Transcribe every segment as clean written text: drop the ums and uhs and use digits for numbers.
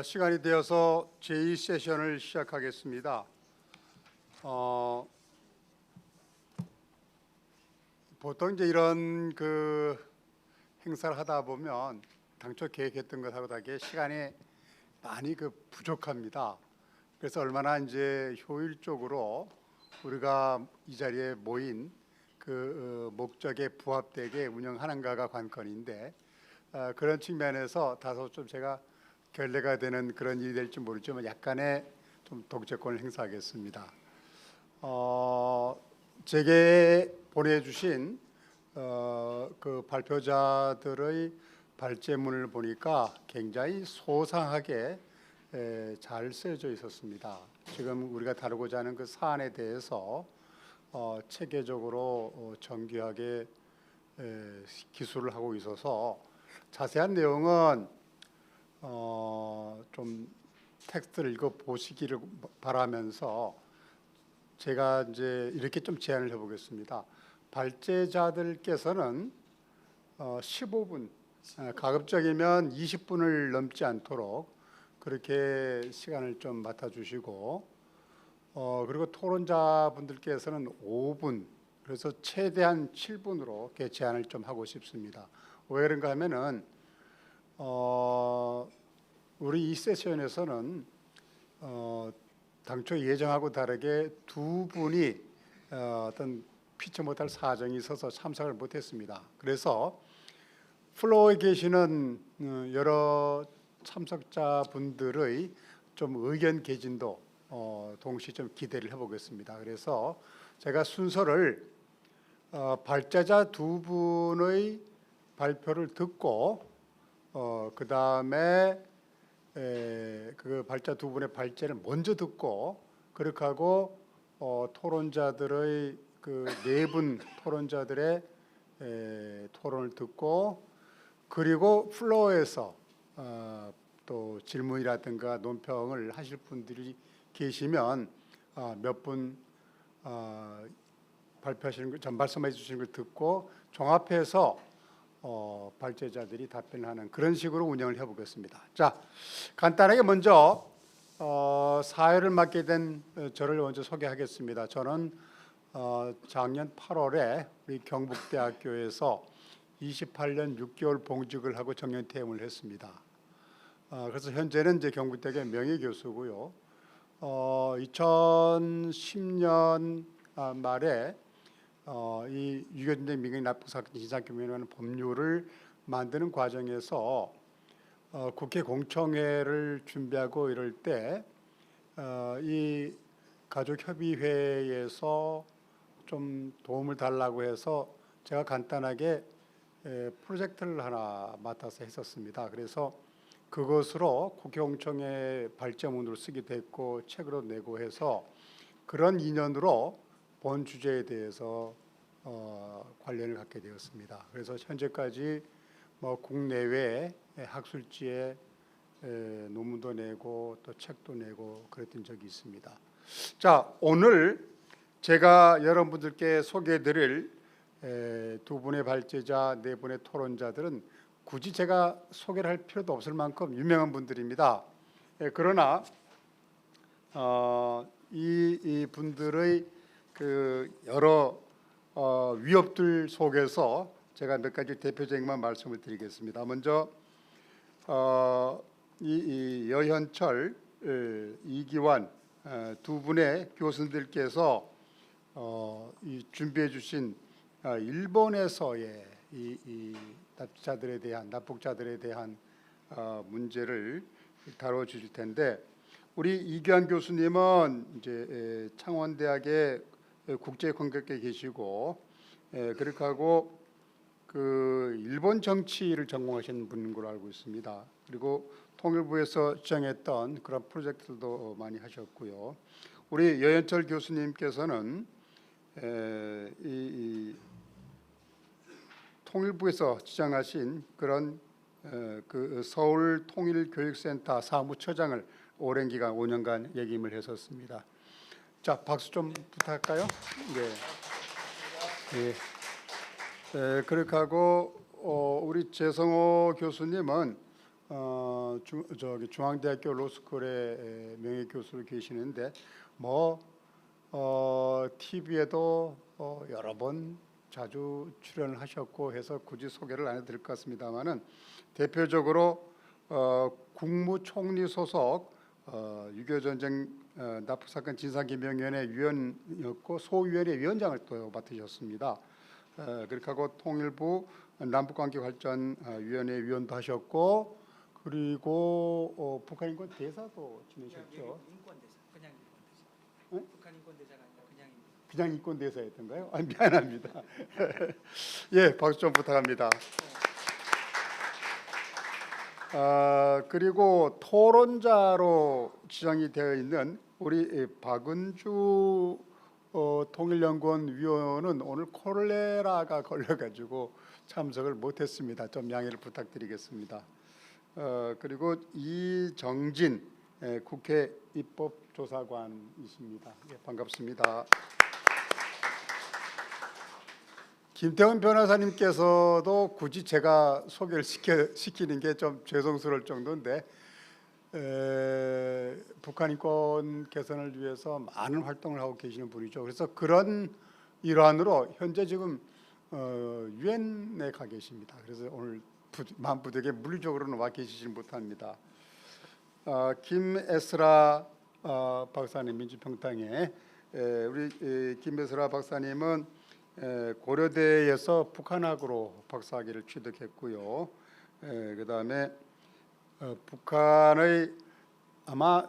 시간이 되어서 제2세션을 시작하겠습니다. 보통 이제 이런 행사를 하다 보면 당초 계획했던 것하고 다르게 시간이 많이 부족합니다. 그래서 얼마나 이제 효율적으로 우리가 이 자리에 모인 목적에 부합되게 운영하는가가 관건인데, 그런 측면에서 다소 좀 제가 결례가 되는 그런 일이 될지 모르지만 약간의 좀 독재권을 행사하겠습니다. 제게 보내주신 발표자들의 발제문을 보니까 굉장히 소상하게 잘 쓰여져 있었습니다. 지금 우리가 다루고자 하는 그 사안에 대해서 체계적으로 정교하게 기술을 하고 있어서 자세한 내용은 좀 텍스트를 읽어 보시기를 바라면서 제가 이제 이렇게 좀 제안을 해보겠습니다. 발제자들께서는 15분, 가급적이면 20분을 넘지 않도록 그렇게 시간을 좀 맡아주시고, 그리고 토론자분들께서는 5분, 그래서 최대한 7분으로 이렇게 제안을 좀 하고 싶습니다. 왜 그런가 하면은 우리 이 세션에서는 당초 예정하고 다르게 두 분이 어떤 피치 못할 사정이 있어서 참석을 못했습니다. 그래서 플로어에 계시는 여러 참석자분들의 좀 의견 개진도 동시에 좀 기대를 해보겠습니다. 그래서 제가 순서를 발제자 두 분의 발표를 듣고 그 다음에 그 발제자 두 분의 발제를 먼저 듣고, 그렇게 하고 토론자들의 네 분 토론자들의 토론을 듣고, 그리고 플로어에서 또 질문이라든가 논평을 하실 분들이 계시면 몇 분 발표하시는 걸, 전 말씀해 주시는 걸 듣고 종합해서 발제자들이 답변하는 그런 식으로 운영을 해보겠습니다. 자, 간단하게 먼저 사회를 맡게 된 저를 먼저 소개하겠습니다. 저는 작년 8월에 우리 경북대학교에서 28년 6개월 봉직을 하고 정년퇴임을 했습니다. 그래서 현재는 이제 경북대학교 명예교수고요. 2010년 말에 이 유교전쟁 민간인 납북사건 진상규명하는 법률을 만드는 과정에서 국회 공청회를 준비하고 이럴 때 이 가족협의회에서 좀 도움을 달라고 해서 제가 간단하게 프로젝트를 하나 맡아서 했었습니다. 그래서 그것으로 국회 공청회 발제문으로 쓰기도 했고 책으로 내고 해서 그런 인연으로 본 주제에 대해서 관련을 갖게 되었습니다. 그래서 현재까지 국내외 학술지에 논문도 내고 또 책도 내고 그랬던 적이 있습니다. 자, 오늘 제가 여러분들께 소개해드릴 두 분의 발제자, 네 분의 토론자들은 굳이 제가 소개를 할 필요도 없을 만큼 유명한 분들입니다. 그러나 이 분들의 여러 위협들 속에서 제가 몇 가지 대표적인만 말씀을 드리겠습니다. 먼저 이 여현철, 이기환 두 분의 교수님들께서 준비해 주신 일본에서의 이 납북자들에 대한 문제를 다뤄 주실 텐데, 우리 이기환 교수님은 이제 창원대학의 국제관계학에 계시고, 그렇게 하고 일본 정치를 전공하신 분인 걸로 알고 있습니다. 그리고 통일부에서 지정했던 그런 프로젝트도 많이 하셨고요. 우리 여현철 교수님께서는 이 통일부에서 지정하신 그런 서울 통일교육센터 사무처장을 오랜 기간 5년간 역임을 했었습니다. 자, 박수 좀 부탁할까요? 네. 그렇게 하고 우리 재성호 교수님은 중앙대학교 로스쿨의 명예 교수로 계시는데 TV에도 여러 번 자주 출연을 하셨고 해서 굳이 소개를 안 해드릴 것 같습니다만은 대표적으로 국무총리 소속 6.25 전쟁 납북사건 진상규명위원회 위원이었고 소위원회 위원장을 또 맡으셨습니다. 그렇게 하고 통일부 남북관계발전위원회 위원도 하셨고 그리고 북한 인권 대사도 지내셨죠. 인권대사, 그냥 인권대사. 네? 북한 인권대사가 아니라 그냥 인권. 그냥 인권 대사였던가요? 미안합니다. 예, 박수 좀 부탁합니다. 그리고 토론자로 지정이 되어 있는 우리 박은주 통일연구원 위원은 오늘 콜레라가 걸려가지고 참석을 못했습니다. 좀 양해를 부탁드리겠습니다. 그리고 이정진 국회 입법조사관이십니다. 예, 반갑습니다. 김태원 변호사님께서도 굳이 제가 소개를 시키는 게 좀 죄송스러울 정도인데 북한 인권 개선을 위해서 많은 활동을 하고 계시는 분이죠. 그래서 그런 일환으로 현재 지금 유엔에 가 계십니다. 그래서 오늘 만부되게 물리적으로는 와 계시지는 못합니다. 김에스라 박사님 민주평통의 우리 김에스라 박사님은 고려대에서 북한학으로 박사학위를 취득했고요. 그다음에 북한의 아마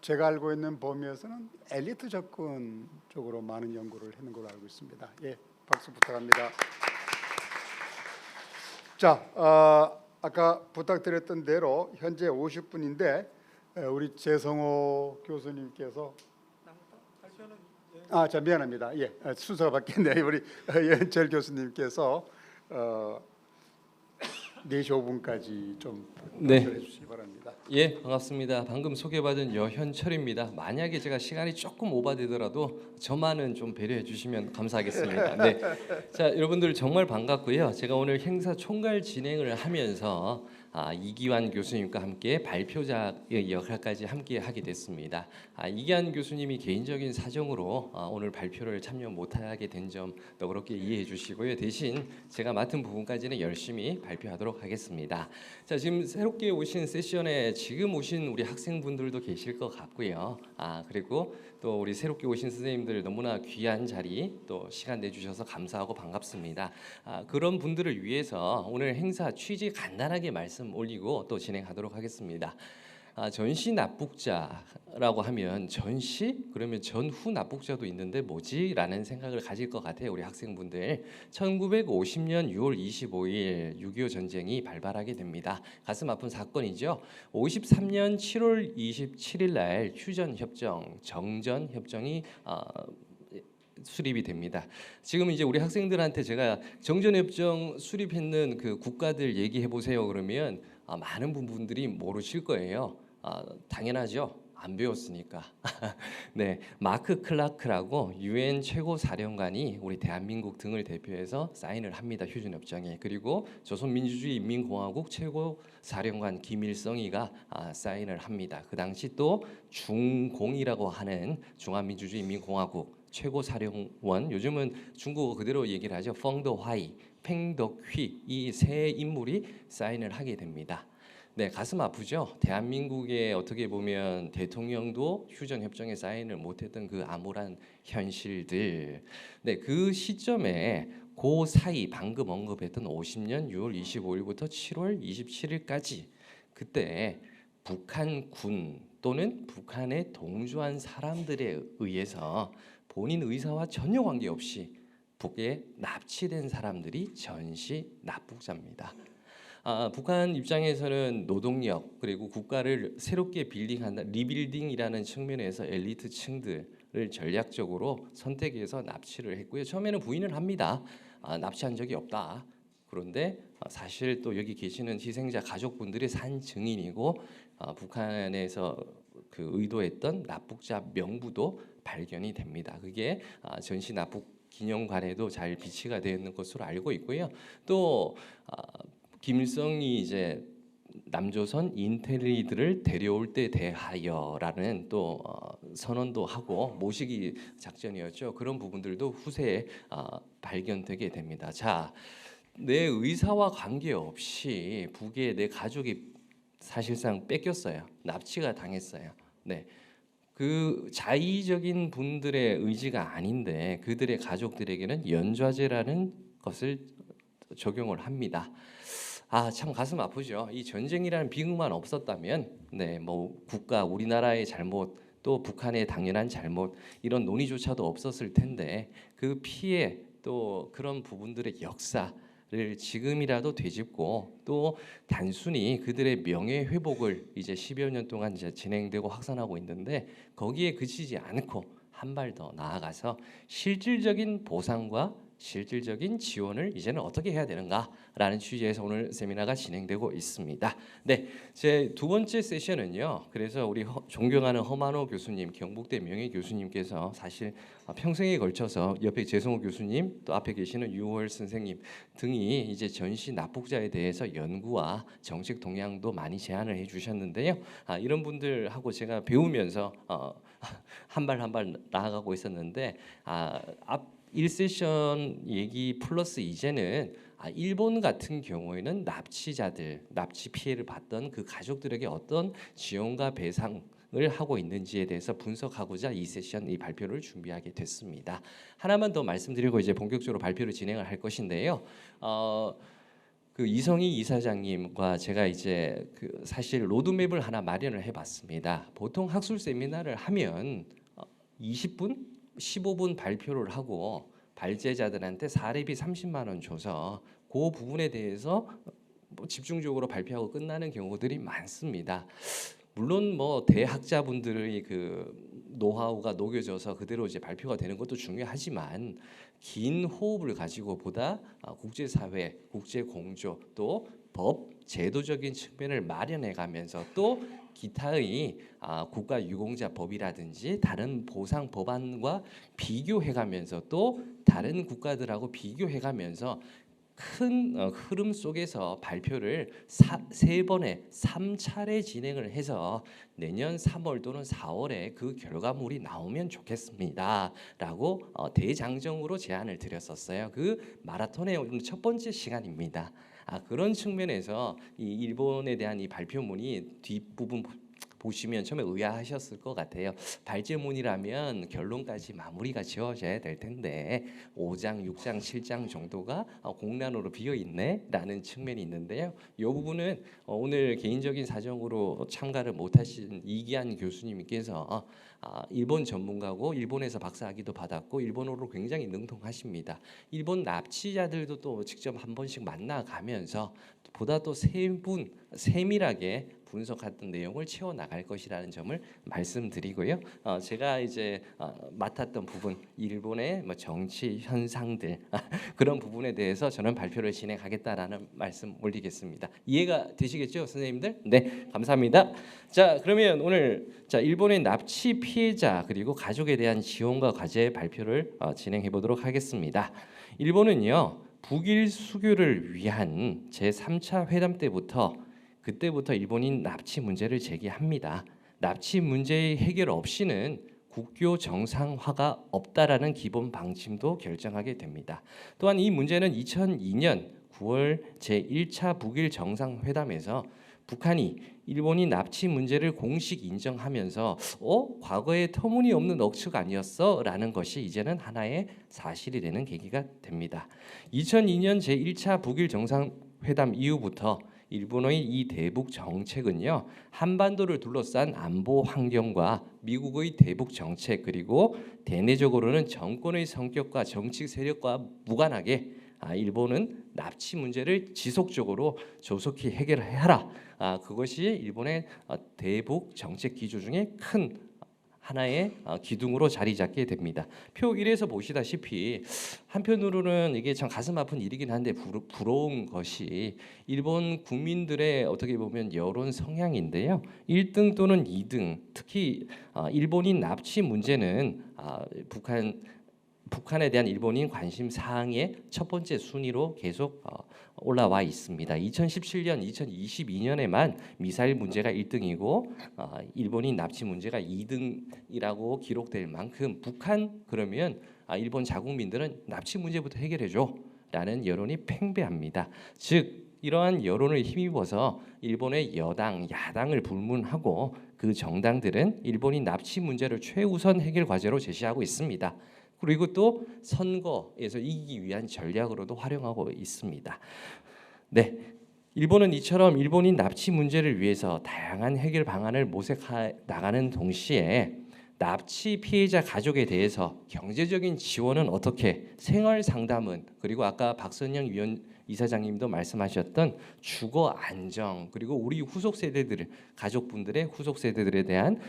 제가 알고 있는 범위에서는 엘리트 접근 쪽으로 많은 연구를 했는 걸로 알고 있습니다. 예, 박수 부탁합니다. 자, 아까 부탁드렸던 대로 현재 50분인데 우리 재성호 교수님께서 자 미안합니다. 예, 순서가 바뀌었네요. 우리 연철 교수님께서 4시 5분까지 좀 발표해 주시기 바랍니다. 예, 반갑습니다. 방금 소개받은 여현철입니다. 만약에 제가 시간이 조금 오버되더라도 저만은 좀 배려해 주시면 감사하겠습니다. 네, 자 여러분들 정말 반갑고요. 제가 오늘 행사 총괄 진행을 하면서 이기환 교수님과 함께 발표자의 역할까지 함께 하게 됐습니다. 이기환 교수님이 개인적인 사정으로 오늘 발표를 참여 못하게 된 점 너그럽게 이해해 주시고요. 대신 제가 맡은 부분까지는 열심히 발표하도록 하겠습니다. 자, 지금 새롭게 오신 세션에 지금 오신 우리 학생분들도 계실 것 같고요. 그리고 또 우리 새롭게 오신 선생님들 너무나 귀한 자리 또 시간 내주셔서 감사하고 반갑습니다. 그런 분들을 위해서 오늘 행사 취지 간단하게 말씀 올리고 또 진행하도록 하겠습니다. 전시 납북자라고 하면 전시? 그러면 전후 납북자도 있는데 뭐지? 라는 생각을 가질 것 같아요. 우리 학생분들. 1950년 6월 25일 6.25 전쟁이 발발하게 됩니다. 가슴 아픈 사건이죠. 53년 7월 27일 날 휴전협정, 정전협정이 수립이 됩니다. 지금 이제 우리 학생들한테 제가 정전협정 수립했는 그 국가들 얘기해 보세요 그러면 많은 분들이 모르실 거예요. 당연하죠. 안 배웠으니까. 네, 마크 클라크라고 유엔 최고 사령관이 우리 대한민국 등을 대표해서 사인을 합니다. 휴전협정에. 그리고 조선민주주의인민공화국 최고 사령관 김일성이가 사인을 합니다. 그 당시 또 중공이라고 하는 중화민주주의인민공화국 최고 사령원, 요즘은 중국어 그대로 얘기를 하죠. 펑더화이, 팽덕휘 이 세 인물이 사인을 하게 됩니다. 네, 가슴 아프죠. 대한민국의 어떻게 보면 대통령도 휴전협정에 사인을 못했던 그 암울한 현실들. 네, 그 시점에 그 사이 방금 언급했던 50년 6월 25일부터 7월 27일까지 그때 북한군 또는 북한에 동조한 사람들에 의해서 본인 의사와 전혀 관계없이 북에 납치된 사람들이 전시 납북자입니다. 북한 입장에서는 노동력 그리고 국가를 새롭게 빌딩한다, 리빌딩이라는 측면에서 엘리트층들을 전략적으로 선택해서 납치를 했고요. 처음에는 부인을 합니다. 납치한 적이 없다. 그런데 사실 또 여기 계시는 희생자 가족분들이 산 증인이고 북한에서 그 의도했던 납북자 명부도 발견이 됩니다. 그게 전시 납북 기념관에도 잘 비치가 되어 있는 것으로 알고 있고요. 또 김일성이 이제 남조선 인텔리들을 데려올 때 대하여라는 또 선언도 하고 모시기 작전이었죠. 그런 부분들도 후세에 발견되게 됩니다. 자, 내 의사와 관계없이 북에 내 가족이 사실상 뺏겼어요. 납치가 당했어요. 네. 그 자의적인 분들의 의지가 아닌데 그들의 가족들에게는 연좌제라는 것을 적용을 합니다. 참 가슴 아프죠. 이 전쟁이라는 비극만 없었다면, 네, 뭐 국가 우리나라의 잘못 또 북한의 당연한 잘못 이런 논의조차도 없었을 텐데 그 피해 또 그런 부분들의 역사를 지금이라도 되짚고 또 단순히 그들의 명예 회복을 이제 10여 년 동안 이제 진행되고 확산하고 있는데 거기에 그치지 않고 한 발 더 나아가서 실질적인 보상과 실질적인 지원을 이제는 어떻게 해야 되는가라는 취지에서 오늘 세미나가 진행되고 있습니다. 네, 제 두 번째 세션은요. 그래서 우리 존경하는 허만호 교수님, 경북대 명예 교수님께서 사실 평생에 걸쳐서 옆에 재성호 교수님, 또 앞에 계시는 유월 선생님 등이 이제 전시 납북자에 대해서 연구와 정책 동향도 많이 제안을 해주셨는데요. 이런 분들하고 제가 배우면서 한 발 한 발 나아가고 있었는데 앞 1세션 얘기 플러스 이제는 일본 같은 경우에는 납치자들, 납치 피해를 받던 그 가족들에게 어떤 지원과 배상을 하고 있는지에 대해서 분석하고자 이 세션 이 발표를 준비하게 됐습니다. 하나만 더 말씀드리고 이제 본격적으로 발표를 진행을 할 것인데요. 그 이성희 이사장님과 제가 이제 그 사실 로드맵을 하나 마련을 해봤습니다. 보통 학술 세미나를 하면 20분 15분 발표를 하고 발제자들한테 사례비 30만 원 줘서 그 부분에 대해서 뭐 집중적으로 발표하고 끝나는 경우들이 많습니다. 물론 뭐 대학자분들의 그 노하우가 녹여져서 그대로 이제 발표가 되는 것도 중요하지만 긴 호흡을 가지고 보다 국제사회, 국제공조 또 법, 제도적인 측면을 마련해가면서 또 기타의 국가유공자법이라든지 다른 보상 법안과 비교해가면서 또 다른 국가들하고 비교해가면서 큰 흐름 속에서 발표를 세 번에 3차례 진행을 해서 내년 3월 또는 4월에 그 결과물이 나오면 좋겠습니다라고 대장정으로 제안을 드렸었어요. 그 마라톤의 첫 번째 시간입니다. 그런 측면에서 이 일본에 대한 이 발표문이 뒷부분 보시면 처음에 의아하셨을 것 같아요. 발제문이라면 결론까지 마무리가 지어져야 될 텐데 5장, 6장, 7장 정도가 공란으로 비어 있네라는 측면이 있는데요. 이 부분은 오늘 개인적인 사정으로 참가를 못하신 이기한 교수님께서 일본 전문가고 일본에서 박사학위도 받았고 일본어로 굉장히 능통하십니다. 일본 납치자들도 또 직접 한 번씩 만나가면서 보다 또 세밀하게 분석했던 내용을 채워 나갈 것이라는 점을 말씀드리고요. 제가 이제 맡았던 부분 일본의 뭐 정치 현상들 그런 부분에 대해서 저는 발표를 진행하겠다라는 말씀 올리겠습니다. 이해가 되시겠죠, 선생님들? 네, 감사합니다. 자, 그러면 오늘 일본의 납치 피해자 그리고 가족에 대한 지원과 과제 발표를 진행해 보도록 하겠습니다. 일본은요. 북일 수교를 위한 제3차 회담 그때부터 일본인 납치 문제를 제기합니다. 납치 문제의 해결 없이는 국교 정상화가 없다라는 기본 방침도 결정하게 됩니다. 또한 이 문제는 2002년 9월 제1차 북일 정상회담에서 북한이 일본이 납치 문제를 공식 인정하면서 과거에 터무니없는 억측 아니었어? 라는 것이 이제는 하나의 사실이 되는 계기가 됩니다. 2002년 제1차 북일 정상회담 이후부터 일본의 이 대북 정책은요. 한반도를 둘러싼 안보 환경과 미국의 대북 정책 그리고 대내적으로는 정권의 성격과 정치 세력과 무관하게 일본은 납치 문제를 지속적으로 조속히 해결하라. 그것이 일본의 대북 정책 기조 중에 큰 하나의 기둥으로 자리 잡게 됩니다. 표 1에서 보시다시피 한편으로는 이게 참 가슴 아픈 일이긴 한데 부러운 것이 일본 국민들의 어떻게 보면 여론 성향인데요. 1등 또는 2등 특히 일본인 납치 문제는 북한 북한에 대한 일본인 관심 사항의 첫 번째 순위로 계속 올라와 있습니다. 2017년, 2022년에만 미사일 문제가 1등이고 일본인 납치 문제가 2등이라고 기록될 만큼 북한 그러면 일본 자국민들은 납치 문제부터 해결해줘라는 여론이 팽배합니다. 즉 이러한 여론을 힘입어서 일본의 여당, 야당을 불문하고 그 정당들은 일본인 납치 문제를 최우선 해결 과제로 제시하고 있습니다. 그리고 또 선거에서 이기기 위한 전략으로도 활용하고 있습니다. 네, 일본은 이처럼 일본인 납치 문제를 위해서 다양한 해결 방안을 모색해 나가는 동시에 납치 피해자 가족에 대해서 경제적인 지원은 어떻게, 생활 상담은, 그리고 아까 박선영 이사장님도 말씀하셨던 주거 안정, 그리고 우리 후속 세대들, 가족분들의 후속 세대들에 대한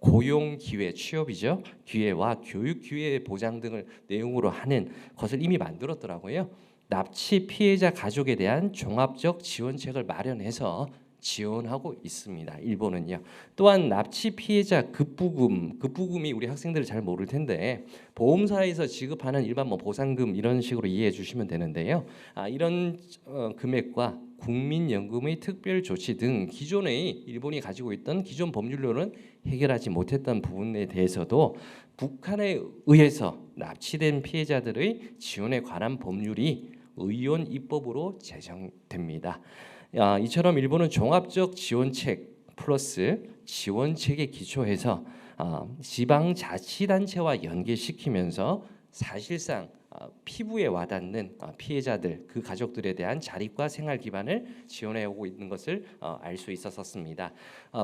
고용 기회, 취업이죠. 기회와 교육 기회 보장 등을 내용으로 하는 것을 이미 만들었더라고요. 납치 피해자 가족에 대한 종합적 지원책을 마련해서 지원하고 있습니다. 일본은요. 또한 납치 피해자 급부금이 우리 학생들은 잘 모를 텐데 보험사에서 지급하는 일반 보상금 이런 식으로 이해해 주시면 되는데요. 이런 금액과 국민연금의 특별 조치 등 기존의 일본이 가지고 있던 기존 법률로는 해결하지 못했던 부분에 대해서도 북한에 의해서 납치된 피해자들의 지원에 관한 법률이 의원 입법으로 제정됩니다. 이처럼 일본은 종합적 지원책 플러스 지원책에 기초해서 지방자치단체와 연계시키면서 사실상 피부에 와닿는 피해자들, 그 가족들에 대한 자립과 생활 기반을 지원해 오고 있는 것을 알 수 있었습니다.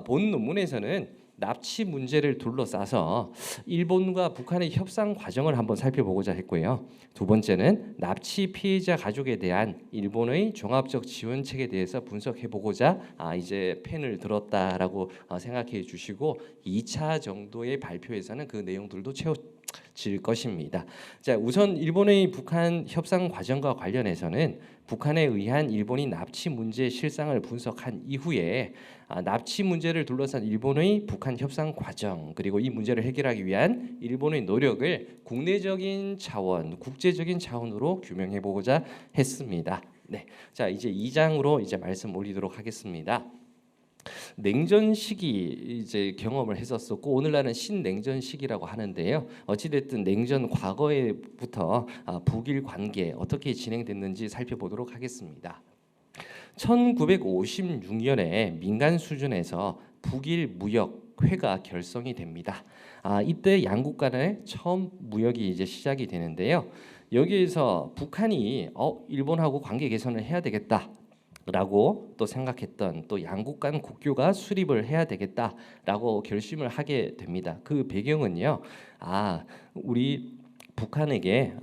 본 논문에서는 납치 문제를 둘러싸서 일본과 북한의 협상 과정을 한번 살펴보고자 했고요. 두 번째는 납치 피해자 가족에 대한 일본의 종합적 지원책에 대해서 분석해 보고자 이제 펜을 들었다라고 생각해 주시고 2차 정도의 발표에서는 그 내용들도 채워질 것입니다. 자, 우선 일본의 북한 협상 과정과 관련해서는 북한에 의한 일본이 납치 문제 실상을 분석한 이후에 납치 문제를 둘러싼 일본의 북한 협상 과정, 그리고 이 문제를 해결하기 위한 일본의 노력을 국내적인 차원, 국제적인 차원으로 규명해 보고자 했습니다. 네, 자 이제 2장으로 이제 말씀 올리도록 하겠습니다. 냉전 시기 이제 경험을 했었었고 오늘날은 신냉전 시기라고 하는데요. 어찌됐든 냉전 과거에부터 북일 관계 어떻게 진행됐는지 살펴보도록 하겠습니다. 1956년에 민간 수준에서 북일 무역회가 결성이 됩니다. 이때 양국 간의 처음 무역이 이제 시작이 되는데요. 여기에서 북한이 일본하고 관계 개선을 해야 되겠다. 라고 또 생각했던 또 양국 간 국교가 수립을 해야 되겠다라고 결심을 하게 됩니다. 그 배경은요. 우리 북한에게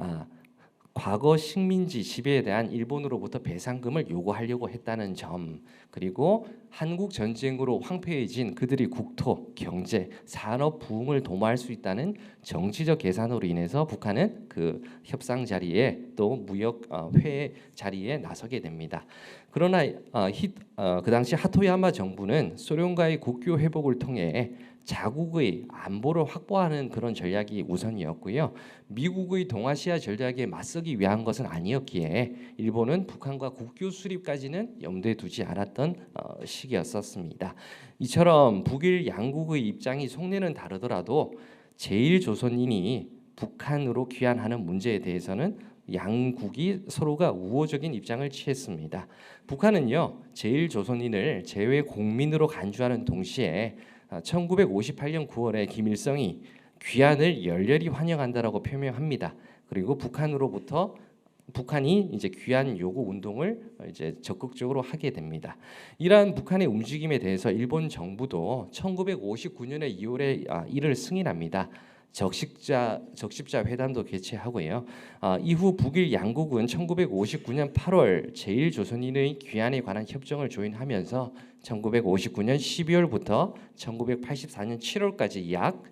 과거 식민지 지배에 대한 일본으로부터 배상금을 요구하려고 했다는 점, 그리고 한국 전쟁으로 황폐해진 그들의 국토, 경제, 산업 부흥을 도모할 수 있다는 정치적 계산으로 인해서 북한은 그 협상 자리에 또 무역 회의 자리에 나서게 됩니다. 그러나 그 당시 하토야마 정부는 소련과의 국교 회복을 통해 자국의 안보를 확보하는 그런 전략이 우선이었고요. 미국의 동아시아 전략에 맞서기 위한 것은 아니었기에 일본은 북한과 국교 수립까지는 염두에 두지 않았던 시기였었습니다. 이처럼 북일 양국의 입장이 속내는 다르더라도 제1조선인이 북한으로 귀환하는 문제에 대해서는 양국이 서로가 우호적인 입장을 취했습니다. 북한은요, 제1조선인을 재외 국민으로 간주하는 동시에 1958년 9월에 김일성이 귀환을 열렬히 환영한다라고 표명합니다. 그리고 북한이 이제 귀환 요구 운동을 이제 적극적으로 하게 됩니다. 이러한 북한의 움직임에 대해서 일본 정부도 1959년의 2월에 이를 승인합니다. 적십자 회담도 개최하고요. 이후 북일 양국은 1959년 8월 제1조선인의 귀환에 관한 협정을 조인하면서 1959년 12월부터 1984년 7월까지 약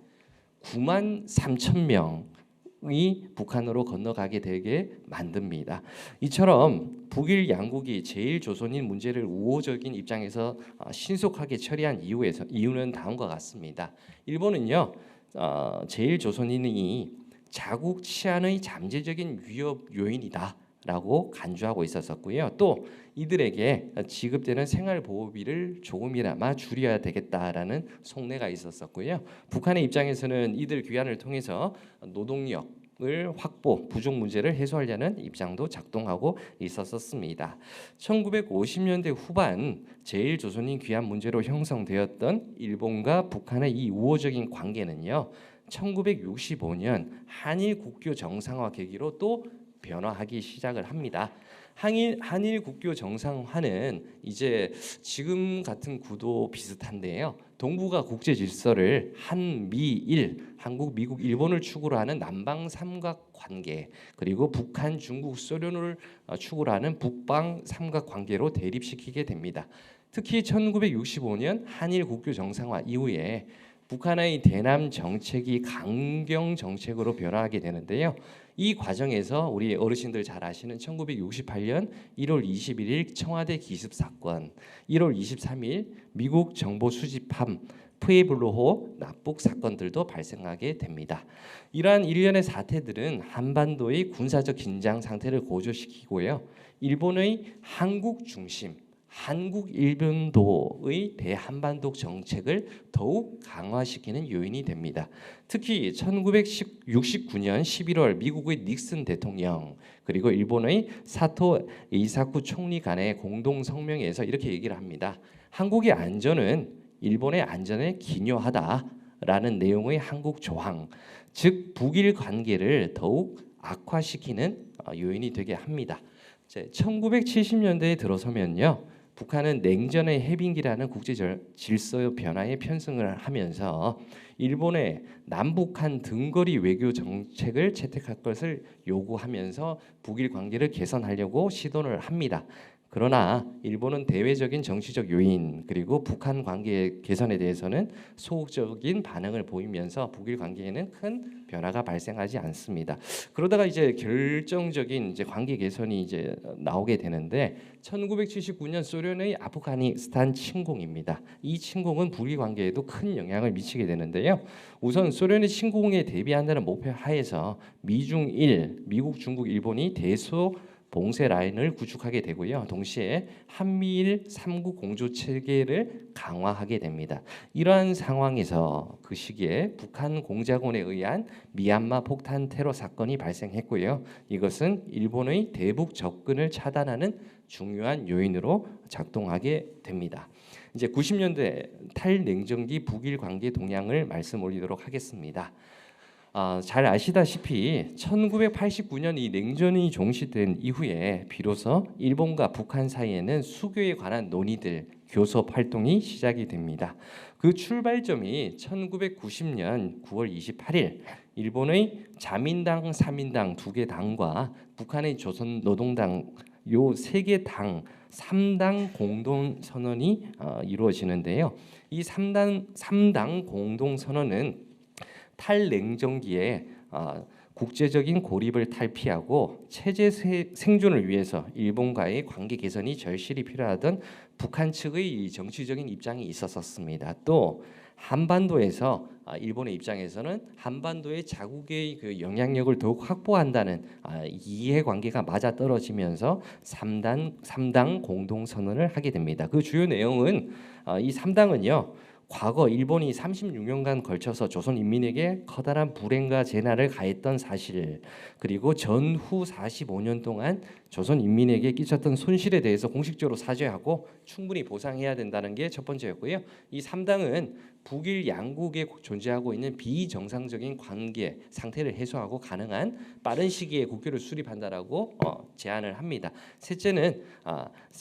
9만 3천 명이 북한으로 건너가게 되게 만듭니다. 이처럼 북일 양국이 제1조선인 문제를 우호적인 입장에서 신속하게 처리한 이유는 다음과 같습니다. 일본은요, 제1조선인이 자국 치안의 잠재적인 위협 요인이다라고 간주하고 있었었고요. 또 이들에게 지급되는 생활보호비를 조금이나마 줄여야 되겠다라는 속내가 있었었고요. 북한의 입장에서는 이들 귀환을 통해서 노동력을 확보, 부족 문제를 해소하려는 입장도 작동하고 있었습니다. 1950년대 후반 제1조선인 귀환 문제로 형성되었던 일본과 북한의 이 우호적인 관계는요. 1965년 한일 국교 정상화 계기로 또 변화하기 시작을 합니다. 한일 국교 정상화는 이제 지금 같은 구도 비슷한데요. 동북아 국제 질서를 한미일, 한국, 미국, 일본을 축으로 하는 남방 삼각 관계, 그리고 북한, 중국, 소련을 축으로 하는 북방 삼각 관계로 대립시키게 됩니다. 특히 1965년 한일 국교 정상화 이후에 북한의 대남 정책이 강경 정책으로 변화하게 되는데요. 이 과정에서 우리 어르신들 잘 아시는 1968년 1월 21일 청와대 기습 사건, 1월 23일 미국 정보 수집함 푸에블로호 납북 사건들도 발생하게 됩니다. 이러한 일련의 사태들은 한반도의 군사적 긴장 상태를 고조시키고요. 일본의 한국 중심, 한국 일본도의 대한반도 정책을 더욱 강화시키는 요인이 됩니다. 특히 1969년 11월 미국의 닉슨 대통령 그리고 일본의 사토 에이사쿠 총리 간의 공동 성명에서 이렇게 얘기를 합니다. 한국의 안전은 일본의 안전에 기여하다라는 내용의 한국 조항, 즉 북일 관계를 더욱 악화시키는 요인이 되게 합니다. 1970년대에 들어서면요. 북한은 냉전의 해빙기라는 국제 질서 변화에 편승을 하면서 일본의 남북한 등거리 외교 정책을 채택할 것을 요구하면서 북일 관계를 개선하려고 시도를 합니다. 그러나 일본은 대외적인 정치적 요인 그리고 북한 관계 개선에 대해서는 소극적인 반응을 보이면서 북일 관계에는 큰 변화가 발생하지 않습니다. 그러다가 이제 결정적인 이제 관계 개선이 이제 나오게 되는데 1979년 소련의 아프가니스탄 침공입니다. 이 침공은 북일 관계에도 큰 영향을 미치게 되는데요. 우선 소련의 침공에 대비한다는 목표 하에서 미중일, 미국, 중국, 일본이 대소 봉쇄 라인을 구축하게 되고요. 동시에 한미일 3국 공조 체계를 강화하게 됩니다. 이러한 상황에서 그 시기에 북한 공작원에 의한 미얀마 폭탄 테러 사건이 발생했고요. 이것은 일본의 대북 접근을 차단하는 중요한 요인으로 작동하게 됩니다. 이제 90년대 탈냉전기 북일 관계 동향을 말씀 올리도록 하겠습니다. 잘 아시다시피 1989년 이 냉전이 종시된 이후에 비로소 일본과 북한 사이에는 수교에 관한 논의들, 교섭 활동이 시작이 됩니다. 그 출발점이 1990년 9월 28일 일본의 자민당, 사민당 두 개 당과 북한의 조선노동당 요 세 개 당 3당 공동 선언이 이루어지는데요. 이 3당 공동 선언은 탈냉전기에 국제적인 고립을 탈피하고 체제 생존을 위해서 일본과의 관계 개선이 절실히 필요하던 북한 측의 정치적인 입장이 있었습니다. 또 한반도에서 일본의 입장에서는 한반도의 자국의 그 영향력을 더욱 확보한다는 이해관계가 맞아떨어지면서 3당 공동선언을 하게 됩니다. 그 주요 내용은 이 3당은요. 과거 일본이 36년간 걸쳐서 조선 인민에게 커다란 불행과 재난을 가했던 사실, 그리고 전후 45년 동안 조선 인민에게 끼쳤던 손실에 대해서 공식적으로 사죄하고 충분히 보상해야 된다는 게 첫 번째였고요. 이 3당은 북일 양국에 존재하고 있는 비정상적인 관계 상태를 해소하고 가능한 빠른 시기에 국교를 수립한다라고 제안을 합니다. 셋째는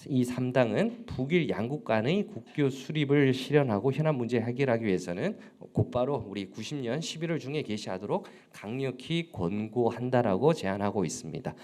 이 3당은 북일 양국 간의 국교 수립을 실현하고 현안 문제 해결하기 위해서는 곧바로 우리 90년 11월 중에 개시하도록 강력히 권고한다라고 제안하고 있습니다.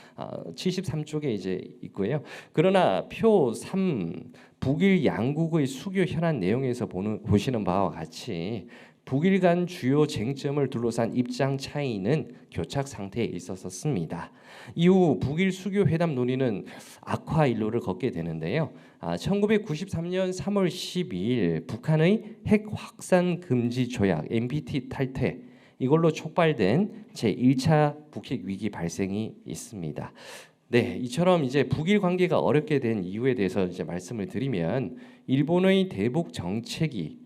73쪽에 이제 있고요. 그러나 표 3 북일 양국의 수교 현안 내용에서 보시는 바와 같이 북일 간 주요 쟁점을 둘러싼 입장 차이는 교착 상태에 있었습니다. 이후 북일 수교 회담 논의는 악화 일로를 걷게 되는데요. 1993년 3월 12일 북한의 핵 확산 금지 조약 (NPT) 탈퇴, 이걸로 촉발된 제1차 북핵 위기 발생이 있습니다. 네, 이처럼 이제 북일 관계가 어렵게 된 이유에 대해서 이제 말씀을 드리면 일본의 대북 정책이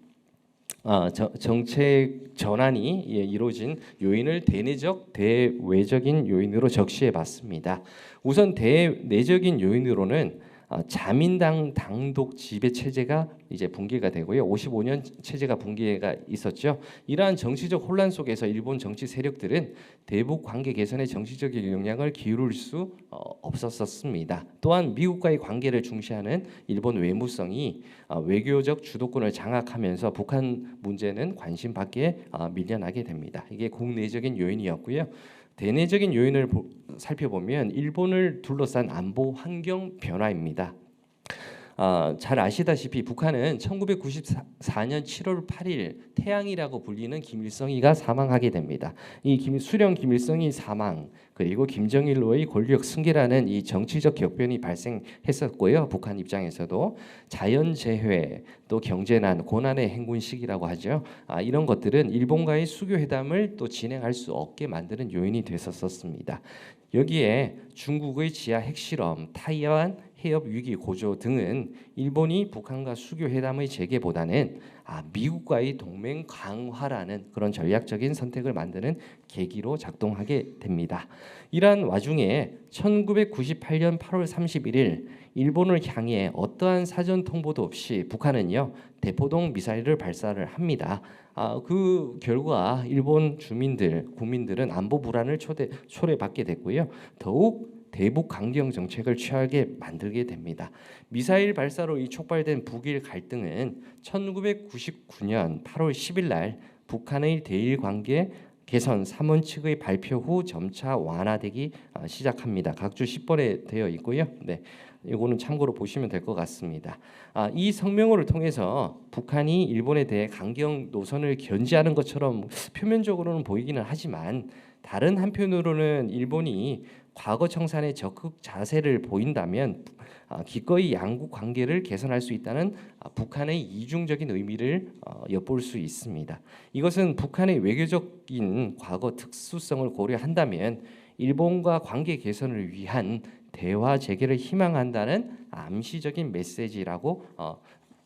정책 전환이 이루어진 요인을 대내적, 대외적인 요인으로 적시해봤습니다. 우선 대내적인 요인으로는 자민당 당독 지배 체제가 이제 붕괴가 되고요. 55년 체제가 붕괴가 있었죠. 이러한 정치적 혼란 속에서 일본 정치 세력들은 대북 관계 개선에 정치적인 영향을 기울일 수 없었습니다. 또한 미국과의 관계를 중시하는 일본 외무성이 외교적 주도권을 장악하면서 북한 문제는 관심 밖에 밀려나게 됩니다. 이게 국내적인 요인이었고요. 대내적인 요인을 살펴보면 일본을 둘러싼 안보 환경 변화입니다. 잘 아시다시피 북한은 1994년 7월 8일 태양이라고 불리는 김일성이가 사망하게 됩니다. 이 수령 김일성이 사망 그리고 김정일로의 권력 승계라는 이 정치적 격변이 발생했었고요. 북한 입장에서도 자연재해 또 경제난 고난의 행군 시기라고 하죠. 이런 것들은 일본과의 수교회담을 또 진행할 수 없게 만드는 요인이 됐었습니다. 여기에 중국의 지하 핵실험, 타이완 해협 위기 고조 등은 일본이 북한과 수교 회담의 재개보다는 미국과의 동맹 강화라는 그런 전략적인 선택을 만드는 계기로 작동하게 됩니다. 이러한 와중에 1998년 8월 31일 일본을 향해 어떠한 사전 통보도 없이 북한은요 대포동 미사일을 발사를 합니다. 그 결과 일본 국민들은 안보 불안을 초래받게 됐고요. 더욱 대북 강경 정책을 취하게 만들게 됩니다. 미사일 발사로 이 촉발된 북일 갈등은 1999년 8월 10일 날 북한의 대일 관계 개선 3원 측의 발표 후 점차 완화되기 시작합니다. 각주 10번에 되어 있고요. 네. 이거는 참고로 보시면 될 것 같습니다. 이 성명을 통해서 북한이 일본에 대해 강경 노선을 견지하는 것처럼 표면적으로는 보이기는 하지만 다른 한편으로는 일본이 과거 청산에 적극 자세를 보인다면 기꺼이 양국 관계를 개선할 수 있다는 북한의 이중적인 의미를 엿볼 수 있습니다. 이것은 북한의 외교적인 과거 특수성을 고려한다면 일본과 관계 개선을 위한 대화 재개를 희망한다는 암시적인 메시지라고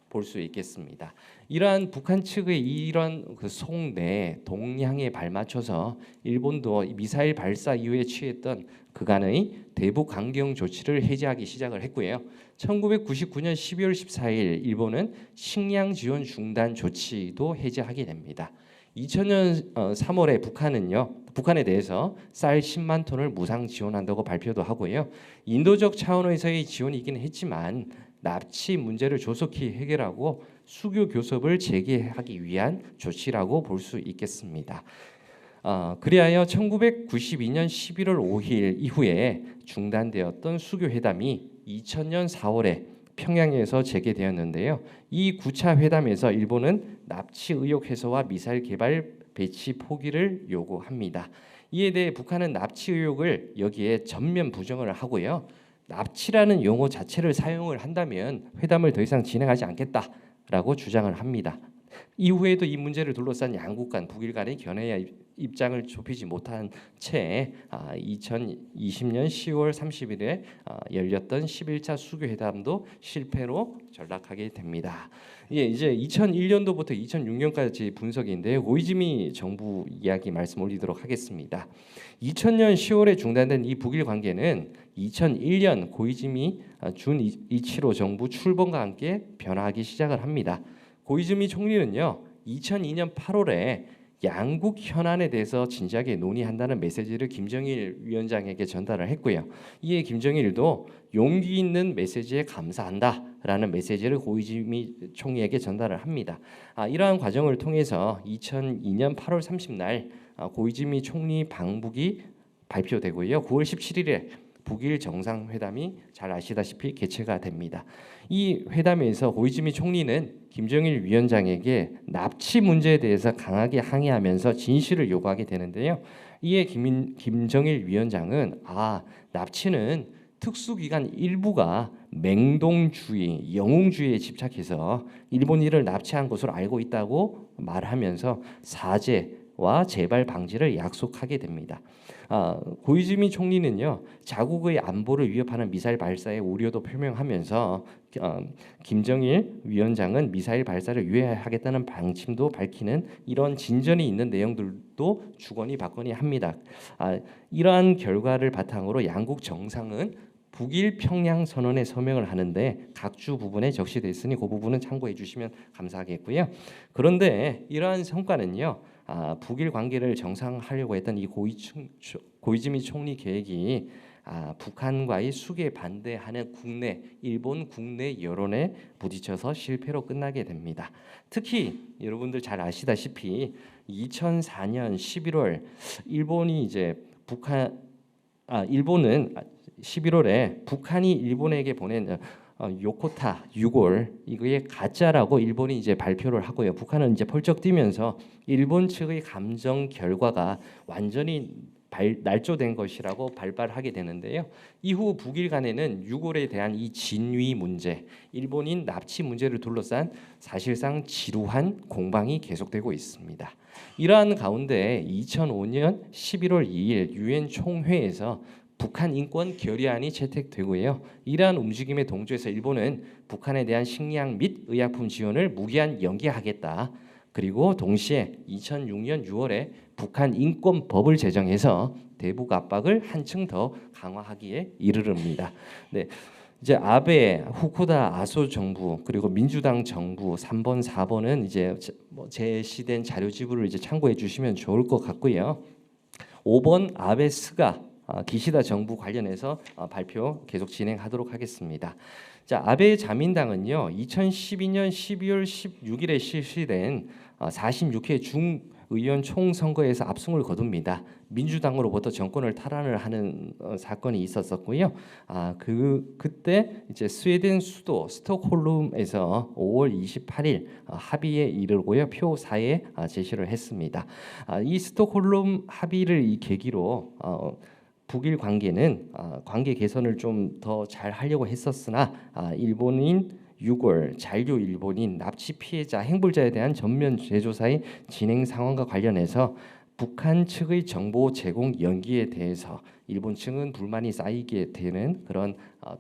볼 수 있겠습니다. 이러한 북한 측의 이런 그 속내 동향에 발맞춰서 일본도 미사일 발사 이후에 취했던 그간의 대북 강경 조치를 해제하기 시작을 했고요. 1999년 12월 14일 일본은 식량 지원 중단 조치도 해제하게 됩니다. 2000년 3월에 북한에 대해서 쌀 10만 톤을 무상 지원한다고 발표도 하고요. 인도적 차원에서의 지원이긴 했지만 납치 문제를 조속히 해결하고 수교 교섭을 재개하기 위한 조치라고 볼 수 있겠습니다. 그리하여 1992년 11월 5일 이후에 중단되었던 수교 회담이 2000년 4월에 평양에서 재개되었는데요. 이 9차 회담에서 일본은 납치 의혹 해소와 미사일 개발 배치 포기를 요구합니다. 이에 대해 북한은 납치 의혹을 여기에 전면 부정을 하고요. 납치라는 용어 자체를 사용을 한다면 회담을 더 이상 진행하지 않겠다라고 주장을 합니다. 이후에도 이 문제를 둘러싼 양국 간 북일 간의 견해 입장을 좁히지 못한 채 2020년 10월 30일에 열렸던 11차 수교 회담도 실패로 전락하게 됩니다. 이제 2001년도부터 2006년까지 분석인데 고이즈미 정부 이야기 말씀 올리도록 하겠습니다. 2000년 10월에 중단된 이 북일 관계는 2001년 고이즈미 준 이치로 정부 출범과 함께 변화하기 시작을 합니다. 고이즈미 총리는요 2002년 8월에 양국 현안에 대해서 진지하게 논의한다는 메시지를 김정일 위원장에게 전달을 했고요. 이에 김정일도 용기 있는 메시지에 감사한다라는 메시지를 고이즈미 총리에게 전달을 합니다. 이러한 과정을 통해서 2002년 8월 30날 고이즈미 총리 방북이 발표되고요. 9월 17일에 북일 정상회담이 잘 아시다시피 개최가 됩니다. 이 회담에서 고이즈미 총리는 김정일 위원장에게 납치 문제에 대해서 강하게 항의하면서 진실을 요구하게 되는데요. 이에 김정일 위원장은 납치는 특수기관 일부가 맹동주의, 영웅주의에 집착해서 일본인을 납치한 것으로 알고 있다고 말하면서 사죄 제재와 재발 방지를 약속하게 됩니다. 고이즈미 총리는요, 자국의 안보를 위협하는 미사일 발사의 우려도 표명하면서 김정일 위원장은 미사일 발사를 유예하겠다는 방침도 밝히는 이런 진전이 있는 내용들도 주거니 받거니 합니다. 이러한 결과를 바탕으로 양국 정상은 북일 평양 선언에 서명을 하는데 각주 부분에 적시돼 있으니 그 부분은 참고해 주시면 감사하겠고요. 그런데 이러한 성과는요, 북일 관계를 정상화하려고 했던 이 고이즈미 총리 계획이 북한과의 수교에 반대하는 일본 국내 여론에 부딪혀서 실패로 끝나게 됩니다. 특히 여러분들 잘 아시다시피 2004년 11월 일본은 11월에 북한이 일본에게 보낸 요코타 6월 이거에 가짜라고 일본이 이제 발표를 하고요. 북한은 이제 펄쩍 뛰면서 일본 측의 감정 결과가 완전히 날조된 것이라고 발발하게 되는데요. 이후 북일 간에는 6월에 대한 이 진위 문제, 일본인 납치 문제를 둘러싼 사실상 지루한 공방이 계속되고 있습니다. 이러한 가운데 2005년 11월 2일 유엔 총회에서 북한 인권 결의안이 채택되고요. 이러한 움직임에 동조해서 일본은 북한에 대한 식량 및 의약품 지원을 무기한 연기하겠다. 그리고 동시에 2006년 6월에 북한 인권법을 제정해서 대북 압박을 한층 더 강화하기에 이르릅니다. 네. 이제 아베, 후쿠다 아소 정부 그리고 민주당 정부 3번, 4번은 이제 제시된 자료 지부를 이제 참고해 주시면 좋을 것 같고요. 5번 아베 스가 기시다 정부 관련해서 발표 계속 진행하도록 하겠습니다. 자, 아베 자민당은요, 2012년 12월 16일에 실시된 46회 중의원 총선거에서 압승을 거둡니다. 민주당으로부터 정권을 탈환을 하는 사건이 있었었고요. 그때 이제 스웨덴 수도 스톡홀름에서 5월 28일 합의에 이르고요. 표 4에 제시를 했습니다. 이 스톡홀름 합의를 이 계기로 북일 관계는 관계 개선을 좀 더 잘 하려고 했었으나 일본인 6월 잔류 일본인 납치 피해자 행불자에 대한 전면 재조사의 진행 상황과 관련해서 북한 측의 정보 제공 연기에 대해서 일본 측은 불만이 쌓이게 되는 그런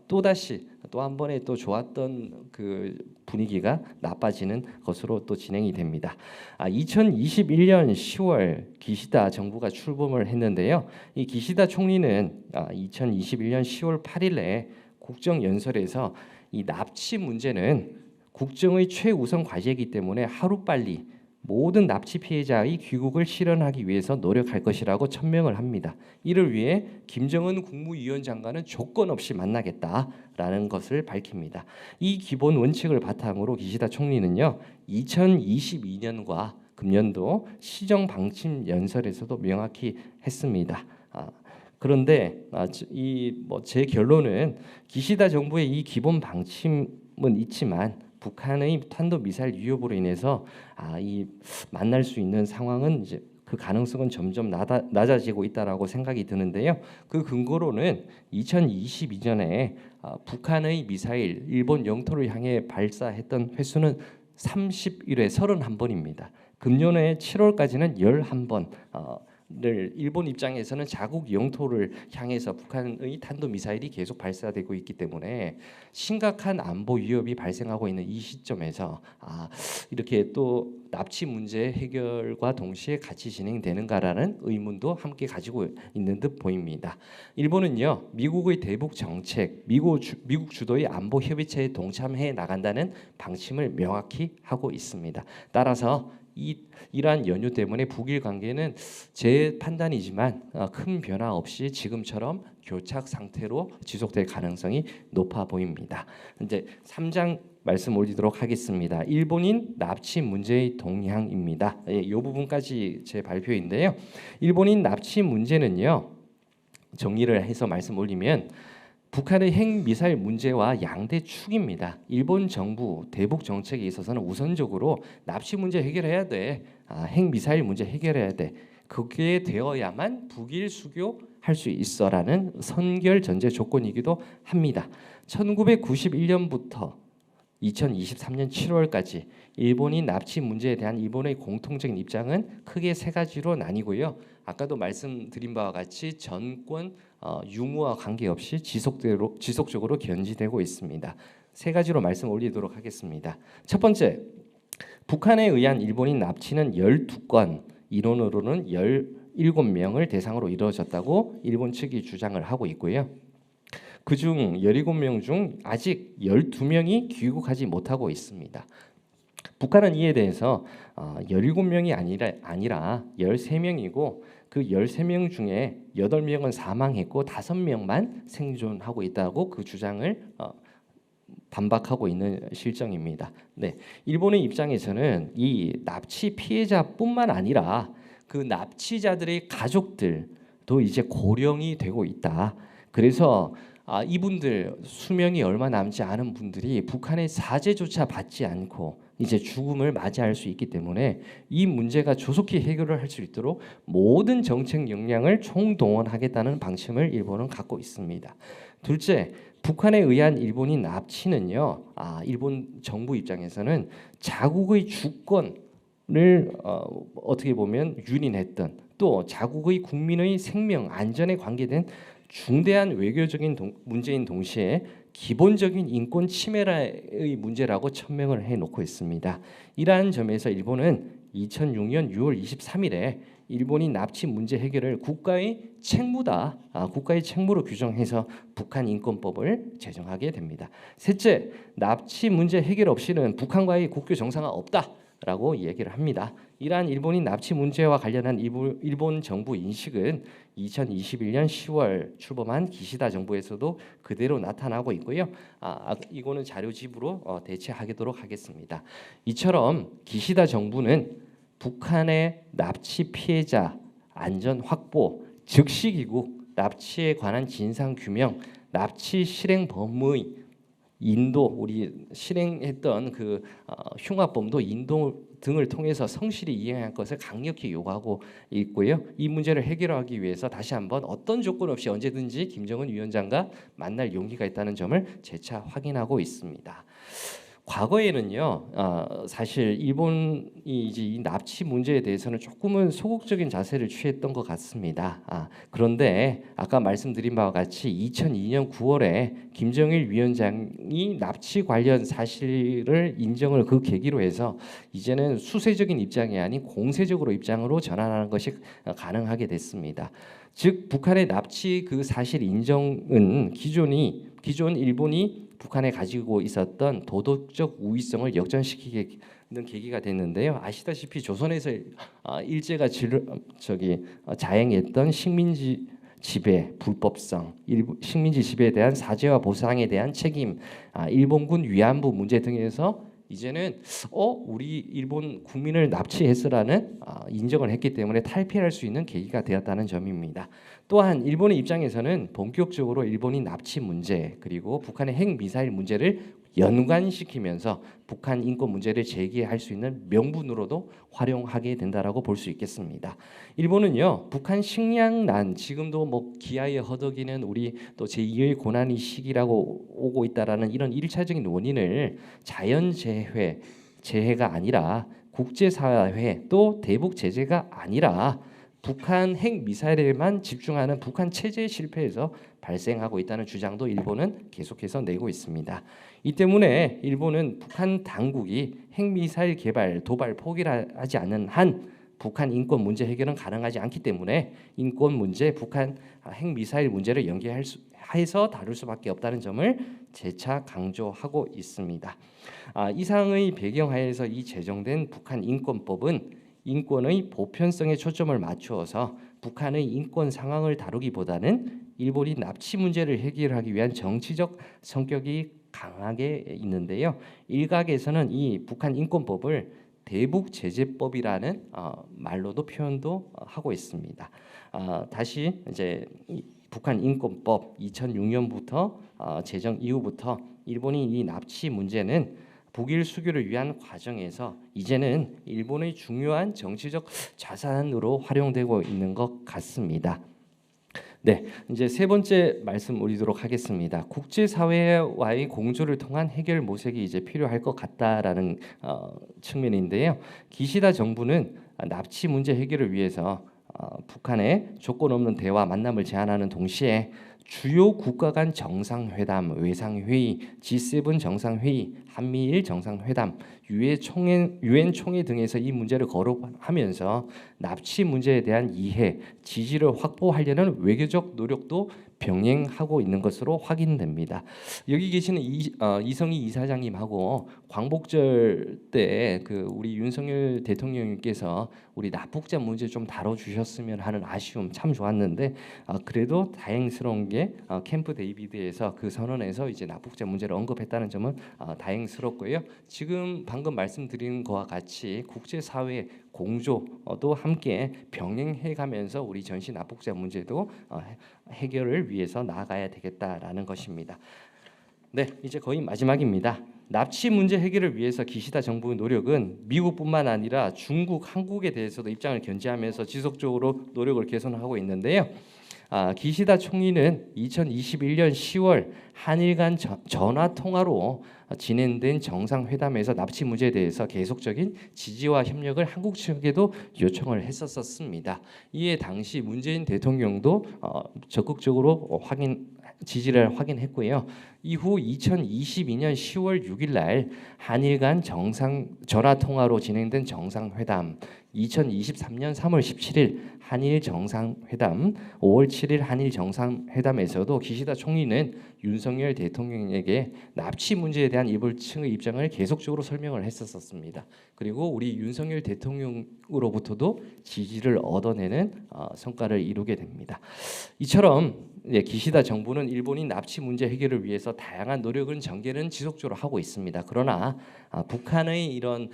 또다시 또 한 번에 또 좋았던 그 분위기가 나빠지는 것으로 또 진행이 됩니다. 2021년 10월 기시다 정부가 출범을 했는데요. 이 기시다 총리는 2021년 10월 8일에 국정연설에서 이 납치 문제는 국정의 최우선 과제이기 때문에 하루빨리 모든 납치 피해자의 귀국을 실현하기 위해서 노력할 것이라고 천명을 합니다. 이를 위해 김정은 국무위원장과는 조건 없이 만나겠다라는 것을 밝힙니다. 이 기본 원칙을 바탕으로 기시다 총리는요, 2022년과 금년도 시정 방침 연설에서도 명확히 했습니다. 그런데 제 결론은 기시다 정부의 이 기본 방침은 있지만 북한의 탄도미사일 위협으로 인해서 이 만날 수 있는 상황은 이제 그 가능성은 점점 낮아지고 있다라고 생각이 드는데요. 그 근거로는 2022년에 북한의 미사일 일본 영토를 향해 발사했던 횟수는 31회 31번입니다. 금년에 7월까지는 11번 를 일본 입장에서는 자국 영토를 향해서 북한의 탄도 미사일이 계속 발사되고 있기 때문에 심각한 안보 위협이 발생하고 있는 이 시점에서 이렇게 또 납치 문제 해결과 동시에 같이 진행되는가라는 의문도 함께 가지고 있는 듯 보입니다. 일본은요, 미국의 대북 정책, 미국 주도의 안보 협의체에 동참해 나간다는 방침을 명확히 하고 있습니다. 따라서 이러한 연유 때문에 북일 관계는 제 판단이지만 큰 변화 없이 지금처럼 교착 상태로 지속될 가능성이 높아 보입니다. 이제 3장 말씀 올리도록 하겠습니다. 일본인 납치 문제의 동향입니다. 이 부분까지 제 발표인데요. 일본인 납치 문제는요, 정리를 해서 말씀 올리면 북한의 핵미사일 문제와 양대 축입니다. 일본 정부 대북 정책에 있어서는 우선적으로 납치 문제 해결해야 돼. 핵미사일 문제 해결해야 돼. 그게 되어야만 북일 수교할 수 있어라는 선결 전제 조건이기도 합니다. 1991년부터 2023년 7월까지 일본이 납치 문제에 대한 일본의 공통적인 입장은 크게 세 가지로 나뉘고요. 아까도 말씀드린 바와 같이 전권 유무와 관계없이 지속적으로 견지되고 있습니다. 세 가지로 말씀 올리도록 하겠습니다. 첫 번째, 북한에 의한 일본인 납치는 12건, 이론으로는 17명을 대상으로 이루어졌다고 일본 측이 주장을 하고 있고요. 그중 17명 중 아직 12명이 귀국하지 못하고 있습니다. 북한은 이에 대해서 17명이 아니라 13명이고 그 13명 중에 8명은 사망했고 5명만 생존하고 있다고 그 주장을 반박하고 있는 실정입니다. 네, 일본의 입장에서는 이 납치 피해자뿐만 아니라 그 납치자들의 가족들도 이제 고령이 되고 있다. 그래서 이분들 수명이 얼마 남지 않은 분들이 북한의 사죄조차 받지 않고 이제 죽음을 맞이할 수 있기 때문에 이 문제가 조속히 해결을 할 수 있도록 모든 정책 역량을 총동원하겠다는 방침을 일본은 갖고 있습니다. 둘째, 북한에 의한 일본인 납치는요, 일본 정부 입장에서는 자국의 주권을 어떻게 보면 유린했던, 또 자국의 국민의 생명 안전에 관계된 중대한 외교적인 문제인 동시에 기본적인 인권 침해의 문제라고 천명을 해놓고 있습니다. 이러한 점에서 일본은 2006년 6월 23일에 일본이 납치 문제 해결을 국가의 책무다, 국가의 책무로 규정해서 북한 인권법을 제정하게 됩니다. 셋째, 납치 문제 해결 없이는 북한과의 국교 정상화 없다라고 얘기를 합니다. 이러한 일본인 납치 문제와 관련한 일본 정부 인식은 2021년 10월 출범한 기시다 정부에서도 그대로 나타나고 있고요. 이거는 자료집으로 대체하도록 하겠습니다. 이처럼 기시다 정부는 북한의 납치 피해자 안전 확보, 즉시 귀국, 납치에 관한 진상 규명, 납치 실행 범의 인도, 우리 실행했던 그 흉악범도 인도 등을 통해서 성실히 이행할 것을 강력히 요구하고 있고요. 이 문제를 해결하기 위해서 다시 한번 어떤 조건 없이 언제든지 김정은 위원장과 만날 용기가 있다는 점을 재차 확인하고 있습니다. 과거에는요, 사실 일본이 이제 이 납치 문제에 대해서는 조금은 소극적인 자세를 취했던 것 같습니다. 그런데 아까 말씀드린 바와 같이 2002년 9월에 김정일 위원장이 납치 관련 사실을 인정을 그 계기로 해서 이제는 수세적인 입장이 아닌 공세적으로 입장으로 전환하는 것이 가능하게 됐습니다. 즉 북한의 납치 그 사실 인정은 기존 일본이 북한에 가지고 있었던 도덕적 우위성을 역전시키는 계기가 됐는데요. 아시다시피 조선에서 일제가 자행했던 식민지 지배 불법성, 식민지 지배에 대한 사죄와 보상에 대한 책임, 일본군 위안부 문제 등에서 이제는 우리 일본 국민을 납치했으라는 인정을 했기 때문에 탈피할 수 있는 계기가 되었다는 점입니다. 또한 일본의 입장에서는 본격적으로 일본인 납치 문제 그리고 북한의 핵 미사일 문제를 연관시키면서 북한 인권 문제를 제기할 수 있는 명분으로도 활용하게 된다라고 볼 수 있겠습니다. 일본은요, 북한 식량난 지금도 뭐 기아에 허덕이는 우리 또 제2의 고난의 시기라고 오고 있다라는 이런 1차적인 원인을 재해가 아니라 국제사회 또 대북 제재가 아니라 북한 핵 미사일에만 집중하는 북한 체제 실패에서 발생하고 있다는 주장도 일본은 계속해서 내고 있습니다. 이 때문에 일본은 북한 당국이 핵 미사일 개발, 도발 포기를 하지 않는 한 북한 인권 문제 해결은 가능하지 않기 때문에 인권 문제, 북한 핵 미사일 문제를 연계해서 다룰 수밖에 없다는 점을 재차 강조하고 있습니다. 이상의 배경하에서 이 제정된 북한 인권법은 인권의 보편성에 초점을 맞추어서 북한의 인권 상황을 다루기보다는 일본이 납치 문제를 해결하기 위한 정치적 성격이 강하게 있는데요. 일각에서는 이 북한 인권법을 대북 제재법이라는 말로도 표현도 하고 있습니다. 다시 이제 북한 인권법 2006년부터 제정 이후부터 일본이 이 납치 문제는 북일 수교를 위한 과정에서 이제는 일본의 중요한 정치적 자산으로 활용되고 있는 것 같습니다. 네, 이제 세 번째 말씀 올리도록 하겠습니다. 국제사회와의 공조를 통한 해결 모색이 이제 필요할 것 같다라는 측면인데요. 기시다 정부는 납치 문제 해결을 위해서 북한의 조건 없는 대화 만남을 제안하는 동시에 주요 국가 간 정상회담, 외상회의, G7 정상회의, 한미일 정상회담, 유엔 총회 등에서 이 문제를 거론하면서 납치 문제에 대한 이해, 지지를 확보하려는 외교적 노력도 병행하고 있는 것으로 확인됩니다. 여기 계시는 이성희 이사장님하고 광복절 때 그 우리 윤석열 대통령님께서 우리 납북자 문제 좀 다뤄주셨으면 하는 아쉬움 참 좋았는데 그래도 다행스러운 게 캠프 데이비드에서 그 선언에서 이제 납북자 문제를 언급했다는 점은 다행스럽고요. 지금 방금 말씀드린 것과 같이 국제사회 공조도 함께 병행해가면서 우리 전시 납북자 문제도 해결을 위해서 나아가야 되겠다라는 것입니다. 네, 이제 거의 마지막입니다. 납치 문제 해결을 위해서 기시다 정부의 노력은 미국뿐만 아니라 중국, 한국에 대해서도 입장을 견지하면서 지속적으로 노력을 개선하고 있는데요. 기시다 총리는 2021년 10월 한일 간 전화 통화로 진행된 정상회담에서 납치 문제에 대해서 계속적인 지지와 협력을 한국 측에도 요청을 했었습니다. 이에 당시 문재인 대통령도 적극적으로 지지를 확인했고요. 이후 2022년 10월 6일 날 한일 간 전화 통화로 진행된 정상회담, 2023년 3월 17일 한일 정상회담, 5월 7일 한일 정상회담에서도 기시다 총리는 윤석열 대통령에게 납치 문제에 대한 일부층의 입장을 계속적으로 설명을 했었습니다. 그리고 우리 윤석열 대통령으로부터도 지지를 얻어내는 성과를 이루게 됩니다. 이처럼 기시다 정부는 일본인 납치 문제 해결을 위해서 다양한 노력은 전개는 지속적으로 하고 있습니다. 그러나 북한의 이런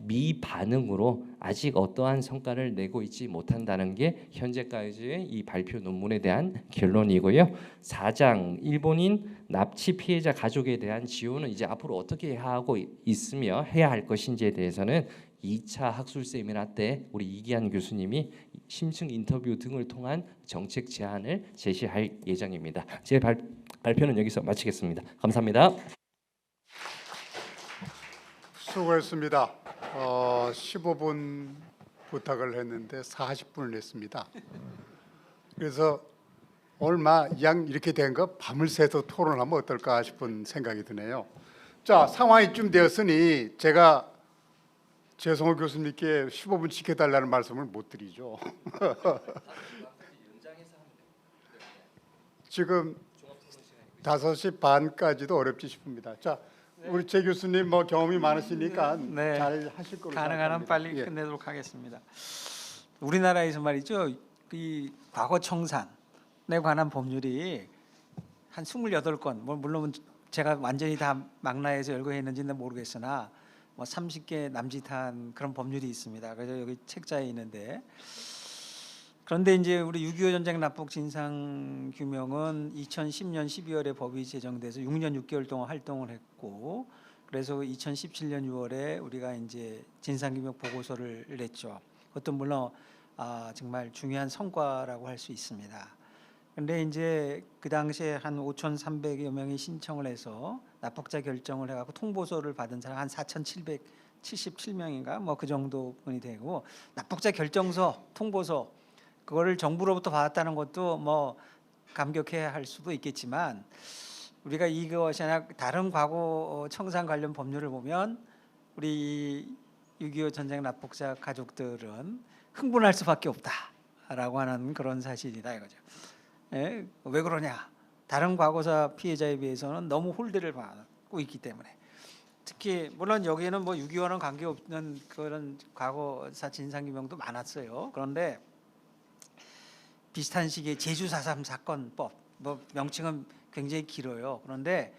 미반응으로 아직 어떠한 성과를 내고 있지 못한다는 게 현재까지의 이 발표 논문에 대한 결론이고요. 4장 일본인 납치 피해자 가족에 대한 지원은 이제 앞으로 어떻게 하고 있으며 해야 할 것인지에 대해서는 2차 학술 세미나 때 우리 이기한 교수님이 심층 인터뷰 등을 통한 정책 제안을 제시할 예정입니다. 제 발표는 여기서 마치겠습니다. 감사합니다. 수고했습니다. 15분 부탁을 했는데 40분을 했습니다. 그래서 얼마 양 이렇게 된 거 밤을 새서 토론하면 어떨까 싶은 생각이 드네요. 자, 상황이 좀 되었으니 제가 최성호 교수님께 15분 지켜달라는 말씀을 못 드리죠. 지금 5시 반까지도 어렵지 싶습니다. 자, 우리 최 교수님 뭐 경험이 많으시니까 네. 잘 하실 거로 가능한 한 생각합니다. 빨리 예. 끝내도록 하겠습니다. 우리나라에서 말이죠, 이 과거 청산에 관한 법률이 한 28건, 물론 제가 완전히 다 망라해서 열거했는지는 모르겠으나 뭐 30개 남짓한 그런 법률이 있습니다. 그래서 여기 책자에 있는데, 그런데 이제 우리 6.25 전쟁 납북 진상 규명은 2010년 12월에 법이 제정돼서 6년 6개월 동안 활동을 했고, 그래서 2017년 6월에 우리가 이제 진상 규명 보고서를 냈죠. 그것도 물론 정말 중요한 성과라고 할 수 있습니다. 근데 이제 그 당시에 한 5,300여 명이 신청을 해서 납북자 결정을 해갖고 통보서를 받은 사람 한 4,777명인가 뭐 그 정도 분이 되고, 납북자 결정서, 통보서 그거를 정부로부터 받았다는 것도 뭐 감격해야 할 수도 있겠지만, 우리가 이것이나 다른 과거 청산 관련 법률을 보면 우리 6.25 전쟁 납북자 가족들은 흥분할 수밖에 없다라고 하는 그런 사실이다 이거죠. 예? 왜 그러냐? 다른 과거사 피해자에 비해서는 너무 홀대를 받고 있기 때문에. 특히 물론 여기에는 뭐 6.25는 관계없는 그런 과거사 진상규명도 많았어요. 그런데 비슷한 시기에 제주 4.3 사건법, 뭐 명칭은 굉장히 길어요. 그런데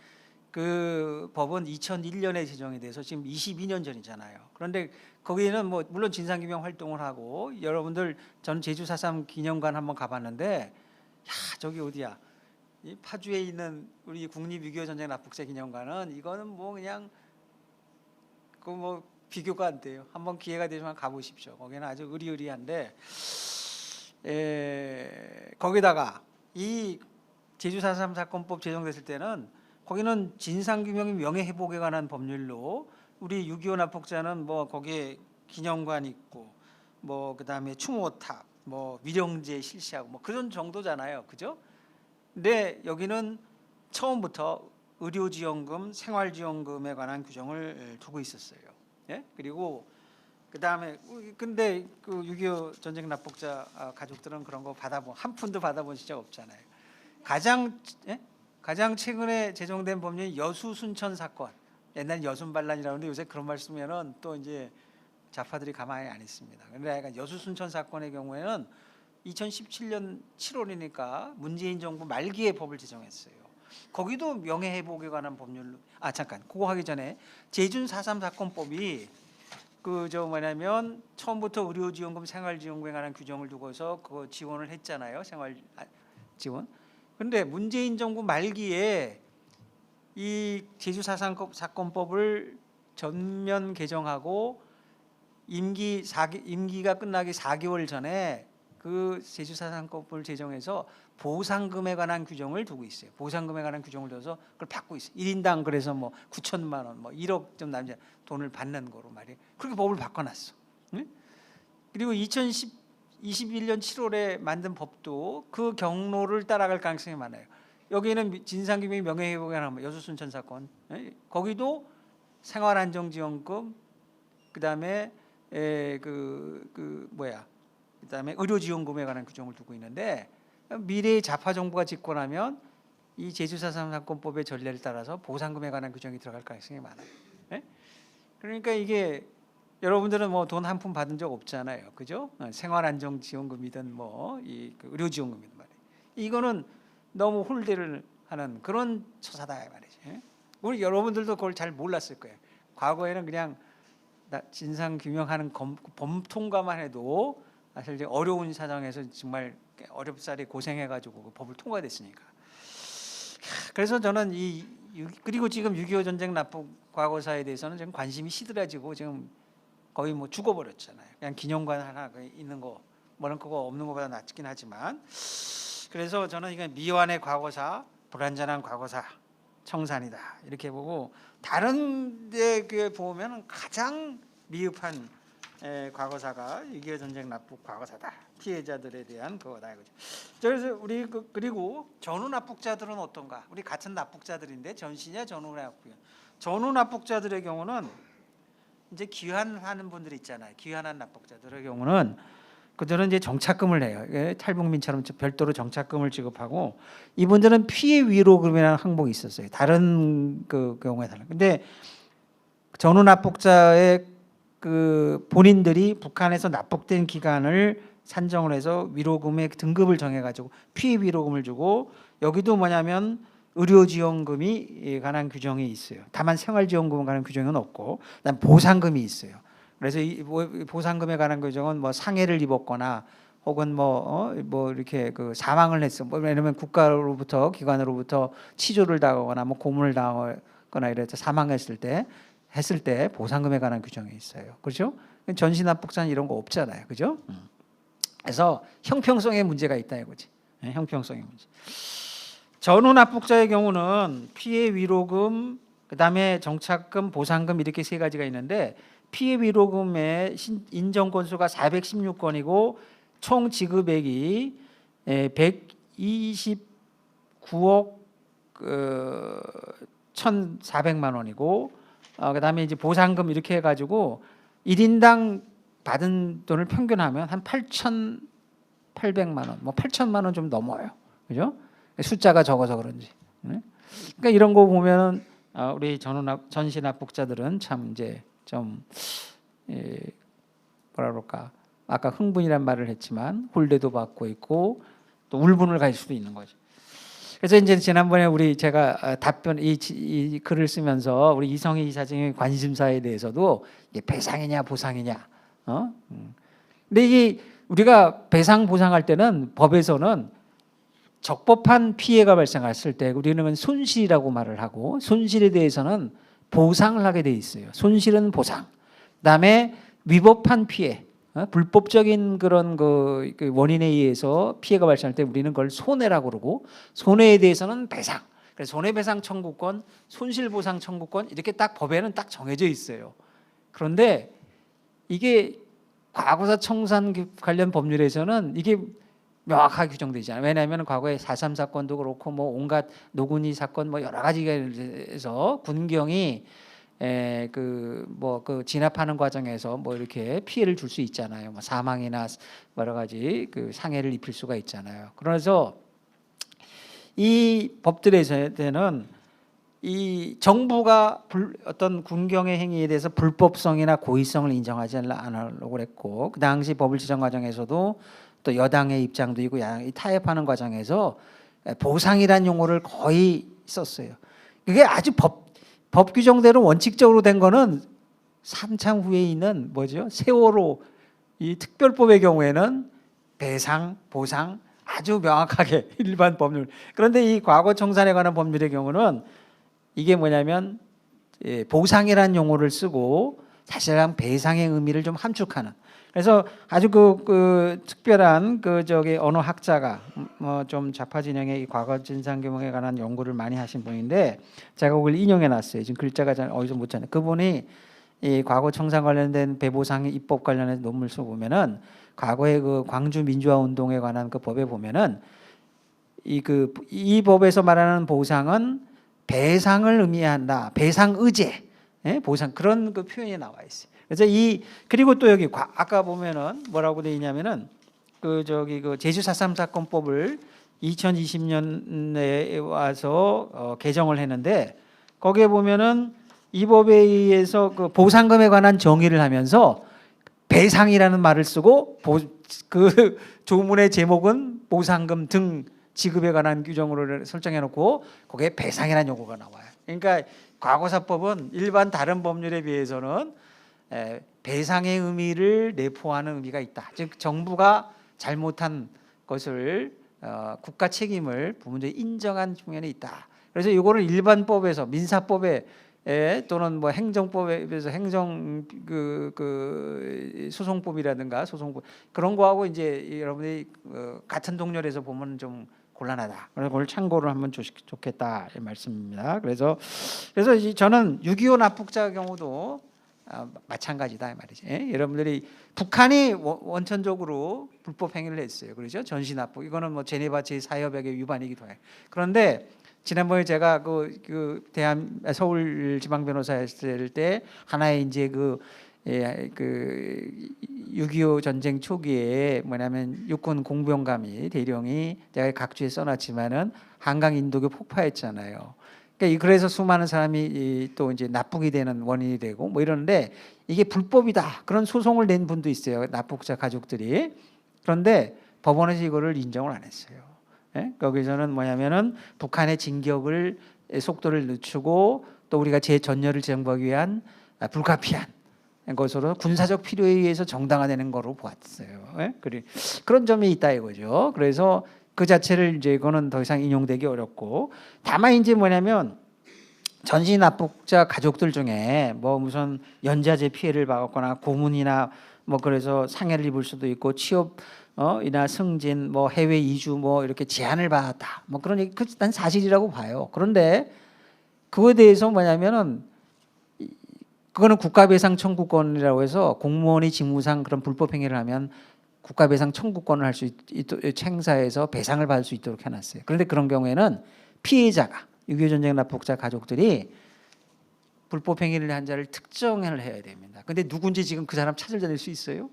그 법은 2001년에 제정이 돼서 지금 22년 전이잖아요. 그런데 거기에는 뭐 물론 진상규명 활동을 하고, 여러분들 저는 제주 4.3 기념관 한번 가봤는데, 야 저기 어디야? 이 파주에 있는 우리 국립 6.25 전쟁 납북자 기념관은 이거는 뭐 그냥 그 뭐 비교가 안 돼요. 한번 기회가 되시면 가보십시오. 거기는 아주 의리의리한데, 거기다가 이 제주 4.3 사건법 제정됐을 때는 거기는 진상규명이 명예회복에 관한 법률로 우리 6.25 납북자는 뭐 거기에 기념관 있고 뭐 그다음에 추모탑 뭐 위령제 실시하고 뭐 그런 정도잖아요, 그죠? 근데 여기는 처음부터 의료지원금, 생활지원금에 관한 규정을 두고 있었어요. 예? 그리고 그다음에 근데 그 6.25 전쟁 납북자 가족들은 그런 거 한 푼도 받아본 적 없잖아요. 가장 최근에 제정된 법률이 여수 순천 사건. 옛날 여순 반란이라고 하는데 요새 그런 말 쓰면은 또 이제 좌파들이 가만히 안 있습니다. 그러니까 여수 순천 사건의 경우에는 2017년 7월이니까 문재인 정부 말기에 법을 제정했어요. 거기도 명예회복에 관한 법률로 잠깐 그거 하기 전에 제준 4.3 사건법이 뭐냐면 처음부터 의료지원금, 생활지원금에 관한 규정을 두고서 그거 지원을 했잖아요. 생활 지원. 그런데 문재인 정부 말기에 이 제주 4.3 사건법을 전면 개정하고 임기가 끝나기 4개월 전에 그 제주 4.3 사건법을 제정해서 보상금에 관한 규정을 두고 있어요. 보상금에 관한 규정을 둬서 그걸 받고 있어요. 1인당 그래서 뭐 9천만 원, 뭐 1억 좀 남자 돈을 받는 거로 말이에요. 그렇게 법을 바꿔놨어. 응? 그리고 2021년 7월에 만든 법도 그 경로를 따라갈 가능성이 많아요. 여기는 진상규명 명예회복에 관한 여수 순천 사건, 거기도 생활안정지원금, 그다음에 그다음에 의료지원금에 관한 규정을 두고 있는데 미래의 좌파 정부가 집권하면 이 제주 4.3 사건법의 전례를 따라서 보상금에 관한 규정이 들어갈 가능성이 많아요. 그러니까 이게 여러분들은 뭐 돈 한 푼 받은 적 없잖아요, 그죠? 생활안정지원금이든 이 의료지원금이든 말이에요. 이거는 너무 홀대를 하는 그런 처사다 말이죠. 우리 여러분들도 그걸 잘 몰랐을 거예요. 과거에는 그냥 진상 규명하는 범 통과만 해도 사실 이제 어려운 사정에서 정말 어렵사리 고생해가지고 그 법을 통과됐으니까. 그래서 저는 그리고 지금 6.25 전쟁 납북 과거사에 대해서는 지금 관심이 시들어지고 지금 거의 뭐 죽어버렸잖아요. 그냥 기념관 하나 있는 거 뭐는 그거 없는 것보다 낫긴 하지만. 그래서 저는 이건 미완의 과거사, 불완전한 과거사, 청산이다 이렇게 보고 다른 데 보면 가장 미흡한 과거사가 6.25 전쟁 납북 과거사다. 피해자들에 대한 그거다 이거죠. 그래서 우리 그리고 전후 납북자들은 어떤가? 우리 같은 납북자들인데 전시냐 전후 납북자. 전후 납북자들의 경우는 이제 귀환하는 분들 있잖아요. 귀환한 납북자들의 경우는 그들은 이제 정착금을 해요. 탈북민처럼 별도로 정착금을 지급하고 이분들은 피해 위로금이라는 항목이 있었어요. 다른 그 경우에 달라. 근데 전후 납북자의 그 본인들이 북한에서 납북된 기간을 산정을 해서 위로금의 등급을 정해가지고 피해 위로금을 주고 여기도 뭐냐면 의료지원금이 관한 규정이 있어요. 다만 생활지원금에 관한 규정은 없고 그다음 보상금이 있어요. 그래서 이 보상금에 관한 규정은 뭐 상해를 입었거나 혹은 뭐 이렇게 그 사망을 했어. 뭐 왜냐면 국가로부터 기관으로부터 치조를 당하거나 뭐 고문을 당하거나 이래서 사망했을 때 보상금에 관한 규정이 있어요. 그렇죠? 전시납북자는 이런 거 없잖아요. 그죠? 그래서 형평성의 문제가 있다 이거지. 형평성의 문제. 전후 납북자의 경우는 피해 위로금, 그다음에 정착금, 보상금 이렇게 세 가지가 있는데 피해 위로금의 인정 건수가 416건이고 총 지급액이 129억 1,400만 원이고 그다음에 이제 보상금 이렇게 해가지고 1인당 받은 돈을 평균하면 한 8,800만 원, 뭐 8천만 원 좀 넘어요, 그죠? 숫자가 적어서 그런지. 그러니까 이런 거 보면은 우리 전시 납북자들은 참 이제 좀 뭐라 그럴까? 아까 흥분이란 말을 했지만 홀대도 받고 있고 또 울분을 가질 수도 있는 거죠. 그래서 이제 지난번에 제가 답변 이 글을 쓰면서 우리 이성희 이사장의 관심사에 대해서도 이게 배상이냐 보상이냐. 근데 이게 우리가 배상 보상할 때는 법에서는 적법한 피해가 발생했을 때 우리는 손실이라고 말을 하고 손실에 대해서는 보상을 하게 돼 있어요. 손실은 보상. 그다음에 위법한 피해, 불법적인 그런 그 원인에 의해서 피해가 발생할 때 우리는 그걸 손해라고 그러고 손해에 대해서는 배상. 그래서 손해배상 청구권, 손실보상 청구권 이렇게 딱 법에는 딱 정해져 있어요. 그런데 이게 과거사 청산 관련 법률에서는 이게 명확하게 규정되지 않아요. 왜냐하면 과거에 4.3 사건도 그렇고 뭐 온갖 노군이 사건 뭐 여러 가지가 해서 군경이 그 진압하는 과정에서 뭐 이렇게 피해를 줄 수 있잖아요. 뭐 사망이나 여러 가지 그 상해를 입힐 수가 있잖아요. 그래서 이 법들에서는 이 정부가 어떤 군경의 행위에 대해서 불법성이나 고의성을 인정하지 않으려고 그랬고 그 당시 법을 제정 과정에서도 또 여당의 입장도 있고 야당이 타협하는 과정에서 보상이라는 용어를 거의 썼어요. 그게 아주 법 규정대로 원칙적으로 된 거는 삼창 후에 있는 뭐죠? 세월호 이 특별법의 경우에는 배상, 보상 아주 명확하게 일반 법률. 그런데 이 과거 청산에 관한 법률의 경우는 이게 뭐냐면 보상이라는 용어를 쓰고 사실상 배상의 의미를 좀 함축하는. 그래서 아주 그 특별한 어느 학자가 뭐 좀 좌파 진영의 이 과거 진상 규명에 관한 연구를 많이 하신 분인데 제가 그걸 인용해 놨어요. 지금 글자가 잘 어디서 못 찾네. 그분이 이 과거 청산 관련된 배보상 입법 관련해서 논문을 써보면은 과거의 그 광주 민주화 운동에 관한 그 법에 보면은 이 법에서 말하는 보상은 배상을 의미한다. 배상 의제, 보상 그런 그 표현이 나와 있어요. 그래서 그리고 또 여기 아까 보면은 뭐라고 돼 있냐면은 그 제주 4.3 사건법을 2020년에 와서 개정을 했는데 거기에 보면은 이 법에 의해서 그 보상금에 관한 정의를 하면서 배상이라는 말을 쓰고 그 조문의 제목은 보상금 등 지급에 관한 규정으로 설정해 놓고 거기에 배상이라는 용어가 나와요. 그러니까 과거사법은 일반 다른 법률에 비해서는 배상의 의미를 내포하는 의미가 있다. 즉 정부가 잘못한 것을 국가 책임을 부분적으로 인정한 측면이 있다. 그래서 이거를 일반법에서 민사법에 또는 뭐 행정법에서 행정 소송법이라든가 소송법 그런 거하고 이제 여러분들이 같은 동렬에서 보면 좀 곤란하다. 그래서 그걸 참고를 하면 좋겠다 이 말씀입니다. 그래서 저는 6.25 납북자 경우도 마찬가지다 이 말이죠. 여러분들이 북한이 원천적으로 불법 행위를 했어요. 그렇죠? 전시 납북 이거는 뭐 제네바 제4협약의 위반이기도 해요. 그런데 지난번에 제가 서울지방변호사 했을 때 하나의 이제 6.25 전쟁 초기에 뭐냐면 육군 공병감이 대령이 제가 각주에 써놨지만은 한강 인도교 폭파했잖아요. 그러니까 그래서 수많은 사람이 또 이제 납북이 되는 원인이 되고 뭐 이러는데 이게 불법이다 그런 소송을 낸 분도 있어요. 납북자 가족들이. 그런데 법원에서 이거를 인정을 안 했어요. 거기서는 뭐냐면은 북한의 진격을 속도를 늦추고 또 우리가 재전열을 정복하기 위한 불가피한 것으로 군사적 필요에 의해서 정당화되는 거로 보았어요. 그런 점이 있다 이거죠. 그래서 그 자체를 이제 이거는 더 이상 인용되기 어렵고 다만 이제 뭐냐면 전시 납북자 가족들 중에 뭐 무슨 연좌제 피해를 받거나 고문이나 뭐 그래서 상해를 입을 수도 있고 취업 이나 승진 뭐 해외 이주 뭐 이렇게 제한을 받았다 뭐 그런 얘기 난 사실이라고 봐요. 그런데 그거에 대해서 뭐냐면은 그거는 국가배상 청구권이라고 해서 공무원이 직무상 그런 불법 행위를 하면 국가배상 청구권을 할 수 있도록 행사해서 배상을 받을 수 있도록 해놨어요. 그런데 그런 경우에는 피해자가 6.25 전쟁 납북자 가족들이 불법 행위를 한 자를 특정을 해야 됩니다. 근데 누군지 지금 그 사람 찾아낼 수 있어요?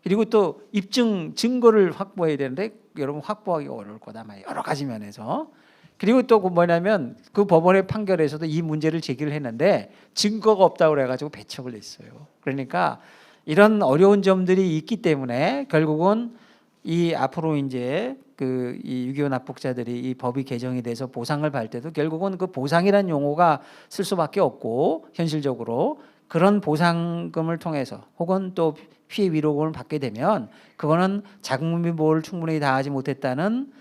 그리고 또 입증 증거를 확보해야 되는데 여러분 확보하기 어려울 거다. 여러 가지 면에서. 그리고 또 뭐냐면 그 법원의 판결에서도 이 문제를 제기를 했는데 증거가 없다고 그래가지고 배척을 했어요. 그러니까 이런 어려운 점들이 있기 때문에 결국은 이 앞으로 이제 이 6.25 납북자들이 이 법이 개정이 돼서 보상을 받을 때도 결국은 그 보상이라는 용어가 쓸 수밖에 없고 현실적으로 그런 보상금을 통해서 혹은 또 피해 위로금을 받게 되면 그거는 자국민비 보호를 충분히 다하지 못했다는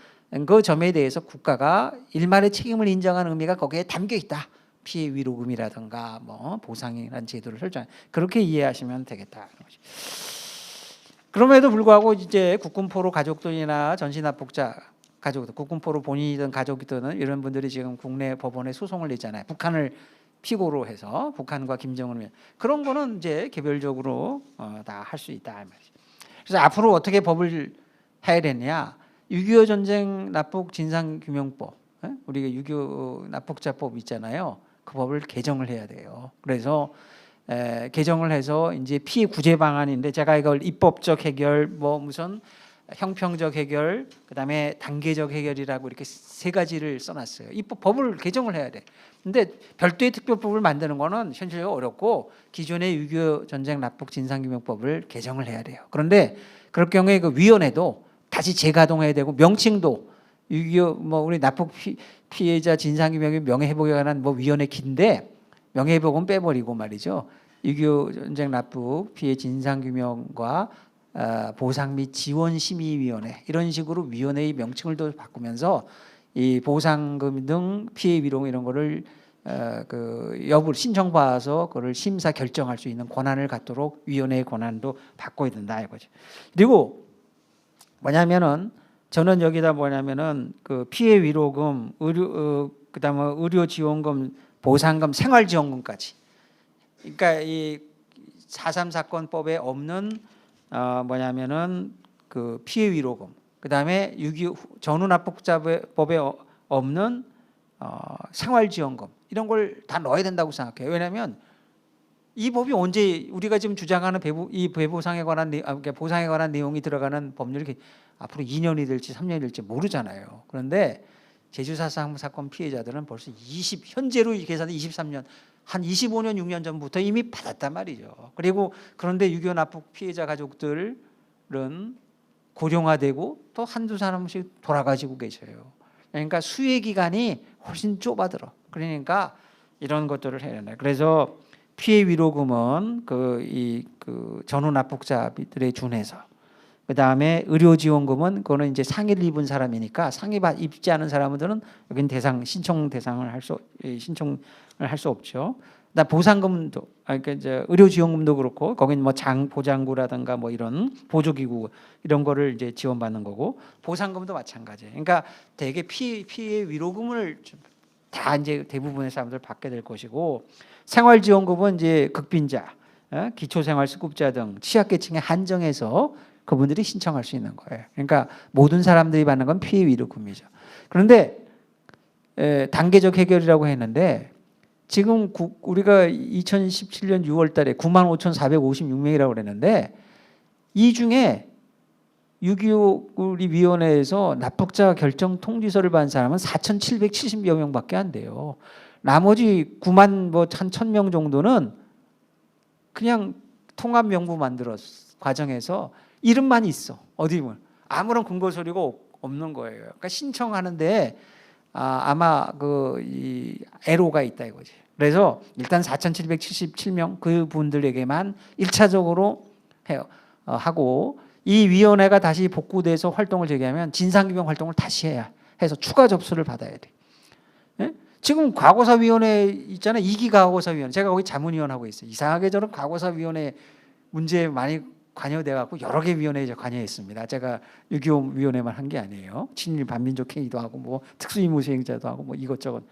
그 점에 대해서 국가가 일말의 책임을 인정하는 의미가 거기에 담겨 있다. 피해 위로금이라든가 뭐 보상이라는 제도를 설정 그렇게 이해하시면 되겠다. 그럼에도 불구하고 이제 국군포로 가족들이나 전시납북자 가족들, 국군포로 본인이든 가족이든 이런 분들이 지금 국내 법원에 소송을 냈잖아요. 북한을 피고로 해서 북한과 김정은을 그런 거는 이제 개별적으로 다 할 수 있다 이 말이죠. 그래서 앞으로 어떻게 법을 해야 되느냐? 6.25 전쟁 납북 진상 규명법, 우리가 6.25 납북자법 있잖아요. 그 법을 개정을 해야 돼요. 그래서 개정을 해서 이제 피해 구제 방안인데 제가 이걸 입법적 해결, 뭐 무슨 형평적 해결, 그다음에 단계적 해결이라고 이렇게 세 가지를 써놨어요. 법을 개정을 해야 돼. 근데 별도의 특별법을 만드는 거는 현실적으로 어렵고 기존의 6.25 전쟁 납북 진상규명법을 개정을 해야 돼요. 그런데 그럴 경우에 그 위원회도 다시 재가동해야 되고 명칭도 6.25 뭐 우리 납북 피해자 진상규명의 명예회복에 관한 뭐 위원회 긴데 명예회복은 빼버리고 말이죠. 6.25 전쟁 납북 피해 진상규명과 보상 및 지원 심의위원회 이런 식으로 위원회의 명칭을 또 바꾸면서 이 보상금 등 피해 위로 이런 거를 그 여부를 신청받아서 그걸 심사 결정할 수 있는 권한을 갖도록 위원회의 권한도 바꿔야 된다 이거죠. 그리고 뭐냐면은 저는 여기다 뭐냐면은 그 피해 위로금, 그다음에 의료 지원금, 보상금, 생활지원금까지. 그러니까 이 4.3 사건법에 없는 뭐냐면은 그 피해 위로금, 그다음에 6.25 전후납북자법에 없는 생활지원금 이런 걸 다 넣어야 된다고 생각해요. 왜냐하면 이 법이 언제 우리가 지금 주장하는 이 배보상에 관한 그러니까 보상에 관한 내용이 들어가는 법률이 앞으로 2년이 될지 3년이 될지 모르잖아요. 그런데 제주 4.3 사건 피해자들은 벌써 현재로 계산해 23년 한 25년 6년 전부터 이미 받았단 말이죠. 그리고 그런데 6.25 납북 피해자 가족들은 고령화되고 또 한두 사람씩 돌아가시고 계셔요. 그러니까 수혜 기간이 훨씬 좁아들어. 그러니까 이런 것들을 해야 된다. 그래서 피해 위로금은 그 전후 납북자들에 준해서, 그 다음에 의료 지원금은 그거는 이제 상해를 입은 사람이니까 상해 입지 않은 사람들은 여기는 신청을 할 수 없죠. 나 보상금도 그러니까 이제 의료 지원금도 그렇고 거기는 뭐 보장구라든가 뭐 이런 보조기구 이런 거를 이제 지원받는 거고 보상금도 마찬가지예요. 그러니까 대개 피해 위로금을 다 이제 대부분의 사람들 받게 될 것이고 생활지원금은 이제 극빈자, 기초생활수급자 등 취약계층에 한정해서 그분들이 신청할 수 있는 거예요. 그러니까 모든 사람들이 받는 건 피해 위로금이죠. 그런데 단계적 해결이라고 했는데 지금 우리가 2017년 6월 달에 95,456명이라고 그랬는데 이 중에 6.25 우리 위원회에서 납북자 결정 통지서를 받은 사람은 4,770여 명밖에 안 돼요. 나머지 9만 뭐 1,000명 정도는 그냥 통합 명부 만들었어. 과정에서 이름만 있어. 어디 보면 아무런 근거 서류가 없는 거예요. 그러니까 신청하는데 아마 이 애로가 있다 이거지. 그래서 일단 4,777명 그분들에게만 1차적으로 하고 이 위원회가 다시 복구돼서 활동을 재개하면 진상규명 활동을 다시 해서 추가 접수를 받아야 돼. 예? 지금 과거사위원회 있잖아요. 2기 과거사위원회. 제가 거기 자문위원하고 있어요. 이상하게 저는 과거사위원회 문제에 많이 관여돼 갖고 여러 개 위원회에 관여했습니다. 제가 6.25 위원회만 한 게 아니에요. 친일 반민족 행위도 하고 뭐 특수임무 수행자도 하고 뭐 이것저것.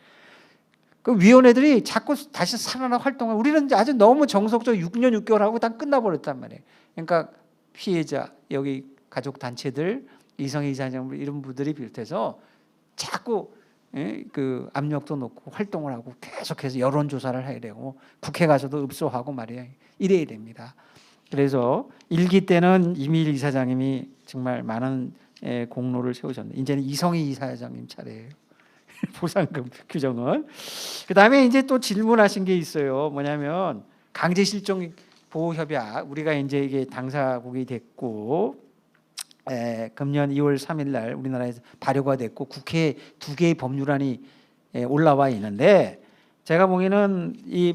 그 위원회들이 자꾸 다시 살아나 활동을 우리는 아주 너무 정석적 6년 6개월 하고 다 끝나버렸단 말이에요. 그러니까 피해자 여기 가족 단체들 이성희 이사장 이런 분들이 비롯해서 자꾸 그 압력도 놓고 활동을 하고 계속해서 여론조사를 해야 되고 국회 가서도 읍소하고 말이에요. 이래야 됩니다. 그래서 1기 때는 이미일 이사장님이 정말 많은 공로를 세우셨는데 이제는 이성희 이사장님 차례예요. 보상금 규정은. 그다음에 이제 또 질문하신 게 있어요. 뭐냐면 강제실종 보호협약 우리가 이제 이게 당사국이 됐고 금년 2월 3일 날 우리나라에서 발효가 됐고 국회에 2개의 법률안이 올라와 있는데 제가 보기에는 이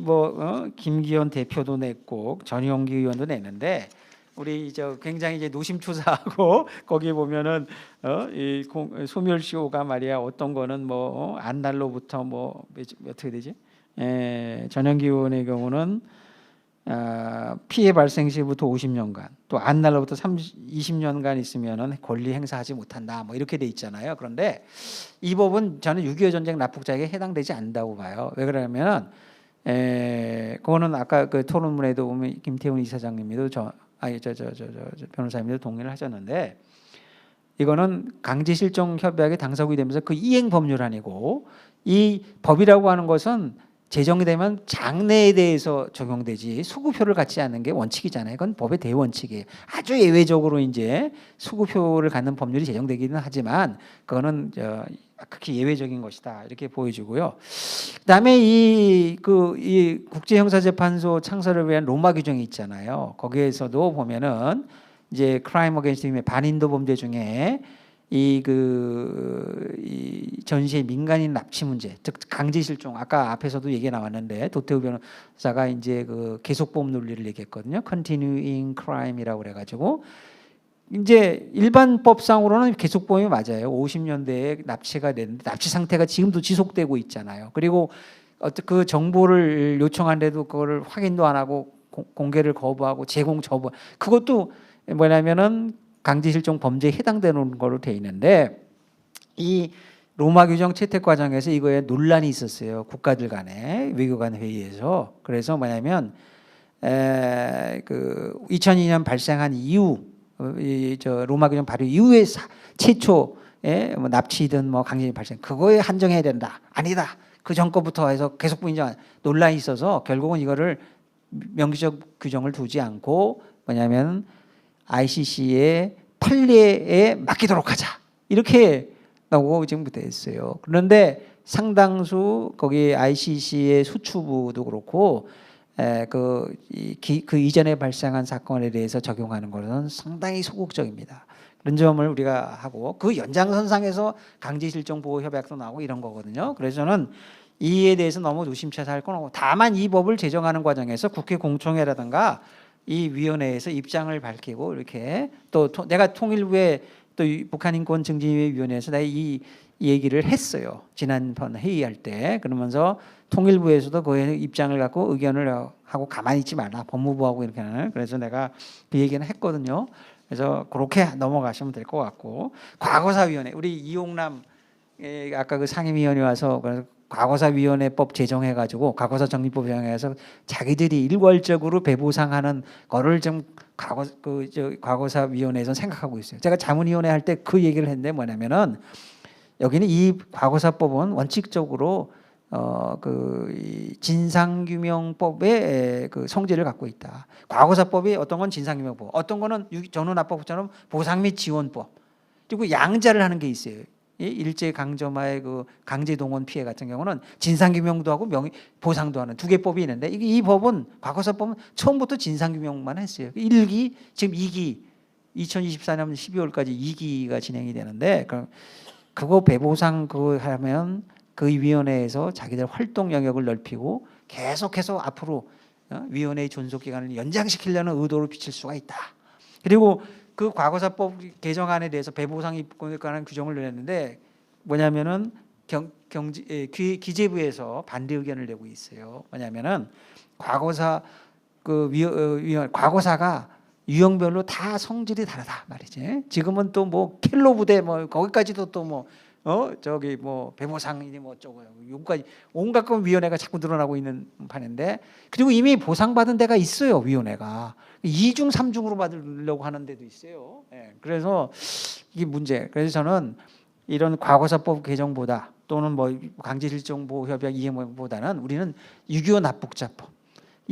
김기현 대표도 냈고 전용기 의원도 냈는데 우리 굉장히 이제 노심초사하고 거기에 보면은 이 소멸시효가 말이야 어떤 거는 안날로부터 어떻게 되지? 전용기 의원의 경우는 피해 발생 시부터 50년간, 또 안 날로부터 20년간 있으면은 권리 행사하지 못한다. 뭐 이렇게 돼 있잖아요. 그런데 이 법은 저는 6.25 전쟁 납북자에게 해당되지 않는다고 봐요. 왜 그러냐면은 그거는 아까 그 토론문에도 보면 김태훈 이사장님도 저 변호사님도 동의를 하셨는데, 이거는 강제실종 협약의 당사국이 되면서 그 이행 법률안이고, 이 법이라고 하는 것은 제정이 되면 장래에 대해서 적용되지 수구표를 갖지 않는 게 원칙이잖아요. 그건 법의 대원칙이에요. 아주 예외적으로 이제 수구표를 갖는 법률이 제정되기는 하지만 그거는 극히 예외적인 것이다 이렇게 보여지고요. 그다음에 이 국제형사재판소 창설을 위한 로마 규정이 있잖아요. 거기에서도 보면은 이제 크라임 어게인스트 휴먼 반인도 범죄 중에 이 전시의 민간인 납치 문제, 즉 강제 실종, 아까 앞에서도 얘기 나왔는데 도태우 변호사가 이제 그 계속보험 논리를 얘기했거든요. Continuing crime이라고 그래가지고 이제 일반 법상으로는 계속보험이 맞아요. 50년대에 납치가 됐는데 납치 상태가 지금도 지속되고 있잖아요. 그리고 그 정보를 요청한데도 그거를 확인도 안 하고 공개를 거부하고 제공 저부, 그것도 뭐냐면은 강제실종 범죄에 해당되는 걸로 돼 있는데, 이 로마 규정 채택 과정에서 이거에 논란이 있었어요. 국가들 간에 외교관 회의에서. 그래서 뭐냐면 2002년 발생한 이후, 로마 규정 발효 이후에 최초의 뭐 납치든 뭐 강제 발생, 그거에 한정해야 된다. 아니다. 그 전 거부터 해서 계속 인정, 논란이 있어서 결국은 이거를 명기적 규정을 두지 않고 뭐냐면 ICC의 판례에 맡기도록 하자 이렇게 나오고 지금 됐어요. 그런데 상당수 거기 ICC의 수추부도 그렇고 그 이전에 발생한 사건에 대해서 적용하는 것은 상당히 소극적입니다. 그런 점을 우리가 하고, 그 연장선상에서 강제실종 보호 협약도 나오고 이런 거거든요. 그래서 저는 이에 대해서 너무 노심차사 할 건 없고, 다만 이 법을 제정하는 과정에서 국회 공청회라든가 이 위원회에서 입장을 밝히고, 이렇게 또 내가 통일부에 또 북한 인권 증진위원회 위원회에서 내가 이 얘기를 했어요. 지난번 회의할 때. 그러면서 통일부에서도 그 입장을 갖고 의견을 하고 가만히 있지 말라. 법무부하고 이렇게 하는. 그래서 내가 그 얘기는 했거든요. 그래서 그렇게 넘어가시면 될 것 같고, 과거사위원회, 우리 이용남 아까 그 상임위원회 와서 과거사위원회법 제정해가지고 과거사 정리법 제정해서 자기들이 일괄적으로 배보상하는 거를 좀 과거사위원회에서 생각하고 있어요. 제가 자문위원회 할 때 그 얘기를 했는데 뭐냐면은 여기는 이 과거사법은 원칙적으로 이 진상규명법의 그 성질을 갖고 있다. 과거사법이 어떤 건 진상규명법, 어떤 거는 전원합법처럼 보상 및 지원법, 그리고 양자를 하는 게 있어요. 일제 강점하의 그 강제 동원 피해 같은 경우는 진상규명도 하고 보상도 하는 두 개 법이 있는데, 이 법은 과거사법은 처음부터 진상규명만 했어요. 1기, 지금 2기, 2024년 12월까지 2기가 진행이 되는데, 그거 배보상 그거 하면 그 위원회에서 자기들 활동 영역을 넓히고 계속해서 앞으로 위원회의 존속 기간을 연장시키려는 의도를 비칠 수가 있다. 그리고 그 과거사법 개정안에 대해서 배보상에 관한 규정을 내놨는데 뭐냐면은 기재부에서 반대 의견을 내고 있어요. 뭐냐면은 과거사 과거사가 유형별로 다 성질이 다르다 말이지. 지금은 또 뭐 킬로 부대 뭐 거기까지도 또 뭐 저기 뭐 배보상이니 뭐 어쩌고요. 여기까지 온갖 건 위원회가 자꾸 늘어나고 있는 판인데, 그리고 이미 보상받은 데가 있어요. 위원회가 2중 3중으로 받으려고 하는 데도 있어요. 그래서 이게 문제. 그래서 저는 이런 과거사법 개정보다 또는 뭐 강제실종보호협약 이행보다는 우리는 6.25 납북자법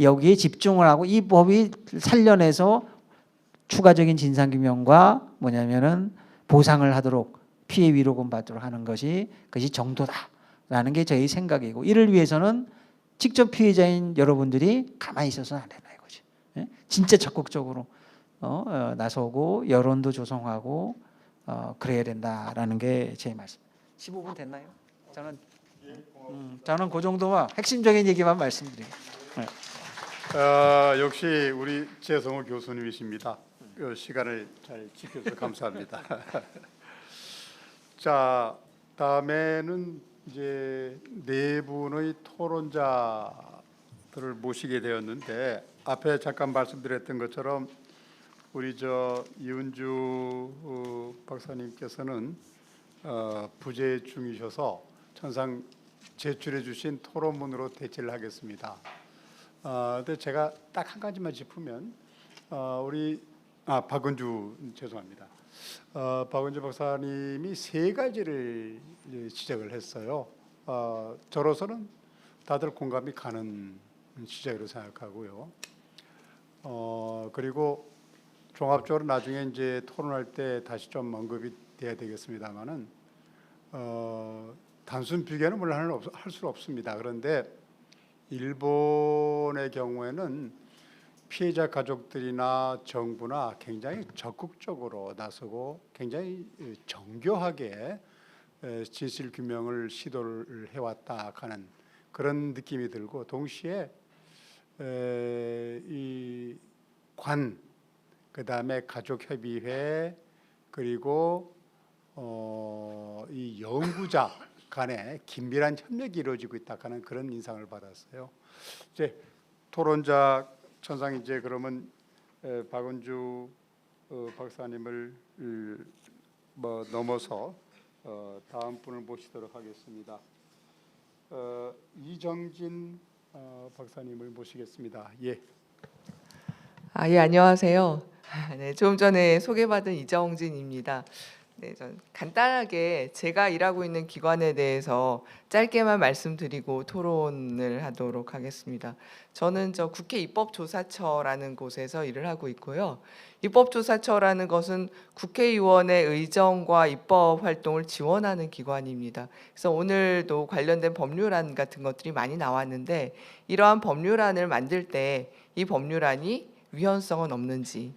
여기에 집중을 하고 이 법이 살려내서 추가적인 진상규명과 뭐냐면은 보상을 하도록, 피해 위로금 받도록 하는 것이 그것이 정도다라는 게 저희 생각이고, 이를 위해서는 직접 피해자인 여러분들이 가만히 있어서는 안 된다 이거죠. 진짜 적극적으로 나서고 여론도 조성하고 그래야 된다라는 게 제 말씀. 15분 됐나요? 저는 그 정도만 핵심적인 얘기만 말씀드릴게요. 역시 우리 재성호 교수님이십니다. 시간을 잘 지켜서 감사합니다. 자, 다음에는 이제 네 분의 토론자 들을 모시게 되었는데 앞에 잠깐 말씀드렸던 것처럼 우리 이은주 박사님께서는 부재 중이셔서 천상 제출해 주신 토론문으로 대체를 하겠습니다. 근데 제가 딱 한 가지만 짚으면 박은주 죄송합니다. 박은주 박사님이 세 가지를 지적을 했어요. 저로서는 다들 공감이 가는 지적으로 생각하고요. 그리고 종합적으로 나중에 이제 토론할 때 다시 좀 언급이 돼야 되겠습니다만은 단순 비교는 물론 할 수 없습니다. 그런데 일본의 경우에는 피해자 가족들이나 정부나 굉장히 적극적으로 나서고 굉장히 정교하게 진실 규명을 시도를 해왔다 하는 그런 느낌이 들고 동시에 이 그다음에 가족협의회 그리고 이 연구자 간에 긴밀한 협력이 이루어지고 있다 하는 그런 인상을 받았어요. 이제 토론자 천상 이제 그러면 박은주 박사님을 넘어서 다음 분을 모시도록 하겠습니다. 이정진 박사님을 모시겠습니다. 예. 예, 안녕하세요. 네, 좀 전에 소개받은 이정진입니다. 네, 전 간단하게 제가 일하고 있는 기관에 대해서 짧게만 말씀드리고 토론을 하도록 하겠습니다. 저는 국회 입법조사처라는 곳에서 일을 하고 있고요. 입법조사처라는 것은 국회의원의 의정과 입법 활동을 지원하는 기관입니다. 그래서 오늘도 관련된 법률안 같은 것들이 많이 나왔는데 이러한 법률안을 만들 때 이 법률안이 위헌성은 없는지,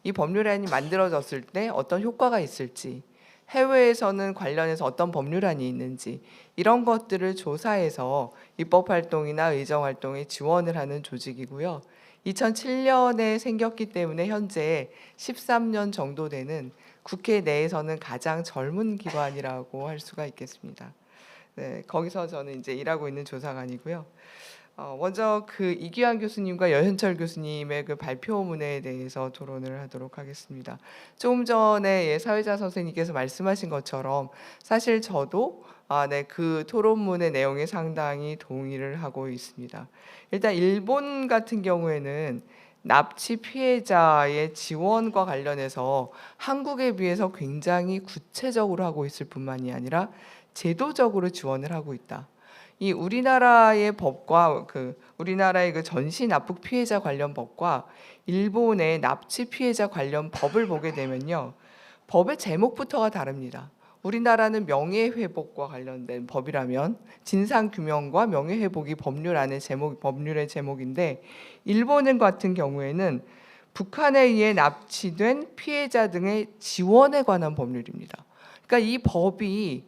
이 법률안이 만들어졌을 때 어떤 효과가 있을지, 해외에서는 관련해서 어떤 법률안이 있는지 이런 것들을 조사해서 입법활동이나 의정활동에 지원을 하는 조직이고요. 2007년에 생겼기 때문에 현재 13년 정도 되는 국회 내에서는 가장 젊은 기관이라고 할 수가 있겠습니다. 네, 거기서 저는 이제 일하고 있는 조사관이고요. 먼저 이규환 교수님과 여현철 교수님의 발표문에 대해서 토론을 하도록 하겠습니다. 조금 전에 사회자 선생님께서 말씀하신 것처럼 사실 저도 그 토론문의 내용에 상당히 동의를 하고 있습니다. 일단 일본 같은 경우에는 납치 피해자의 지원과 관련해서 한국에 비해서 굉장히 구체적으로 하고 있을 뿐만이 아니라 제도적으로 지원을 하고 있다. 이 우리나라의 법과 우리나라의 전시 납북 피해자 관련 법과 일본의 납치 피해자 관련 법을 보게 되면요, 법의 제목부터가 다릅니다. 우리나라는 명예회복과 관련된 법이라면 진상규명과 명예회복이 법률의 제목인데 일본은 같은 경우에는 북한에 의해 납치된 피해자 등의 지원에 관한 법률입니다. 그러니까 이 법이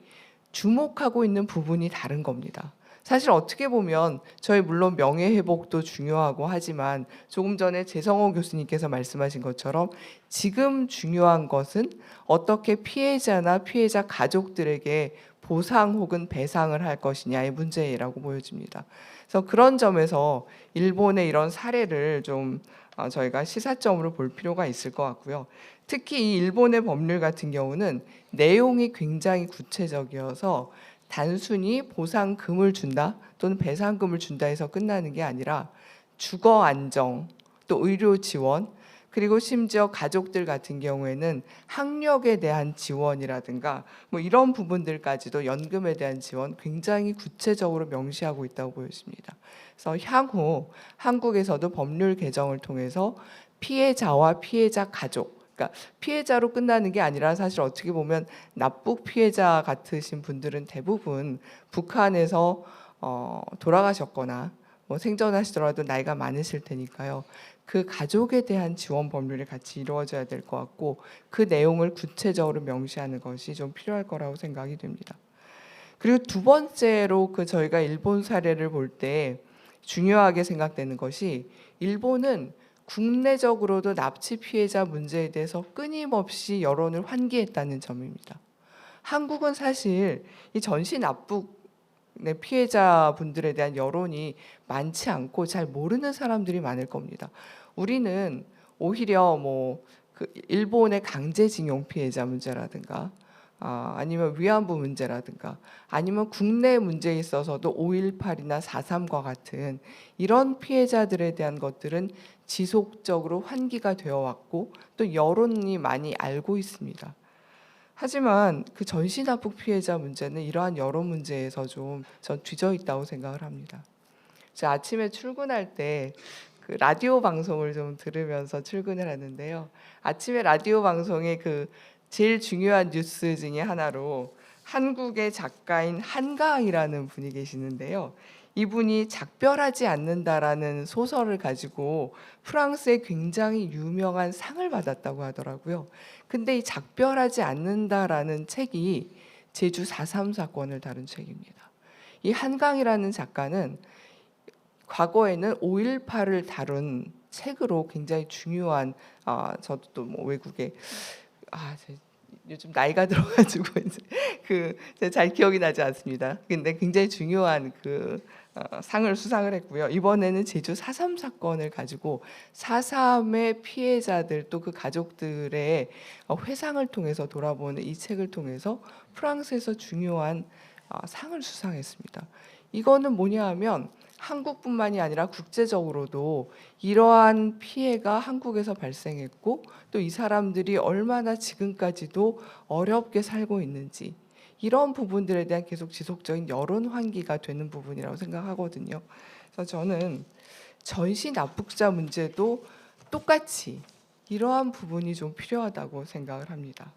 주목하고 있는 부분이 다른 겁니다. 사실 어떻게 보면 저희 물론 명예회복도 중요하고 하지만 조금 전에 재성호 교수님께서 말씀하신 것처럼 지금 중요한 것은 어떻게 피해자나 피해자 가족들에게 보상 혹은 배상을 할 것이냐의 문제라고 보여집니다. 그래서 그런 점에서 일본의 이런 사례를 좀 저희가 시사점으로 볼 필요가 있을 것 같고요. 특히 이 일본의 법률 같은 경우는 내용이 굉장히 구체적이어서 단순히 보상금을 준다 또는 배상금을 준다 해서 끝나는 게 아니라 주거 안정, 또 의료 지원, 그리고 심지어 가족들 같은 경우에는 학력에 대한 지원이라든가 이런 부분들까지도 연금에 대한 지원 굉장히 구체적으로 명시하고 있다고 보여집니다. 그래서 향후 한국에서도 법률 개정을 통해서 피해자와 피해자 가족, 그러니까 피해자로 끝나는 게 아니라 사실 어떻게 보면 납북 피해자 같으신 분들은 대부분 북한에서 돌아가셨거나 생존하시더라도 나이가 많으실 테니까요. 그 가족에 대한 지원 법률이 같이 이루어져야 될 것 같고 그 내용을 구체적으로 명시하는 것이 좀 필요할 거라고 생각이 됩니다. 그리고 두 번째로 저희가 일본 사례를 볼 때 중요하게 생각되는 것이 일본은 국내적으로도 납치 피해자 문제에 대해서 끊임없이 여론을 환기했다는 점입니다. 한국은 사실 이 전시 납북 피해자분들에 대한 여론이 많지 않고 잘 모르는 사람들이 많을 겁니다. 우리는 오히려 그 일본의 강제징용 피해자 문제라든가 아니면 위안부 문제라든가 아니면 국내 문제에 있어서도 5.18이나 4.3과 같은 이런 피해자들에 대한 것들은 지속적으로 환기가 되어 왔고 또 여론이 많이 알고 있습니다. 하지만 그 전시납북 피해자 문제는 이러한 여론 문제에서 좀 전 뒤져 있다고 생각을 합니다. 제가 아침에 출근할 때 그 라디오 방송을 좀 들으면서 출근을 하는데요. 아침에 라디오 방송에 그 제일 중요한 뉴스 중에 하나로 한국의 작가인 한가희라는 분이 계시는데요. 이분이 작별하지 않는다라는 소설을 가지고 프랑스에 굉장히 유명한 상을 받았다고 하더라고요. 근데 이 작별하지 않는다라는 책이 제주 4.3 사건을 다룬 책입니다. 이 한강이라는 작가는 과거에는 5.18을 다룬 책으로 굉장히 중요한 저도 또 외국에 요즘 나이가 들어가지고 이제 잘 기억이 나지 않습니다. 근데 굉장히 중요한 상을 수상을 했고요. 이번에는 제주 4.3 사건을 가지고 4.3의 피해자들 또 그 가족들의 회상을 통해서 돌아보는 이 책을 통해서 프랑스에서 중요한 상을 수상했습니다. 이거는 뭐냐 하면 한국뿐만이 아니라 국제적으로도 이러한 피해가 한국에서 발생했고 또 이 사람들이 얼마나 지금까지도 어렵게 살고 있는지 이런 부분들에 대한 계속 지속적인 여론 환기가 되는 부분이라고 생각하거든요. 그래서 저는 전시 납북자 문제도 똑같이 이러한 부분이 좀 필요하다고 생각을 합니다.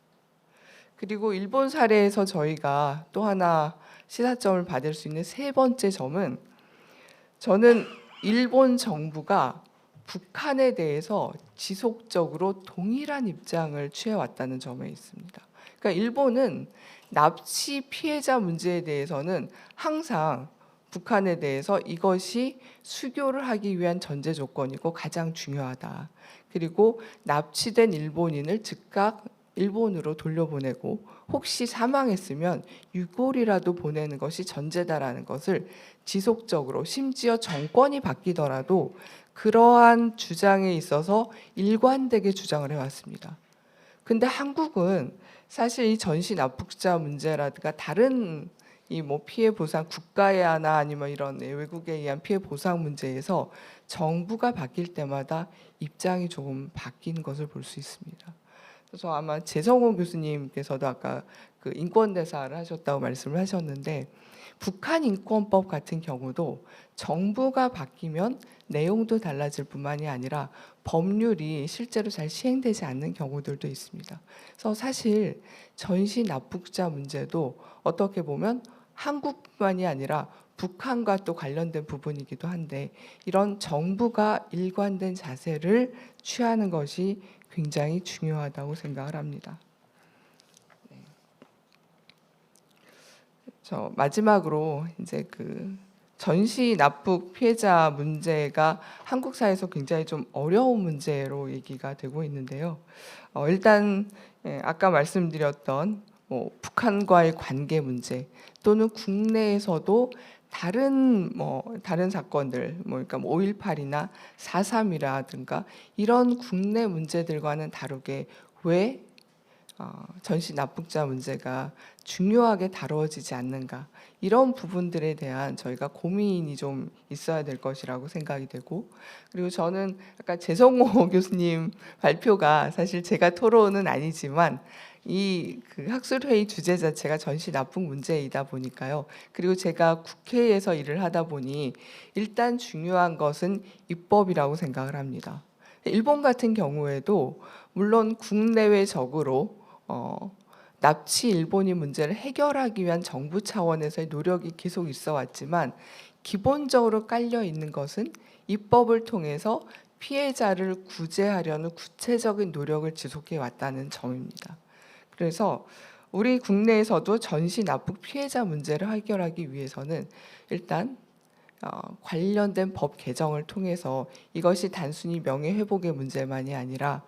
그리고 일본 사례에서 저희가 또 하나 시사점을 받을 수 있는 세 번째 점은 저는 일본 정부가 북한에 대해서 지속적으로 동일한 입장을 취해왔다는 점에 있습니다. 그러니까 일본은 납치 피해자 문제에 대해서는 항상 북한에 대해서 이것이 수교를 하기 위한 전제 조건이고 가장 중요하다. 그리고 납치된 일본인을 즉각 일본으로 돌려보내고 혹시 사망했으면 유골이라도 보내는 것이 전제다라는 것을 지속적으로 심지어 정권이 바뀌더라도 그러한 주장에 있어서 일관되게 주장을 해왔습니다. 근데 한국은 사실 이 전시 납북자 문제라든가 다른 이 피해 보상 국가에 하나 아니면 이런 외국에 의한 피해 보상 문제에서 정부가 바뀔 때마다 입장이 조금 바뀌는 것을 볼 수 있습니다. 그래서 아마 재성호 교수님께서도 아까 그 인권대사를 하셨다고 말씀을 하셨는데 북한 인권법 같은 경우도 정부가 바뀌면 내용도 달라질 뿐만이 아니라 법률이 실제로 잘 시행되지 않는 경우들도 있습니다. 그래서 사실 전시 납북자 문제도 어떻게 보면 한국뿐만이 아니라 북한과 또 관련된 부분이기도 한데 이런 정부가 일관된 자세를 취하는 것이 굉장히 중요하다고 생각을 합니다. 저 마지막으로 이제 전시 납북 피해자 문제가 한국 사회에서 굉장히 좀 어려운 문제로 얘기가 되고 있는데요. 일단 아까 말씀드렸던 북한과의 관계 문제 또는 국내에서도 다른 사건들 그러니까 5.18이나 4.3이라든가 이런 국내 문제들과는 다르게 왜 전시 납북자 문제가 중요하게 다루어지지 않는가 이런 부분들에 대한 저희가 고민이 좀 있어야 될 것이라고 생각이 되고 그리고 저는 아까 재성호 교수님 발표가 사실 제가 토론은 아니지만 이 학술회의 주제 자체가 전시 납북 문제이다 보니까요. 그리고 제가 국회에서 일을 하다 보니 일단 중요한 것은 입법이라고 생각을 합니다. 일본 같은 경우에도 물론 국내외적으로 납치 일본인 문제를 해결하기 위한 정부 차원에서의 노력이 계속 있어 왔지만 기본적으로 깔려 있는 것은 입법을 통해서 피해자를 구제하려는 구체적인 노력을 지속해 왔다는 점입니다. 그래서 우리 국내에서도 전시 납북 피해자 문제를 해결하기 위해서는 일단 관련된 법 개정을 통해서 이것이 단순히 명예회복의 문제만이 아니라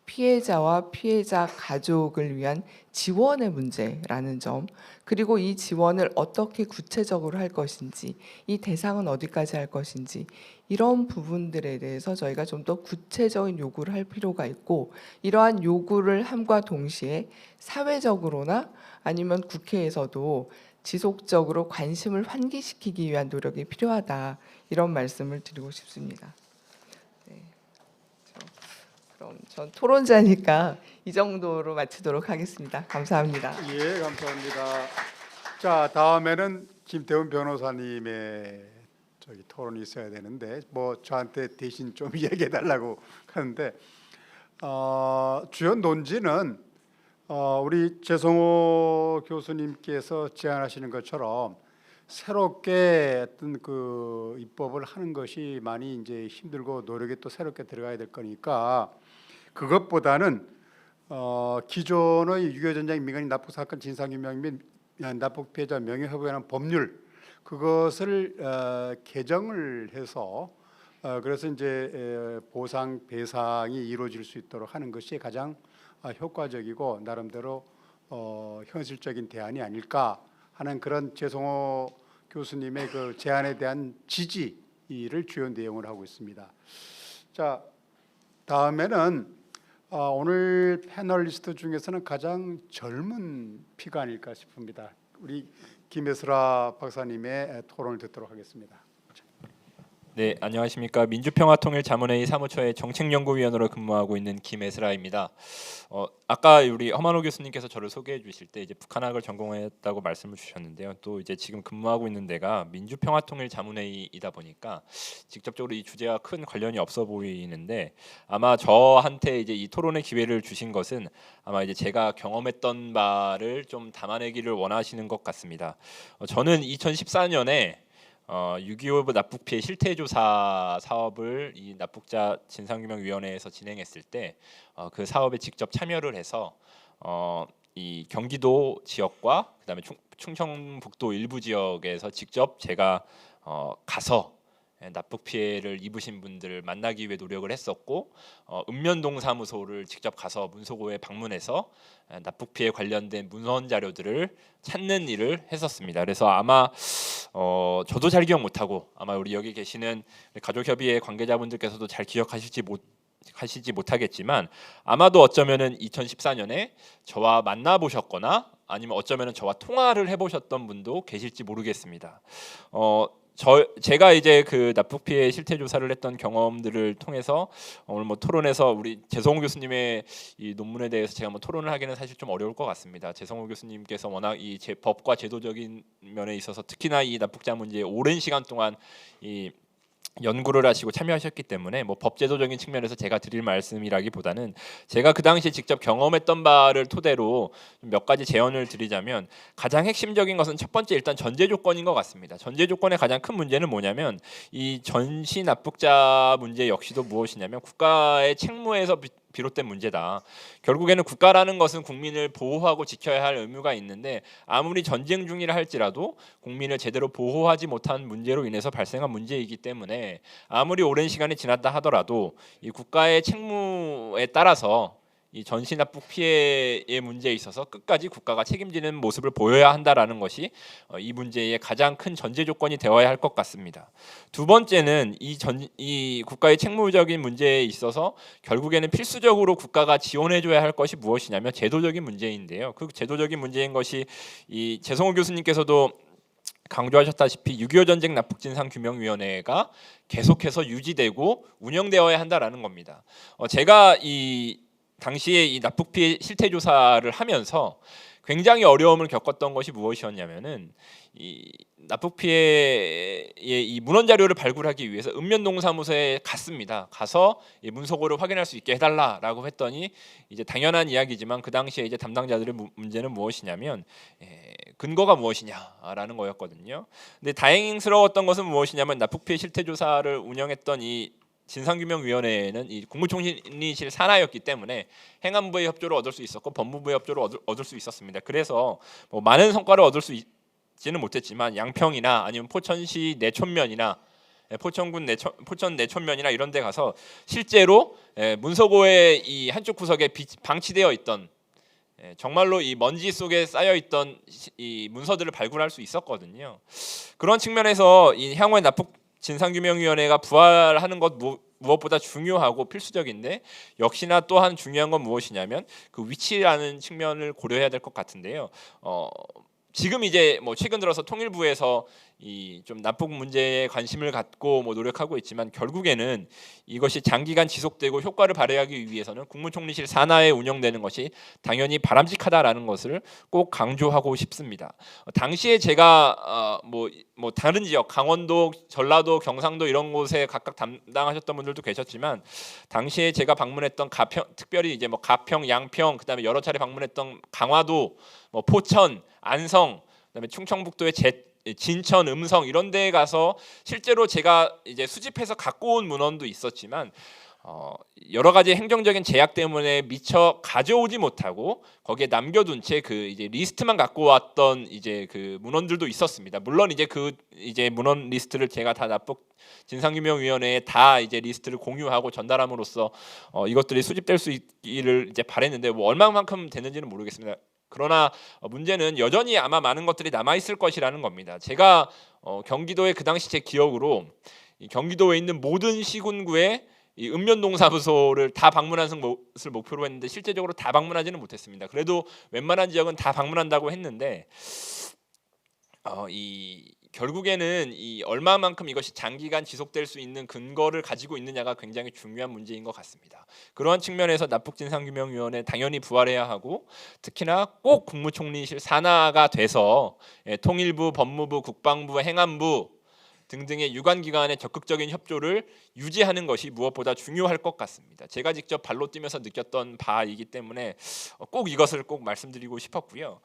피해자와 피해자 가족을 위한 지원의 문제라는 점, 그리고 이 지원을 어떻게 구체적으로 할 것인지, 이 대상은 어디까지 할 것인지, 이런 부분들에 대해서 저희가 좀 더 구체적인 요구를 할 필요가 있고, 이러한 요구를 함과 동시에 사회적으로나 아니면 국회에서도 지속적으로 관심을 환기시키기 위한 노력이 필요하다, 이런 말씀을 드리고 싶습니다. 네. 그럼 전 토론자니까 이 정도로 마치도록 하겠습니다. 감사합니다. 예, 감사합니다. 자, 다음에는 김태훈 변호사님의 토론이 있어야 되는데 뭐 저한테 대신 좀 얘기해 달라고 하는데 주요 논지는 우리 재성호 교수님께서 제안하시는 것처럼 새롭게 어떤 그 입법을 하는 것이 많이 이제 힘들고 노력이 또 새롭게 들어가야 될 거니까 그것보다는 기존의 6.25 전쟁 민간인 납북 사건 진상규명 및 납북 피해자 명예회복에 관한 법률 그것을 개정을 해서 그래서 이제 보상 배상이 이루어질 수 있도록 하는 것이 가장 효과적이고 나름대로 현실적인 대안이 아닐까 하는 그런 재성호 교수님의 그 제안에 대한 지지를 주요 내용을 하고 있습니다. 자, 다음에는 오늘 패널리스트 중에서는 가장 젊은 피가 아닐까 싶습니다. 우리 김혜슬아 박사님의 토론을 듣도록 하겠습니다. 네, 안녕하십니까. 민주평화통일자문회의 사무처의 정책연구위원으로 근무하고 있는 김혜슬아입니다. 아까 우리 허만호 교수님께서 저를 소개해 주실 때 이제 북한학을 전공했다고 말씀을 주셨는데요. 또 이제 지금 근무하고 있는 데가 민주평화통일자문회의이다 보니까 직접적으로 이 주제와 큰 관련이 없어 보이는데 아마 저한테 이제 이 토론의 기회를 주신 것은 아마 이제 제가 경험했던 바를 좀 담아내기를 원하시는 것 같습니다. 저는 2014년에 6.25 납북 피해 실태 조사 사업을 이 납북자 진상규명위원회에서 진행했을 때 그 사업에 직접 참여를 해서 이 경기도 지역과 그다음에 충청북도 일부 지역에서 직접 제가 가서 납북 피해를 입으신 분들을 만나기 위해 노력을 했었고 읍면동 사무소를 직접 가서 문소고에 방문해서 납북 피해 관련된 문헌 자료들을 찾는 일을 했었습니다. 그래서 아마 저도 잘 기억 못하고 아마 우리 여기 계시는 가족협의회 관계자분들께서도 잘 기억하시지 못하겠지만 아마도 어쩌면은 2014년에 저와 만나보셨거나 아니면 어쩌면은 저와 통화를 해보셨던 분도 계실지 모르겠습니다. 제가 이제 그 납북 피해 실태 조사를 했던 경험들을 통해서 오늘 뭐 토론에서 우리 재성호 교수님의 이 논문에 대해서 제가 뭐 토론을 하기는 사실 좀 어려울 것 같습니다. 재성호 교수님께서 워낙 이 법과 제도적인 면에 있어서 특히나 이 납북자 문제에 오랜 시간 동안 이 연구를 하시고 참여하셨기 때문에 뭐 법제도적인 측면에서 제가 드릴 말씀이라기보다는 제가 그 당시에 직접 경험했던 바를 토대로 몇 가지 제언을 드리자면 가장 핵심적인 것은 첫 번째 일단 전제 조건인 것 같습니다. 전제 조건의 가장 큰 문제는 뭐냐면 이 전시 납북자 문제 역시도 무엇이냐면 국가의 책무에서 비롯된 문제다. 결국에는 국가라는 것은 국민을 보호하고 지켜야 할 의무가 있는데 아무리 전쟁 중이라 할지라도 국민을 제대로 보호하지 못한 문제로 인해서 발생한 문제이기 때문에 아무리 오랜 시간이 지났다 하더라도 이 국가의 책무에 따라서 이 전시 납북 피해의 문제에 있어서 끝까지 국가가 책임지는 모습을 보여야 한다라는 것이 이 문제의 가장 큰 전제 조건이 되어야 할 것 같습니다. 두 번째는 이 국가의 책무적인 문제에 있어서 결국에는 필수적으로 국가가 지원해줘야 할 것이 무엇이냐면 제도적인 문제인데요. 그 제도적인 문제인 것이 이 재성호 교수님께서도 강조하셨다시피 6.25 전쟁 납북진상규명위원회가 계속해서 유지되고 운영되어야 한다라는 겁니다. 제가 이 당시에 이 납북 피해 실태 조사를 하면서 굉장히 어려움을 겪었던 것이 무엇이었냐면은 이 납북 피해의 이 문헌 자료를 발굴하기 위해서 읍면동 사무소에 갔습니다. 가서 이 문서고를 확인할 수 있게 해달라라고 했더니 이제 당연한 이야기지만 그 당시에 이제 담당자들의 문제는 무엇이냐면 근거가 무엇이냐라는 거였거든요. 근데 다행스러웠던 것은 무엇이냐면 납북 피해 실태 조사를 운영했던 이 진상규명위원회는 이 국무총리실 산하였기 때문에 행안부의 협조를 얻을 수 있었고 법무부의 협조를 얻을 수 있었습니다. 그래서 뭐 많은 성과를 얻을 수 있지는 못했지만 양평이나 아니면 포천시 내촌면이나 포천군 포천 내촌면이나 이런 데 가서 실제로 문서고의 이 한쪽 구석에 방치되어 있던 정말로 이 먼지 속에 쌓여 있던 이 문서들을 발굴할 수 있었거든요. 그런 측면에서 이 향후에 납북 진상규명위원회가 부활하는 것 무엇보다 중요하고 필수적인데, 역시나 또한 중요한 건 무엇이냐면 그 위치라는 측면을 고려해야 될 것 같은데요. 지금 이제 뭐 최근 들어서 통일부에서 이 좀 납북 문제에 관심을 갖고 뭐 노력하고 있지만, 결국에는 이것이 장기간 지속되고 효과를 발휘하기 위해서는 국무총리실 산하에 운영되는 것이 당연히 바람직하다라는 것을 꼭 강조하고 싶습니다. 당시에 제가 뭐 다른 지역, 강원도, 전라도, 경상도 이런 곳에 각각 담당하셨던 분들도 계셨지만, 당시에 제가 방문했던 가평, 특별히 이제 뭐 가평, 양평, 그다음에 여러 차례 방문했던 강화도, 뭐 포천, 안성, 그다음에 충청북도의 진천, 음성 이런 데에 가서 실제로 제가 이제 수집해서 갖고 온 문헌도 있었지만 여러 가지 행정적인 제약 때문에 미처 가져오지 못하고 거기에 남겨둔 채 그 이제 리스트만 갖고 왔던 이제 그 문헌들도 있었습니다. 물론 이제 그 이제 문헌 리스트를 제가 다 납북 진상규명위원회에 다 이제 리스트를 공유하고 전달함으로써 이것들이 수집될 수 있기를 이제 바랬는데, 뭐 얼마만큼 됐는지는 모르겠습니다. 그러나 문제는 여전히 아마 많은 것들이 남아 있을 것이라는 겁니다. 제가 경기도에 그 당시 제 기억으로 경기도에 있는 모든 시군구에 이 읍면동사무소를 다 방문하는 것을 목표로 했는데 실제적으로 다 방문하지는 못했습니다. 그래도 웬만한 지역은 다 방문한다고 했는데 결국에는 이 얼마만큼 이것이 장기간 지속될 수 있는 근거를 가지고 있느냐가 굉장히 중요한 문제인 것 같습니다. 그러한 측면에서 납북진상규명위원회 당연히 부활해야 하고, 특히나 꼭 국무총리실 산하가 돼서 통일부, 법무부, 국방부, 행안부 등등의 유관기관의 적극적인 협조를 유지하는 것이 무엇보다 중요할 것 같습니다. 제가 직접 발로 뛰면서 느꼈던 바이기 때문에 꼭 이것을 꼭 말씀드리고 싶었고요.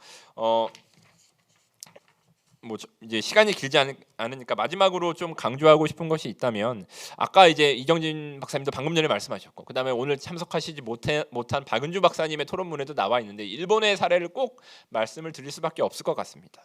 뭐 이제 시간이 길지 않으니까 마지막으로 좀 강조하고 싶은 것이 있다면, 아까 이제 이정진 박사님도 방금 전에 말씀하셨고, 그다음에 오늘 참석하시지 못한 박은주 박사님의 토론문에도 나와 있는데, 일본의 사례를 꼭 말씀을 드릴 수밖에 없을 것 같습니다.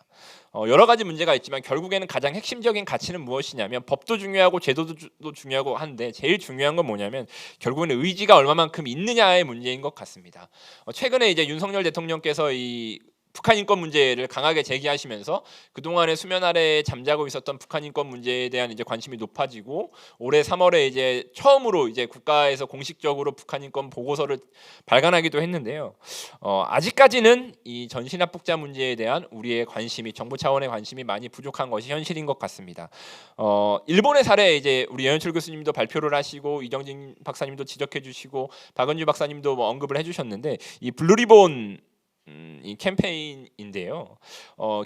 여러 가지 문제가 있지만 결국에는 가장 핵심적인 가치는 무엇이냐면, 법도 중요하고 제도도 중요하고 한데 제일 중요한 건 뭐냐면 결국에는 의지가 얼마만큼 있느냐의 문제인 것 같습니다. 최근에 이제 윤석열 대통령께서 이 북한 인권 문제를 강하게 제기하시면서 그동안에 수면 아래에 잠자고 있었던 북한 인권 문제에 대한 이제 관심이 높아지고, 올해 3월에 이제 처음으로 이제 국가에서 공식적으로 북한 인권 보고서를 발간하기도 했는데요. 아직까지는 이 전시납북자 문제에 대한 우리의 관심이, 정부 차원의 관심이 많이 부족한 것이 현실인 것 같습니다. 일본의 사례 이제 우리 연현철 교수님도 발표를 하시고, 이정진 박사님도 지적해 주시고, 박은주 박사님도 뭐 언급을 해주셨는데, 이 블루리본 이 캠페인인데요.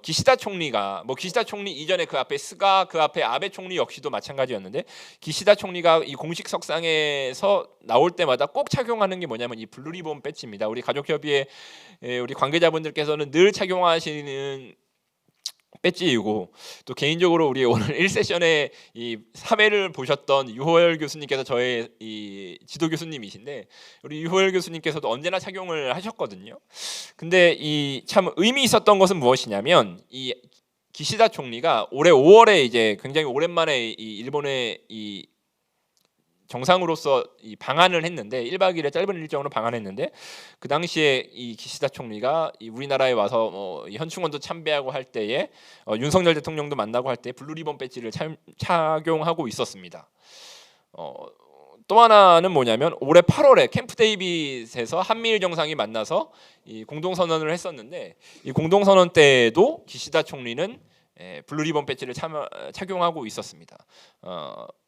기시다 총리가 기시다 총리 이전에 그 앞에 스가, 그 앞에 아베 총리 역시도 마찬가지였는데, 기시다 총리가 이 공식 석상에서 나올 때마다 꼭 착용하는 게 뭐냐면 이 블루리본 배지입니다. 우리 가족협의회 우리 관계자분들께서는 늘 착용하시는 배지이고, 또 개인적으로 우리 오늘 1세션에 이 3회를 보셨던 유호열 교수님께서 저의 이 지도 교수님이신데, 우리 유호열 교수님께서도 언제나 착용을 하셨거든요. 근데 이 참 의미 있었던 것은 무엇이냐면, 이 기시다 총리가 올해 5월에 이제 굉장히 오랜만에 이 일본의 이 정상으로서 이 방한을 했는데, 1박 2일의 짧은 일정으로 방한했는데, 그 당시에 이 기시다 총리가 이 우리나라에 와서 현충원도 참배하고 할 때에 윤석열 대통령도 만나고 할 때 블루리본 배지를 착용하고 있었습니다. 또 하나는 뭐냐면, 올해 8월에 캠프 데이빗에서 한미일 정상이 만나서 이 공동선언을 했었는데, 이 공동선언 때에도 기시다 총리는 블루리본 배지를 착용하고 있었습니다.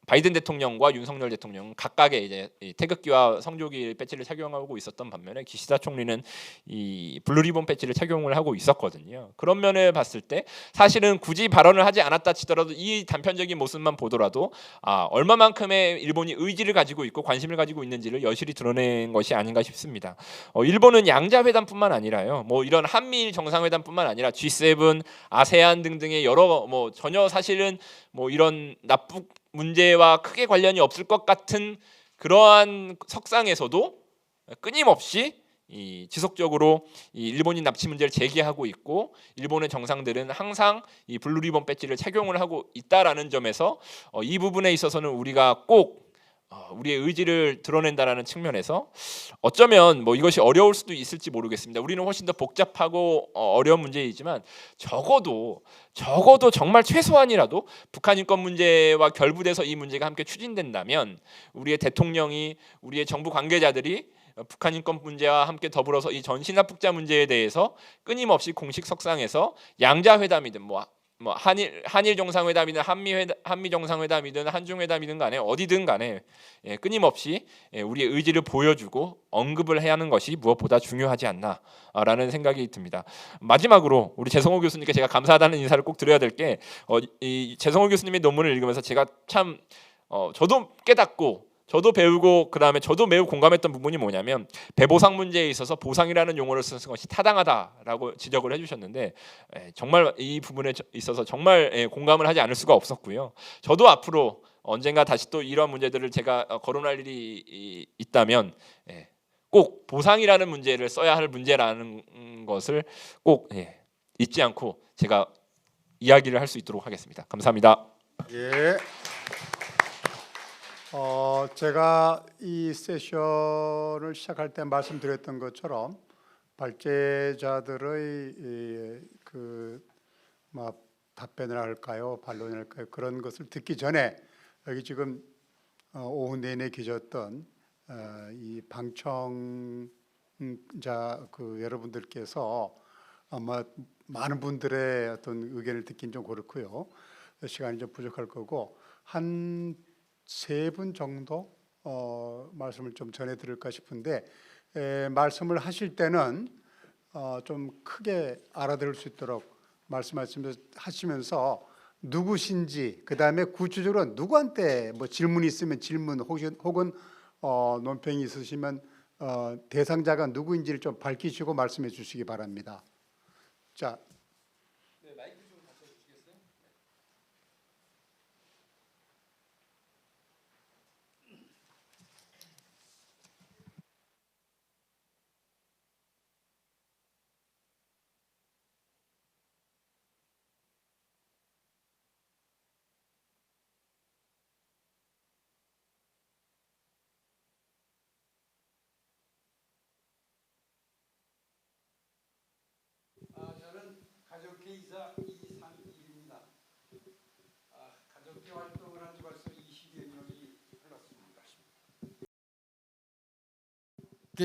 바이든 대통령과 윤석열 대통령 각각의 이제 태극기와 성조기 배지를 착용하고 있었던 반면에, 기시다 총리는 이 블루리본 배지를 착용을 하고 있었거든요. 그런 면을 봤을 때 사실은 굳이 발언을 하지 않았다 치더라도 이 단편적인 모습만 보더라도 얼마만큼의 일본이 의지를 가지고 있고 관심을 가지고 있는지를 여실히 드러낸 것이 아닌가 싶습니다. 일본은 양자회담뿐만 아니라요, 뭐 이런 한미일 정상회담뿐만 아니라 G7, 아세안 등등의 여러 전혀 사실은 이런 납북 문제와 크게 관련이 없을 것 같은 그러한 석상에서도 끊임없이 이 지속적으로 이 일본인 납치 문제를 제기하고 있고 일본의 정상들은 항상 이 블루리본 배지를 착용을 하고 있다라는 점에서 이 부분에 있어서는 우리가 꼭 우리의 의지를 드러낸다라는 측면에서 어쩌면 뭐 이것이 어려울 수도 있을지 모르겠습니다. 우리는 훨씬 더 복잡하고 어려운 문제이지만 적어도 정말 최소한이라도 북한 인권 문제와 결부돼서 이 문제가 함께 추진된다면 우리의 대통령이 우리의 정부 관계자들이 북한 인권 문제와 함께 더불어서 이 전신합북자 문제에 대해서 끊임없이 공식 석상에서 양자 회담이든 뭐 한일 정상회담이든 한미 정상회담이든 한중회담이든 간에 어디든 간에 끊임없이 우리의 의지를 보여주고 언급을 해야 하는 것이 무엇보다 중요하지 않나라는 생각이 듭니다. 마지막으로 우리 재성호 교수님께 제가 감사하다는 인사를 꼭 드려야 될 게 이 재성호 교수님의 논문을 읽으면서 제가 참 저도 깨닫고 저도 배우고 그다음에 저도 매우 공감했던 부분이 뭐냐면 배보상 문제에 있어서 보상이라는 용어를 쓰는 것이 타당하다라고 지적을 해주셨는데 정말 이 부분에 있어서 정말 공감을 하지 않을 수가 없었고요. 저도 앞으로 언젠가 다시 또 이런 문제들을 제가 거론할 일이 있다면 꼭 보상이라는 문제를 써야 할 문제라는 것을 꼭 잊지 않고 제가 이야기를 할 수 있도록 하겠습니다. 감사합니다. 예. 제가 이 세션을 시작할 때 말씀드렸던 것처럼 발제자들의 답변을 할까요, 반론을 할까요, 그런 것을 듣기 전에 여기 지금 오후 내내 계셨던 이 방청자 여러분들께서 아마 많은 분들의 어떤 의견을 듣긴 좀 그렇고요. 시간이 좀 부족할 거고 한 3분 정도 말씀을 좀 전해 드릴까 싶은데 말씀을 하실 때는 좀 크게 알아들을 수 있도록 말씀하시면서 누구신지 그다음에 구체적으로 누구한테 뭐 질문이 있으면 질문 혹은 논평이 있으시면 대상자가 누구인지를 좀 밝히시고 말씀해 주시기 바랍니다. 자. 저는 가족회의사 이상일입니다. 가족회 활동을 한 지 벌써 20여 년이 흘렀습니다.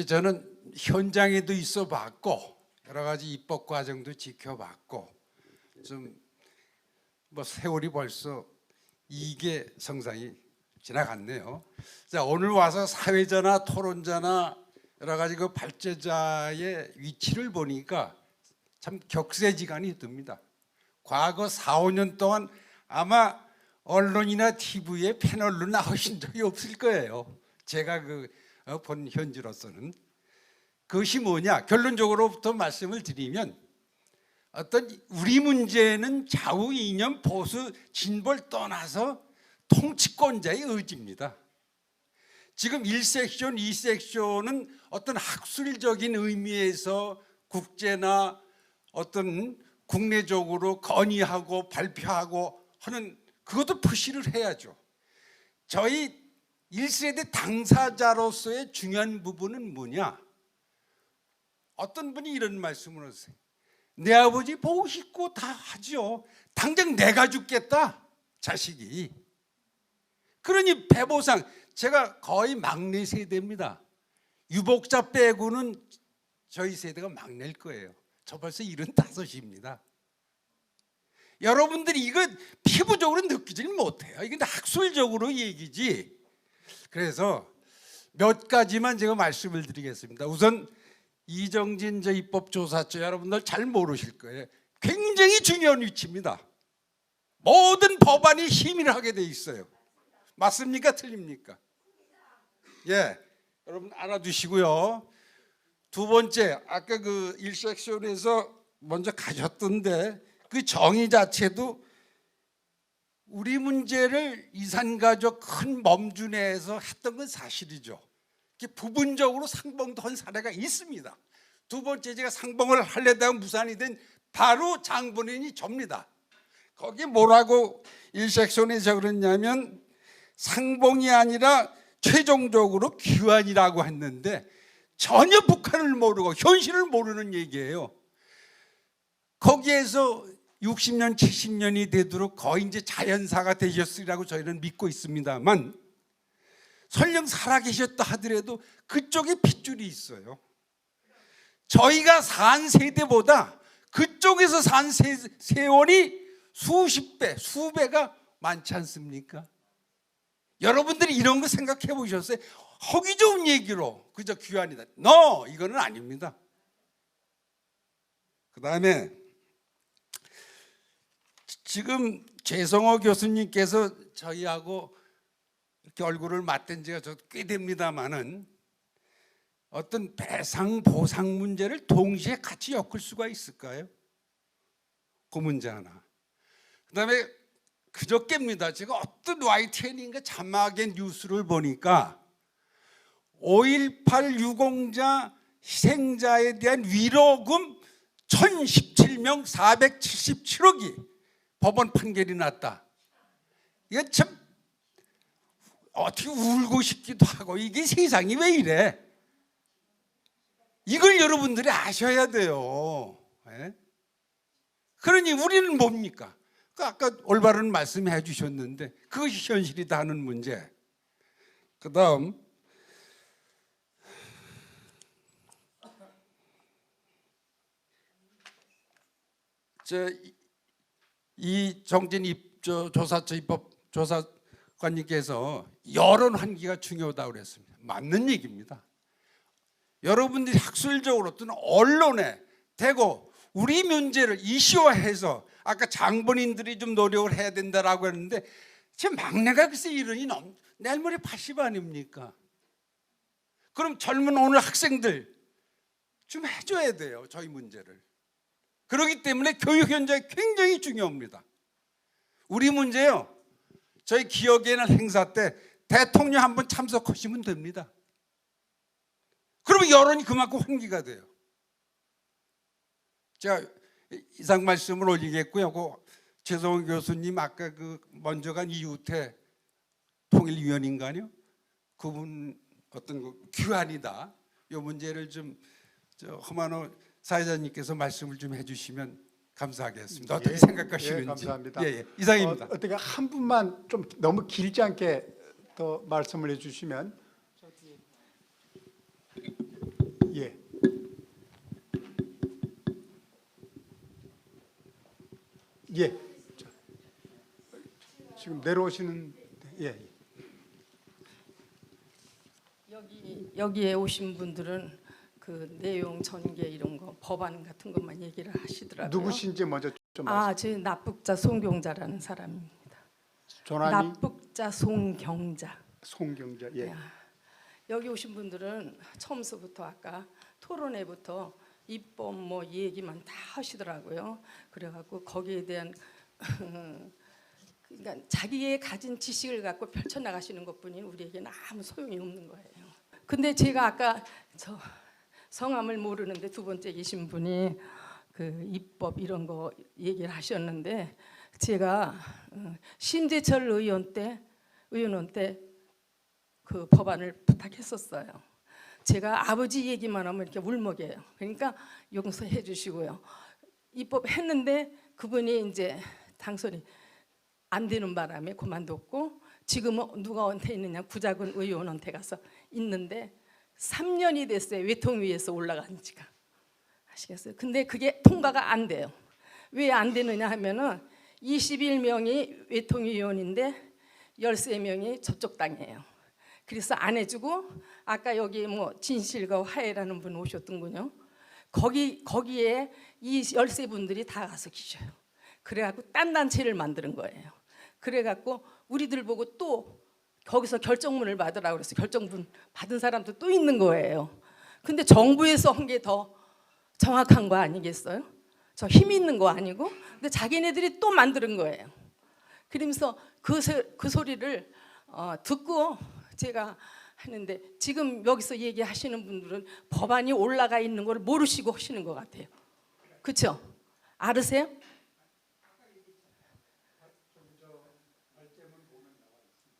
저는 현장에도 있어 봤고 여러 가지 입법 과정도 지켜봤고 좀 뭐 세월이 벌써 2개 성상이 지나갔네요. 자, 오늘 와서 사회자나 토론자나 여러 가지 그 발제자의 위치를 보니까 참 격세지감이 듭니다. 과거 4, 5년 동안 아마 언론이나 TV에 패널로 나오신 적이 없을 거예요. 제가 본 현지로서는. 그것이 뭐냐? 결론적으로부터 말씀을 드리면 어떤 우리 문제는 좌우 이념 보수 진보를 떠나서 통치권자의 의지입니다. 지금 1섹션, 2섹션은 어떤 학술적인 의미에서 국제나 어떤 국내적으로 건의하고 발표하고 하는 그것도 표시를 해야죠. 저희 1세대 당사자로서의 중요한 부분은 뭐냐? 어떤 분이 이런 말씀을 하세요. 내 아버지 보고 싶고 다 하죠. 당장 내가 죽겠다, 자식이. 그러니 배보상, 제가 거의 막내 세대입니다. 유복자 빼고는 저희 세대가 막내일 거예요. 저 벌써 75입니다. 여러분들이 이거 피부적으로 느끼지는 못해요. 이건 학술적으로 얘기지. 그래서 몇 가지만 제가 말씀을 드리겠습니다. 우선 이정진 입법조사처 여러분들 잘 모르실 거예요. 굉장히 중요한 위치입니다. 모든 법안이 힘을 하게 돼 있어요. 맞습니까? 틀립니까? 예, 여러분 알아두시고요. 두 번째, 아까 그 1섹션에서 먼저 가셨던데 그 정의 자체도 우리 문제를 이산가족 큰 범주 내에서 했던 건 사실이죠. 이렇게 부분적으로 상봉도 한 사례가 있습니다. 두 번째 제가 상봉을 하려다가 무산이 된 바로 장본인이 접니다. 거기 뭐라고 일섹션에서 그랬냐면 상봉이 아니라 최종적으로 귀환이라고 했는데 전혀 북한을 모르고 현실을 모르는 얘기예요. 거기에서 60년, 70년이 되도록 거의 이제 자연사가 되셨으리라고 저희는 믿고 있습니다만 설령 살아계셨다 하더라도 그쪽에 핏줄이 있어요. 저희가 산 세대보다 그쪽에서 산 세월이 수십 배, 수배가 많지 않습니까? 여러분들이 이런 거 생각해 보셨어요? 허기 좋은 얘기로 그저 귀환이다. 이거는 아닙니다. 그 다음에 지금 최성호 교수님께서 저희하고 이렇게 얼굴을 맞댄 지가 꽤 됩니다만은 어떤 배상 보상 문제를 동시에 같이 엮을 수가 있을까요? 그 문제 하나. 그다음에 그저께입니다. 제가 어떤 YTN인가 자막의 뉴스를 보니까 5.18 유공자 희생자에 대한 위로금 1017명 477억이 법원 판결이 났다. 이거 참 어떻게 울고 싶기도 하고 이게 세상이 왜 이래? 이걸 여러분들이 아셔야 돼요. 예? 그러니 우리는 뭡니까? 아까 올바른 말씀해 주셨는데 그것이 현실이다 하는 문제. 그 다음 이정진 조사처 입법조사관님께서 여론 환기가 중요하다고 그랬습니다. 맞는 얘기입니다. 여러분들이 학술적으로 또는 언론에 대고 우리 문제를 이슈화해서 아까 장본인들이 좀 노력을 해야 된다라고 했는데 제 막내가 글쎄 이러니 내일 모레 80 아닙니까? 그럼 젊은 오늘 학생들 좀 해줘야 돼요. 저희 문제를. 그렇기 때문에 교육 현장이 굉장히 중요합니다. 우리 문제요. 저희 기억에는 행사 때 대통령 한번 참석하시면 됩니다. 그러면 여론이 그만큼 환기가 돼요. 제가 이상 말씀을 올리겠고요. 최성원 교수님 아까 먼저 간 이우태 통일위원인가요? 그분 어떤 귀환이다. 이 문제를 좀 허만호 사회자님께서 말씀을 좀 해주시면 감사하겠습니다. 어떻게 생각하시는지. 감사합니다. 이상입니다. 어떻게 한 분만 좀 너무 길지 않게 더 말씀을 해주시면. 예. 예. 자, 지금 내려오시는 예. 여기에 오신 분들은 그 내용 전개 이런 거 법안 같은 것만 얘기를 하시더라고요. 누구신지 먼저 좀 제 납북자 송경자라는 사람입니다. 전환이 납북자 송경자. 송경자. 예. 여기 오신 분들은 처음서부터 아까 토론회부터 입법 뭐 얘기만 다 하시더라고요. 그래갖고 거기에 대한 그러니까 자기의 가진 지식을 갖고 펼쳐 나가시는 것뿐이 우리에게는 아무 소용이 없는 거예요. 근데 제가 아까 저 성함을 모르는데 두 번째 계신 분이 그 입법 이런 거 얘기를 하셨는데 제가 심재철 의원 때 그 법안을 부탁했었어요. 제가 아버지 얘기만 하면 이렇게 울먹여요. 그러니까 용서해 주시고요. 입법했는데 그분이 이제 당선이 안 되는 바람에 그만뒀고 지금은 누구한테 있느냐 구자근 의원한테 가서 있는데 3년이 됐어요. 외통위에서 올라간 지가. 아시겠어요? 근데 그게 통과가 안 돼요. 왜 안 되느냐 하면은 21명이 외통위원인데 13명이 저쪽 당이에요. 그래서 안 해주고 아까 여기 뭐 진실과 화해라는 분 오셨던군요. 거기에 이 13분들이 다 가서 계셔요. 그래갖고 딴 단체를 만드는 거예요. 그래갖고 우리들 보고 또 거기서 결정문을 받으라고 그래서 결정문 받은 사람도 또 있는 거예요. 근데 정부에서 한 게 더 정확한 거 아니겠어요? 저 힘 있는 거 아니고? 근데 자기네들이 또 만드는 거예요. 그러면서 그 소리를 듣고 제가 하는데 지금 여기서 얘기하시는 분들은 법안이 올라가 있는 걸 모르시고 하시는 것 같아요. 그렇죠? 알으세요?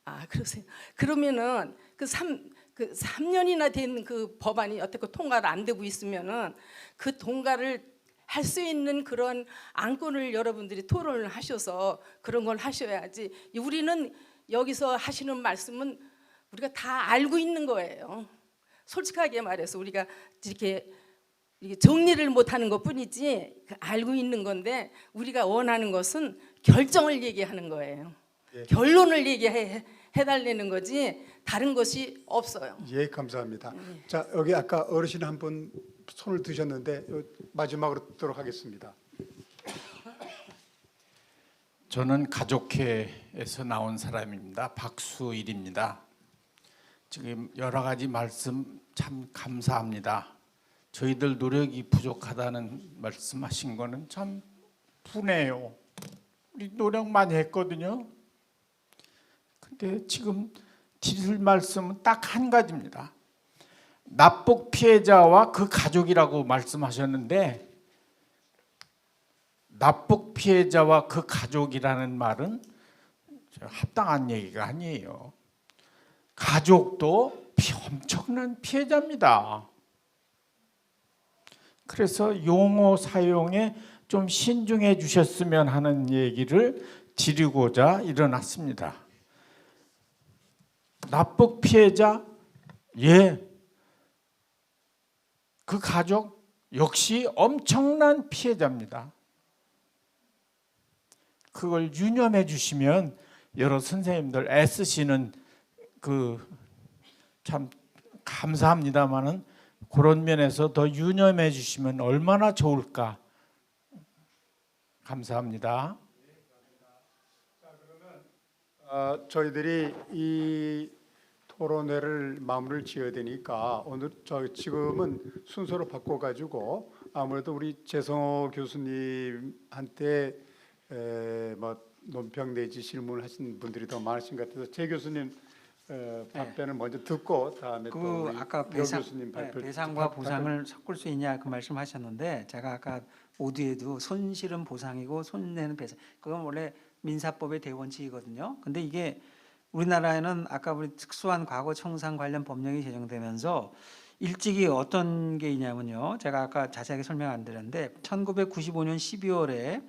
아, 그러세요. 그러면은 그 3년이나 된 그 법안이 어떻게 통과를 안 되고 있으면은 그 통과를 할 수 있는 그런 안건을 여러분들이 토론을 하셔서 그런 걸 하셔야지. 우리는 여기서 하시는 말씀은 우리가 다 알고 있는 거예요. 솔직하게 말해서 우리가 이렇게 정리를 못하는 것뿐이지 알고 있는 건데, 우리가 원하는 것은 결정을 얘기하는 거예요. 예. 결론을 얘기해달라는 거지 다른 것이 없어요. 예, 감사합니다. 자, 여기 아까 어르신 한 분 손을 드셨는데 마지막으로 듣도록 하겠습니다. 저는 가족회에서 나온 사람입니다. 박수일입니다. 지금 여러 가지 말씀 참 감사합니다. 저희들 노력이 부족하다는 말씀하신 거는 참 분해요. 우리 노력 많이 했거든요. 근데 지금 드릴 말씀은 딱 한 가지입니다. 납북 피해자와 그 가족이라고 말씀하셨는데, 납북 피해자와 그 가족이라는 말은 합당한 얘기가 아니에요. 가족도 엄청난 피해자입니다. 그래서 용어 사용에 좀 신중해 주셨으면 하는 얘기를 드리고자 일어났습니다. 납북 피해자, 예, 그 가족 역시 엄청난 피해자입니다. 그걸 유념해 주시면 여러 선생님들 애쓰시는 참 감사합니다마는 그런 면에서 더 유념해 주시면 얼마나 좋을까. 감사합니다. 저희들이 이 토론회를 마무리를 지어야 되니까 오늘 지금은 순서로 바꿔가지고 아무래도 우리 재성호 교수님한테 뭐 논평 내지 질문을 하신 분들이 더 많으신 것 같아서 재 교수님 답변을 먼저 듣고 다음에 또 그 우리 아까 여 교수님 발표 배상과 보상을 섞을 수 있냐 그 말씀하셨는데, 제가 아까 모두에도 손실은 보상이고 손해는 배상, 그건 원래 민사법의 대원칙이거든요. 근데 이게 우리나라에는 아까 우리 특수한 과거 청산 관련 법령이 제정되면서 일찍이 어떤 게 있냐면요, 제가 아까 자세하게 설명 안 드렸는데 1995년 12월에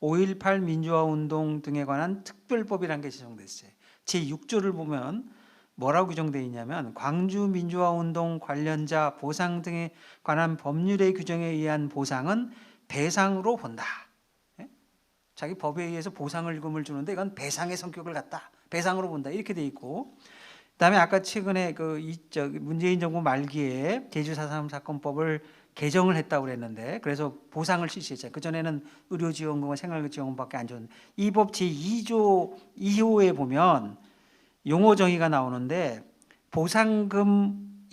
5.18 민주화 운동 등에 관한 특별법이라는 게 제정됐어요. 제6조를 보면 뭐라고 규정되어 있냐면, 광주 민주화 운동 관련자 보상 등에 관한 법률의 규정에 의한 보상은 배상으로 본다. 자기 법에 의해서 보상을금을 주는데 이건 배상의 성격을 갖다 배상으로 본다, 이렇게 돼 있고, 그다음에 아까 최근에 문재인 정부 말기에 제주 4.3 사건법을 개정을 했다고 그랬는데, 그래서 보상을 실시했잖아요. 그 전에는 의료지원금과 생활지원금밖에 안 줬는데, 이 법 제2조 2호에 보면 용어 정의가 나오는데, 보상금이란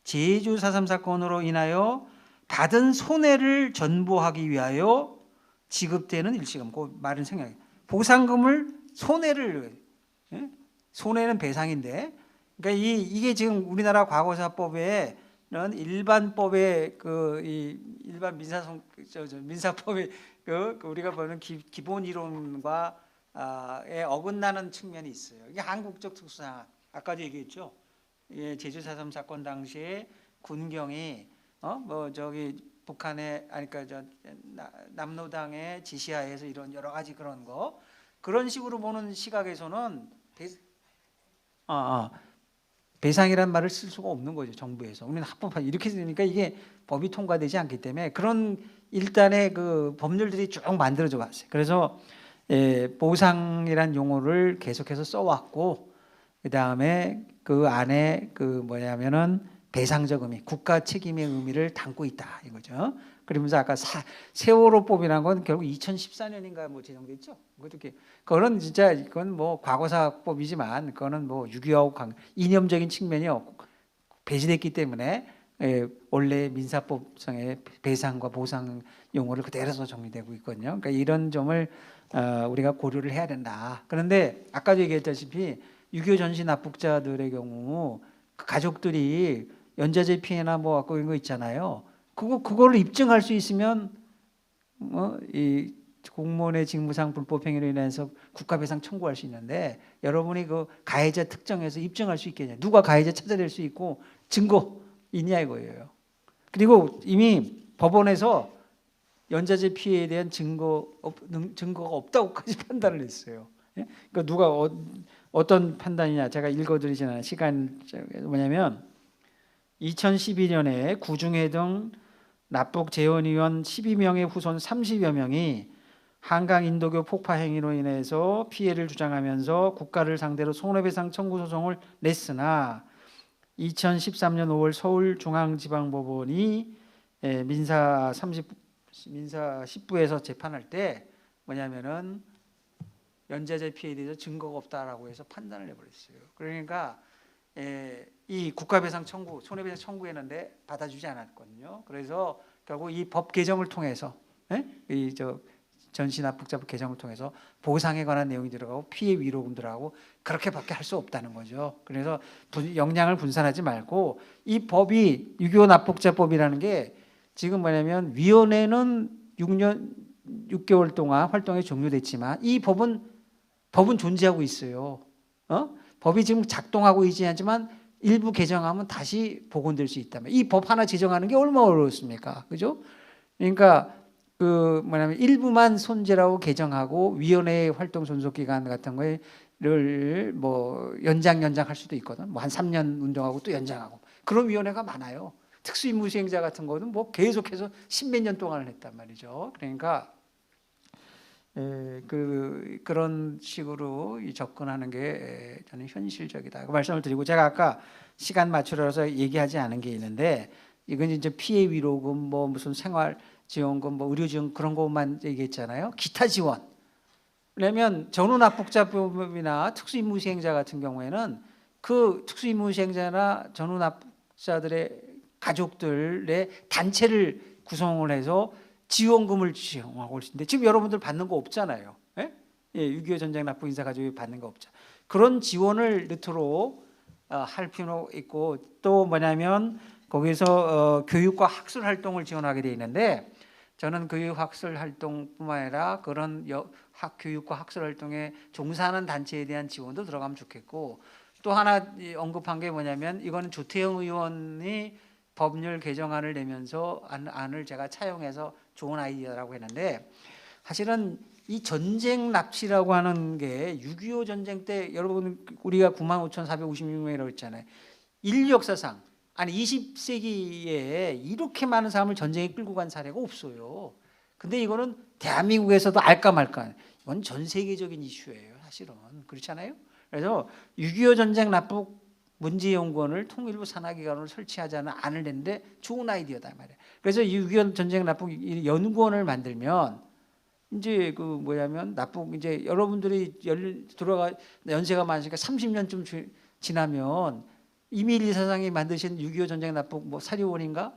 제주 4.3 사건으로 인하여 받은 손해를 전보하기 위하여 지급되는 일시금. 그 말은 생각해. 보상금을 손해를, 손해는 배상인데, 그러니까 이게 지금 우리나라 과거사법에는 일반법의 일반 민사법의 우리가 보는 기본 이론과 에 어긋나는 측면이 있어요. 이게 한국적 특수상. 아까도 얘기했죠. 예, 제주 4.3 사건 당시에 군경이 북한의 남로당의 지시하에서 이런 여러 가지 그런 식으로 보는 시각에서는 배상이란 말을 쓸 수가 없는 거죠, 정부에서. 우리는 합법화 이렇게 되니까 이게 법이 통과되지 않기 때문에 그런 일단의 그 법률들이 쭉 만들어져 왔어요. 그래서 보상이란 용어를 계속해서 써왔고, 그 다음에 그 안에 뭐냐면은 배상적 의미, 국가 책임의 의미를 담고 있다 이거죠. 그러면서 아까 세월호법이라는 건 결국 2014년인가 뭐 제정됐죠. 그거는 진짜 이건 뭐 과거사법이지만 그거는 뭐 6.25하고 이념적인 측면이 배제됐기 때문에 원래 민사법상의 배상과 보상 용어를 그대로 정리되고 있거든요. 그러니까 이런 점을 우리가 고려를 해야 된다. 그런데 아까도 얘기했다시피 6.25 전시 납북자들의 경우 그 가족들이 연좌제 피해나 뭐 갖고 있는 거 있잖아요. 그거를 입증할 수 있으면 이 공무원의 직무상 불법 행위로 인해서 국가배상 청구할 수 있는데 여러분이 그 가해자 특정해서 입증할 수 있겠냐? 누가 가해자 찾아낼 수 있고 증거 있냐 이거예요. 그리고 이미 법원에서 연좌제 피해에 대한 증거가 없다고까지 판단을 했어요. 예? 그러니까 누가 어떤 판단이냐? 제가 읽어드리진 않아요. 시간 뭐냐면 2012년에 구중회 등 납북 재원위원 12명의 후손 30여 명이 한강 인도교 폭파 행위로 인해서 피해를 주장하면서 국가를 상대로 손해배상 청구 소송을 냈으나 2013년 5월 서울중앙지방법원이 민사 10부에서 재판할 때 뭐냐면은 연좌제 피해에 대해서 증거가 없다라고 해서 판단을 해버렸어요. 그러니까 이 국가배상 청구, 손해배상 청구했는데 받아주지 않았거든요. 그래서 결국 이 법 개정을 통해서 전시납북자법 개정을 통해서 보상에 관한 내용이 들어가고 피해 위로금들하고 그렇게밖에 할 수 없다는 거죠. 그래서 역량을 분산하지 말고 이 법이 6.25 납북자법이라는 게 지금 뭐냐면 위원회는 6개월 동안 활동이 종료됐지만 이 법은 존재하고 있어요. 법이 지금 작동하고 있지 않지만 일부 개정하면 다시 복원될 수 있다면 이 법 하나 제정하는 게 얼마나 어렵습니까? 그죠? 그러니까 일부만 손질하고 개정하고 위원회 활동 존속 기간 같은 거를 뭐 연장할 수도 있거든. 뭐 한 3년 운동하고 또 연장하고 그런 위원회가 많아요. 특수임무 수행자 같은 거는 뭐 계속해서 십몇 년 동안을 했단 말이죠. 그러니까 그런 식으로 접근하는 게 저는 현실적이다. 그 말씀을 드리고 제가 아까 시간 맞추려서 얘기하지 않은 게 있는데 이건 이제 피해 위로금 뭐 무슨 생활 지원금 뭐 의료 지원 그런 것만 얘기했잖아요. 기타 지원. 왜냐하면 전후납북자법이나 특수임무수행자 같은 경우에는 그 특수임무수행자나 전후납북자들의 가족들의 단체를 구성을 해서 지원금을 지원하고 있는데 지금 여러분들 받는 거 없잖아요. 6.25 전쟁 납북 인사 가족이 받는 거 없죠. 그런 지원을 넣도록 할 필요 있고 또 뭐냐면 거기서 교육과 학술 활동을 지원하게 돼 있는데 저는 교육 학술 활동뿐만 아니라 그런 교육과 학술 활동에 종사하는 단체에 대한 지원도 들어가면 좋겠고 또 하나 언급한 게 뭐냐면 이거는 조태영 의원이 법률 개정안을 내면서 안을 제가 차용해서 좋은 아이디어라고 했는데 사실은 이 전쟁 납치라고 하는 게 6.25 전쟁 때 여러분 우리가 95,456명이라고 했잖아요. 인류 역사상 아니 20세기에 이렇게 많은 사람을 전쟁에 끌고 간 사례가 없어요. 근데 이거는 대한민국에서도 알까 말까 이건 전 세계적인 이슈예요. 사실은 그렇잖아요. 그래서 6.25 전쟁 납북 문제연구원을 통일부 산하기관으로 설치하자는 안을 냈는데 좋은 아이디어다 말이에요. 그래서 6.25 전쟁 납북 연구원을 만들면 이제 그 뭐냐면 납북 이제 여러분들이 연세가 많으니까 30년쯤 지나면 이미일 사상이 만드신 6.25 전쟁 납북 뭐 사료원인가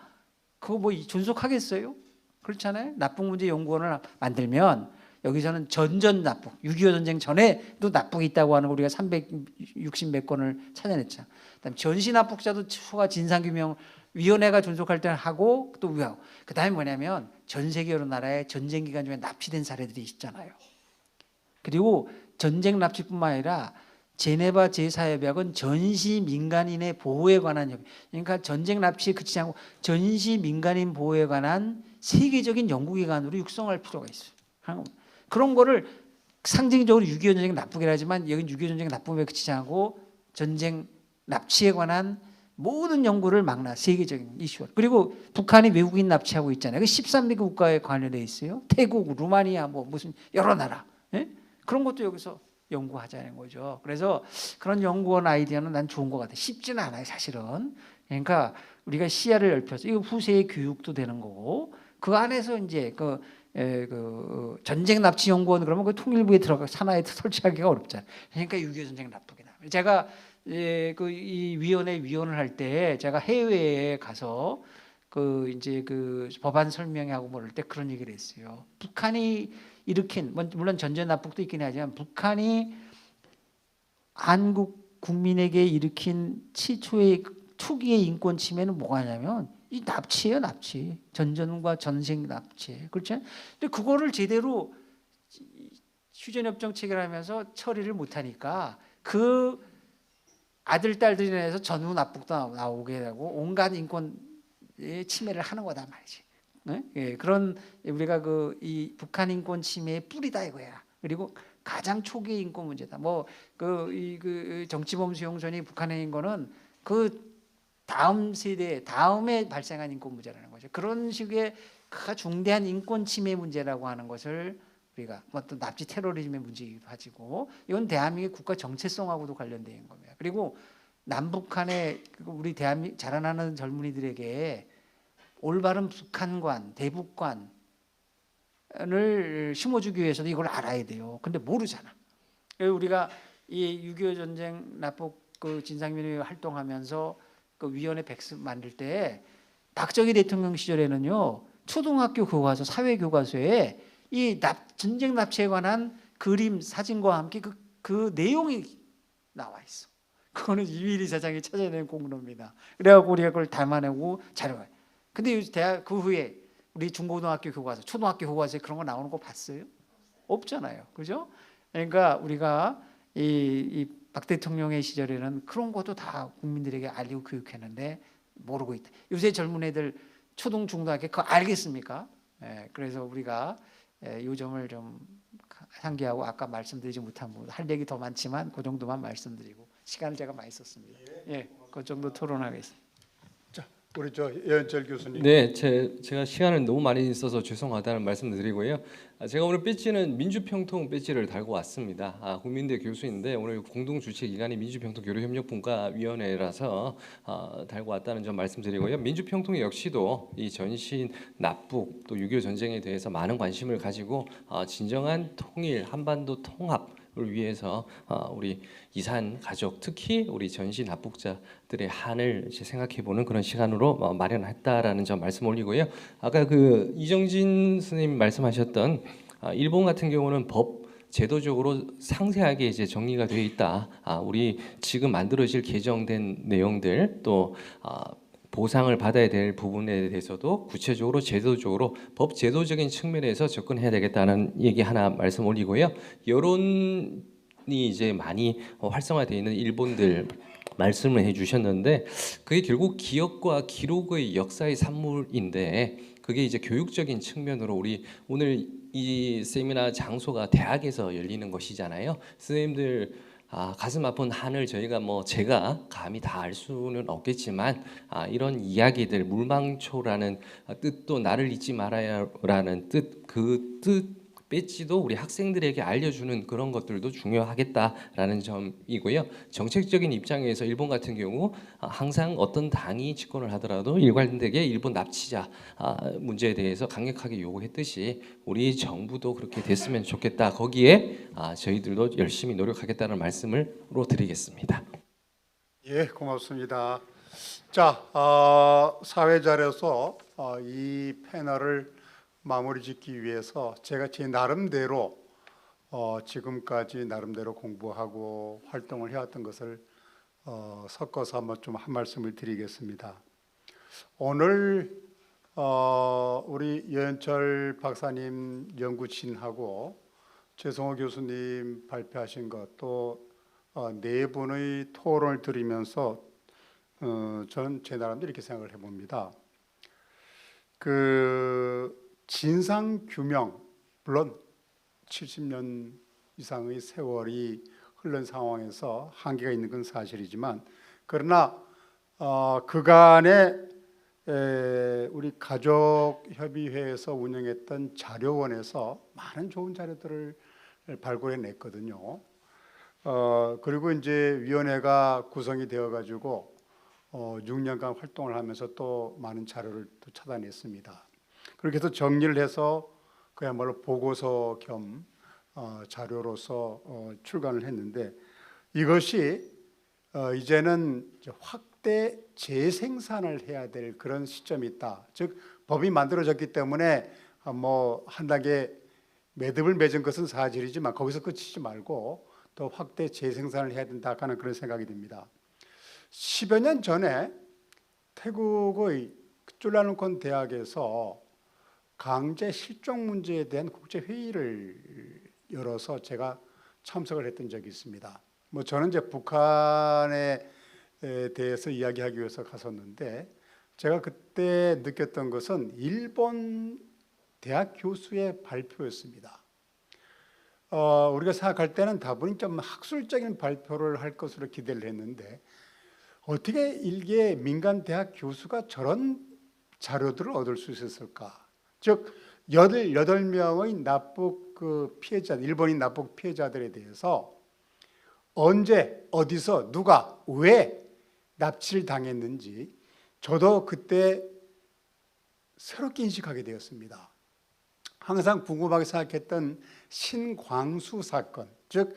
그거 뭐 존속하겠어요? 그렇잖아요. 납북 문제 연구원을 만들면 여기서는 전전 납북 6.25 전쟁 전에도 납북이 있다고 하는 거 우리가 360 몇 건을 찾아냈죠. 그다음에 전시 납북자도 추가 진상규명 위원회가 존속할 때는 하고 또 위하고 그다음에 뭐냐면 전 세계 여러 나라에 전쟁 기간 중에 납치된 사례들이 있잖아요. 그리고 전쟁 납치뿐만 아니라 제네바 제4협약은 전시 민간인의 보호에 관한 협약. 그러니까 전쟁 납치에 그치지 않고 전시 민간인 보호에 관한 세계적인 연구기관으로 육성할 필요가 있어요. 그런 거를 상징적으로 6.25 전쟁 납북이라 하지만 여기 6.25 전쟁 납북에 그치지 않고 전쟁 납치에 관한 모든 연구를 막나 세계적인 이슈. 그리고 북한이 외국인 납치하고 있잖아요. 그 13개 국가에 관련돼 있어요. 태국, 루마니아 뭐 무슨 여러 나라. 그런 것도 여기서 연구하자는 거죠. 그래서 그런 연구원 아이디어는 난 좋은 것 같아요. 쉽지는 않아요, 사실은. 그러니까 우리가 시야를 넓혀서 이거 후세의 교육도 되는 거고 그 안에서 이제 그 전쟁 납치 연구원 그러면 그 통일부에 들어가 산하에 설치하기가 어렵잖아요. 그러니까 6.25 전쟁 납북이다. 제가 이 위원회 위원을 할 때 제가 해외에 가서 그 법안 설명하고 뭐 그럴 때 그런 얘기를 했어요. 북한이 일으킨 물론 전쟁 납북도 있긴 하지만 북한이 한국 국민에게 일으킨 치초의 초기의 인권 침해는 뭐가냐면 이 납치예요, 납치. 전전과 전생 납치. 그렇죠? 근데 그거를 제대로 휴전협정 체결하면서 처리를 못하니까 그 아들 딸들이 인해서 전후 납북도 나오게 되고 온갖 인권의 침해를 하는 거다 말이지. 네? 예, 그런 우리가 이 북한 인권 침해의 뿌리다 이거야. 그리고 가장 초기의 인권 문제다. 뭐 그 정치범 수용소니 북한의 인권은 그 다음 세대 다음에 발생한 인권 문제라는 거죠. 그런 식의 중대한 인권 침해 문제라고 하는 것을 우리가 어떤 납치 테러리즘의 문제이기도 하고 이건 대한민국의 국가 정체성하고도 관련된 겁니다. 그리고 남북한의 우리 대한민국 자라나는 젊은이들에게 올바른 북한관, 대북관을 심어주기 위해서도 이걸 알아야 돼요. 근데 모르잖아. 우리가 이 6.25 전쟁 납북 진상위원회 활동하면서 그 위원회 백습 만들 때 박정희 대통령 시절에는요 초등학교 교과서, 사회 교과서에 이 전쟁 납치에 관한 그림, 사진과 함께 그 내용이 나와 있어. 그거는 이휘리 사장이 찾아낸 공로입니다. 그래갖고 우리가 그걸 담아내고 자료가. 근데 그 후에 우리 중고등학교 교과서, 초등학교 교과서에 그런 거 나오는 거 봤어요? 없잖아요, 그죠? 그러니까 우리가 이 박 대통령의 시절에는 그런 것도 다 국민들에게 알리고 교육했는데 모르고 있다. 요새 젊은 애들 초등 중등학교 그거 알겠습니까? 예, 그래서 우리가 이 점을 좀 상기하고 아까 말씀드리지 못한 부분 할 얘기 더 많지만 그 정도만 말씀드리고 시간을 제가 많이 썼습니다. 예, 그 정도 토론하겠습니다. 우리 여현철 교수님. 네, 제가 시간을 너무 많이 써서 죄송하다는 말씀을 드리고요. 제가 오늘 배지는 민주평통 배지를 달고 왔습니다. 국민대 교수인데 오늘 공동 주최 기관이 민주평통 교류협력분과위원회라서 달고 왔다는 점 말씀드리고요. 민주평통 역시도 이 전신 납북 또 6.25 전쟁에 대해서 많은 관심을 가지고 진정한 통일, 한반도 통합을 위해서 우리 이산 가족, 특히 우리 전신 납북자들의 한을 생각해보는 그런 시간으로 마련했다라는 점 말씀 올리고요. 아까 그 이정진 선생님 말씀하셨던 일본 같은 경우는 법 제도적으로 상세하게 이제 정리가 되어 있다. 우리 지금 만들어질 개정된 내용들 또 보상을 받아야 될 부분에 대해서도 구체적으로 제도적으로 법 제도적인 측면에서 접근해야 되겠다는 얘기 하나 말씀 올리고요. 여론이 이제 많이 활성화되어 있는 일본들 말씀을 해주셨는데 그게 결국 기억과 기록의 역사의 산물인데 그게 이제 교육적인 측면으로 우리 오늘 이 세미나 장소가 대학에서 열리는 것이잖아요. 선생님들 가슴 아픈 한을 제가 감히 다 알 수는 없겠지만 이런 이야기들 물망초라는 뜻도 나를 잊지 말아야라는 뜻 그 뜻 배지도 우리 학생들에게 알려주는 그런 것들도 중요하겠다라는 점이고요. 정책적인 입장에서 일본 같은 경우 항상 어떤 당이 집권을 하더라도 일관되게 일본 납치자 문제에 대해서 강력하게 요구했듯이 우리 정부도 그렇게 됐으면 좋겠다. 거기에 저희들도 열심히 노력하겠다는 말씀으로 드리겠습니다. 예, 고맙습니다. 자, 사회자로서 이 패널을 마무리 짓기 위해서 제가 제 나름대로 지금까지 나름대로 공부하고 활동을 해왔던 것을 섞어서 한번 좀 한 말씀을 드리겠습니다. 오늘 우리 여현철 박사님 연구진하고 최성호 교수님 발표하신 것 또 네 분의 토론을 들으면서 저는 제 나름대로 이렇게 생각을 해봅니다. 진상 규명, 물론 70년 이상의 세월이 흐른 상황에서 한계가 있는 건 사실이지만 그러나 그간에 우리 가족협의회에서 운영했던 자료원에서 많은 좋은 자료들을 발굴해냈거든요. 그리고 이제 위원회가 구성이 되어가지고 6년간 활동을 하면서 또 많은 자료를 또 찾아냈습니다. 그렇게 해서 정리를 해서 그야말로 보고서 겸 자료로서 출간을 했는데 이것이 이제는 확대 재생산을 해야 될 그런 시점이 있다. 즉 법이 만들어졌기 때문에 뭐 한 단계 매듭을 맺은 것은 사실이지만 거기서 끝이지 말고 또 확대 재생산을 해야 된다 하는 그런 생각이 듭니다. 10여 년 전에 태국의 쭈라누콘 대학에서 강제 실종 문제에 대한 국제 회의를 열어서 제가 참석을 했던 적이 있습니다. 뭐 저는 이제 북한에 대해서 이야기하기 위해서 갔었는데 제가 그때 느꼈던 것은 일본 대학 교수의 발표였습니다. 우리가 생각할 때는 다분히 좀 학술적인 발표를 할 것으로 기대를 했는데 어떻게 일개 민간 대학 교수가 저런 자료들을 얻을 수 있었을까? 즉 18명의 납북 피해자, 일본인 납북 피해자들에 대해서 언제, 어디서, 누가, 왜 납치를 당했는지 저도 그때 새롭게 인식하게 되었습니다. 항상 궁금하게 생각했던 신광수 사건, 즉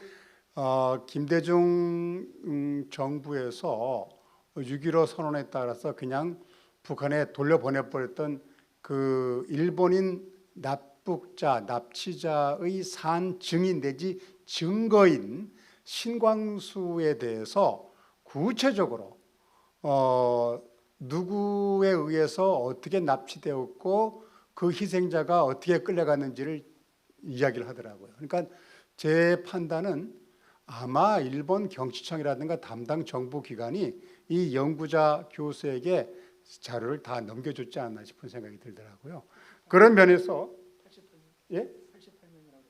김대중 정부에서 6.15 선언에 따라서 그냥 북한에 돌려보내버렸던 그 일본인 납북자, 납치자의 산 증인 내지 증거인 신광수에 대해서 구체적으로 누구에 의해서 어떻게 납치되었고 그 희생자가 어떻게 끌려갔는지를 이야기를 하더라고요. 그러니까 제 판단은 아마 일본 경치청이라든가 담당 정부 기관이 이 연구자 교수에게 자료를 다 넘겨줬지 않나 싶은 생각이 들더라고요. 그런 면에서 88명. 예? 88명이라고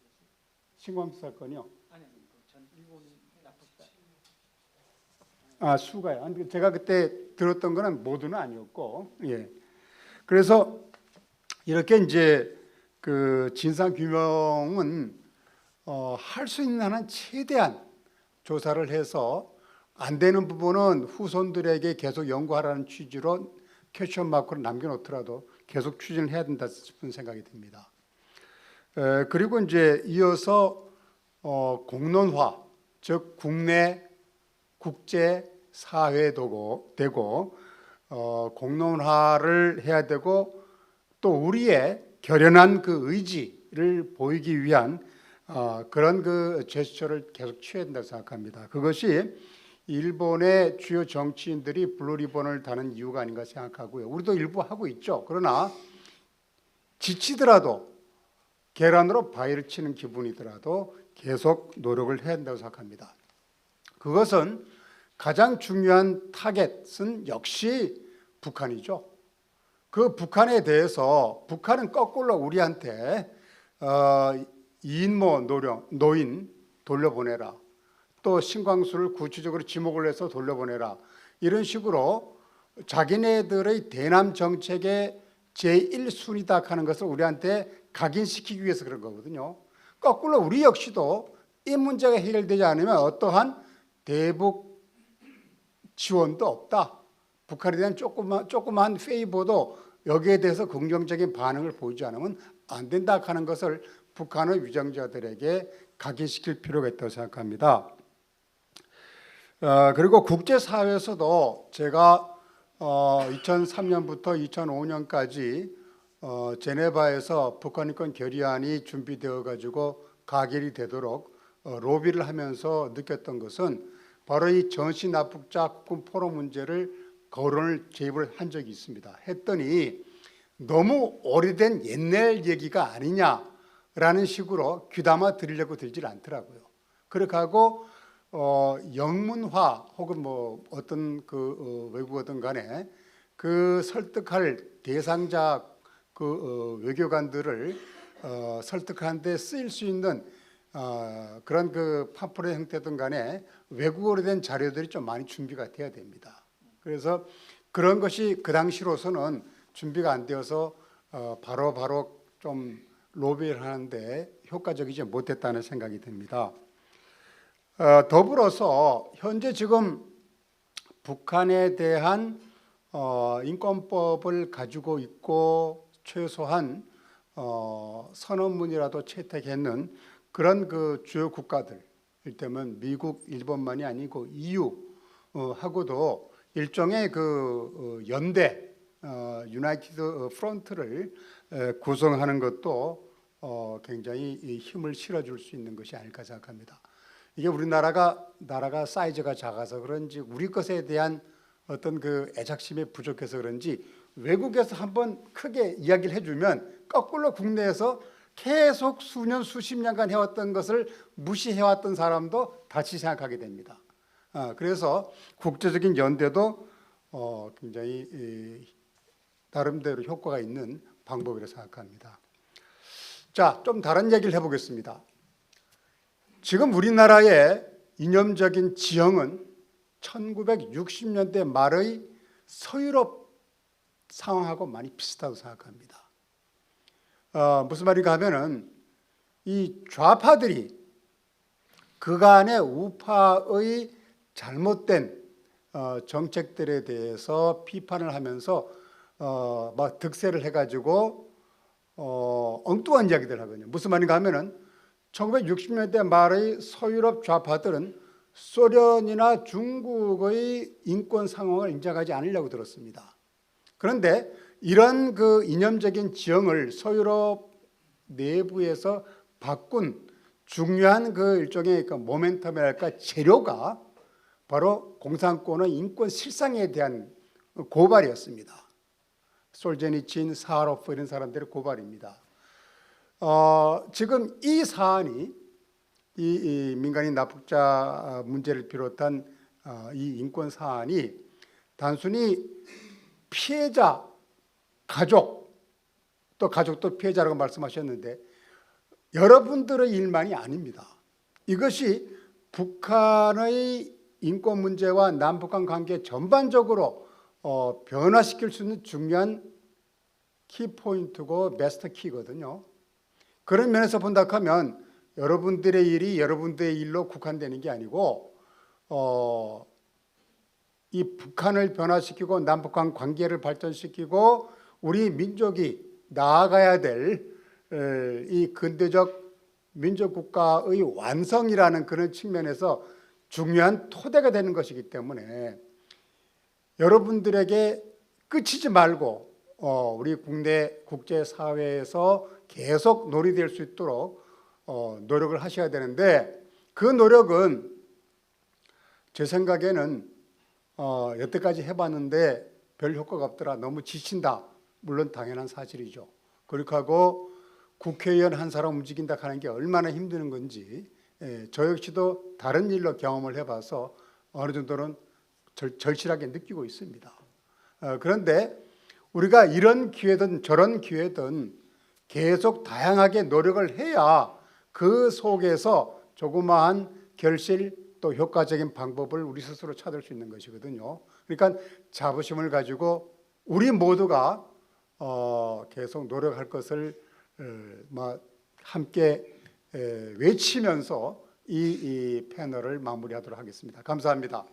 신광수 사건이요. 아니 전 일본인 납북자. 수가요. 제가 그때 들었던 거는 모두는 아니었고, 예. 그래서 이렇게 이제 그 진상 규명은 할 수 있는 한은 최대한 조사를 해서 안 되는 부분은 후손들에게 계속 연구하라는 취지로 퀘스천 마크를 남겨놓더라도 계속 추진을 해야 된다 싶은 생각이 듭니다. 그리고 이제 이어서 공론화, 즉 국내 국제 사회도 되고 공론화를 해야 되고 또 우리의 결연한 그 의지를 보이기 위한 그런 그 제스처를 계속 취해야 된다고 생각합니다. 그것이 일본의 주요 정치인들이 블루리본을 다는 이유가 아닌가 생각하고요. 우리도 일부 하고 있죠. 그러나 지치더라도 계란으로 바위를 치는 기분이더라도 계속 노력을 해야 한다고 생각합니다. 그것은 가장 중요한 타겟은 역시 북한이죠. 그 북한에 대해서 북한은 거꾸로 우리한테 이인모 노인 돌려보내라. 또 신광수를 구체적으로 지목을 해서 돌려보내라. 이런 식으로 자기네들의 대남 정책의 제1순위다 하는 것을 우리한테 각인시키기 위해서 그런 거거든요. 거꾸로 우리 역시도 이 문제가 해결되지 않으면 어떠한 대북 지원도 없다. 북한에 대한 조그만 페이버도 여기에 대해서 긍정적인 반응을 보이지 않으면 안 된다 하는 것을 북한의 위정자들에게 각인시킬 필요가 있다고 생각합니다. 그리고 국제사회에서도 제가 2003년부터 2005년까지 제네바에서 북한인권 결의안이 준비되어 가지고 가결이 되도록 로비를 하면서 느꼈던 것은 바로 이 전시납북자 국군 포로 문제를 거론을 제입을 한 적이 있습니다. 했더니 너무 오래된 옛날 얘기가 아니냐라는 식으로 귀담아 드리려고 들질 않더라고요. 그렇게 하고 영문화 혹은 뭐 어떤 그 외국어든 간에 그 설득할 대상자 그 외교관들을 설득하는 데 쓰일 수 있는 그런 그 팜플렛 형태든 간에 외국어로 된 자료들이 좀 많이 준비가 돼야 됩니다. 그래서 그런 것이 그 당시로서는 준비가 안 되어서 바로 좀 로비를 하는데 효과적이지 못했다는 생각이 듭니다. 더불어서 현재 지금 북한에 대한 인권법을 가지고 있고 최소한 선언문이라도 채택했는 그런 그 주요 국가들, 이를테면 미국, 일본만이 아니고 EU 하고도 일종의 그 연대, 유나이티드 프론트를 구성하는 것도 굉장히 힘을 실어줄 수 있는 것이 아닐까 생각합니다. 이게 나라가 사이즈가 작아서 그런지 우리 것에 대한 어떤 그 애착심이 부족해서 그런지 외국에서 한번 크게 이야기를 해주면 거꾸로 국내에서 계속 수년 수십 년간 해왔던 것을 무시해왔던 사람도 다시 생각하게 됩니다. 그래서 국제적인 연대도 굉장히 나름대로 효과가 있는 방법이라고 생각합니다. 자, 좀 다른 얘기를 해보겠습니다. 지금 우리나라의 이념적인 지형은 1960년대 말의 서유럽 상황하고 많이 비슷하다고 생각합니다. 무슨 말인가 하면은 이 좌파들이 그간의 우파의 잘못된 정책들에 대해서 비판을 하면서 막 득세를 해가지고 엉뚱한 이야기들 하거든요. 무슨 말인가 하면은 1960년대 말의 서유럽 좌파들은 소련이나 중국의 인권 상황을 인정하지 않으려고 들었습니다. 그런데 이런 그 이념적인 지형을 서유럽 내부에서 바꾼 중요한 그 일종의 그 모멘텀이랄까 재료가 바로 공산권의 인권 실상에 대한 고발이었습니다. 솔제니친, 사하로프 이런 사람들의 고발입니다. 지금 이 사안이 이 민간인 납북자 문제를 비롯한 이 인권 사안이 단순히 피해자, 가족, 또 가족도 피해자라고 말씀하셨는데 여러분들의 일만이 아닙니다. 이것이 북한의 인권 문제와 남북한 관계 전반적으로 변화시킬 수 있는 중요한 키포인트고 마스터 키거든요. 그런 면에서 본다 하면 여러분들의 일이 여러분들의 일로 국한되는 게 아니고 이 북한을 변화시키고 남북한 관계를 발전시키고 우리 민족이 나아가야 될 이 근대적 민족국가의 완성이라는 그런 측면에서 중요한 토대가 되는 것이기 때문에 여러분들에게 끝이지 말고 우리 국제사회에서 계속 놀이될 수 있도록 노력을 하셔야 되는데 그 노력은 제 생각에는 여태까지 해봤는데 별 효과가 없더라, 너무 지친다, 물론 당연한 사실이죠. 그렇게 하고 국회의원 한 사람 움직인다 하는 게 얼마나 힘드는 건지 저 역시도 다른 일로 경험을 해봐서 어느 정도는 절실하게 느끼고 있습니다. 그런데 우리가 이런 기회든 저런 기회든 계속 다양하게 노력을 해야 그 속에서 조그마한 결실 또 효과적인 방법을 우리 스스로 찾을 수 있는 것이거든요. 그러니까 자부심을 가지고 우리 모두가 계속 노력할 것을 함께 외치면서 이 패널을 마무리하도록 하겠습니다. 감사합니다.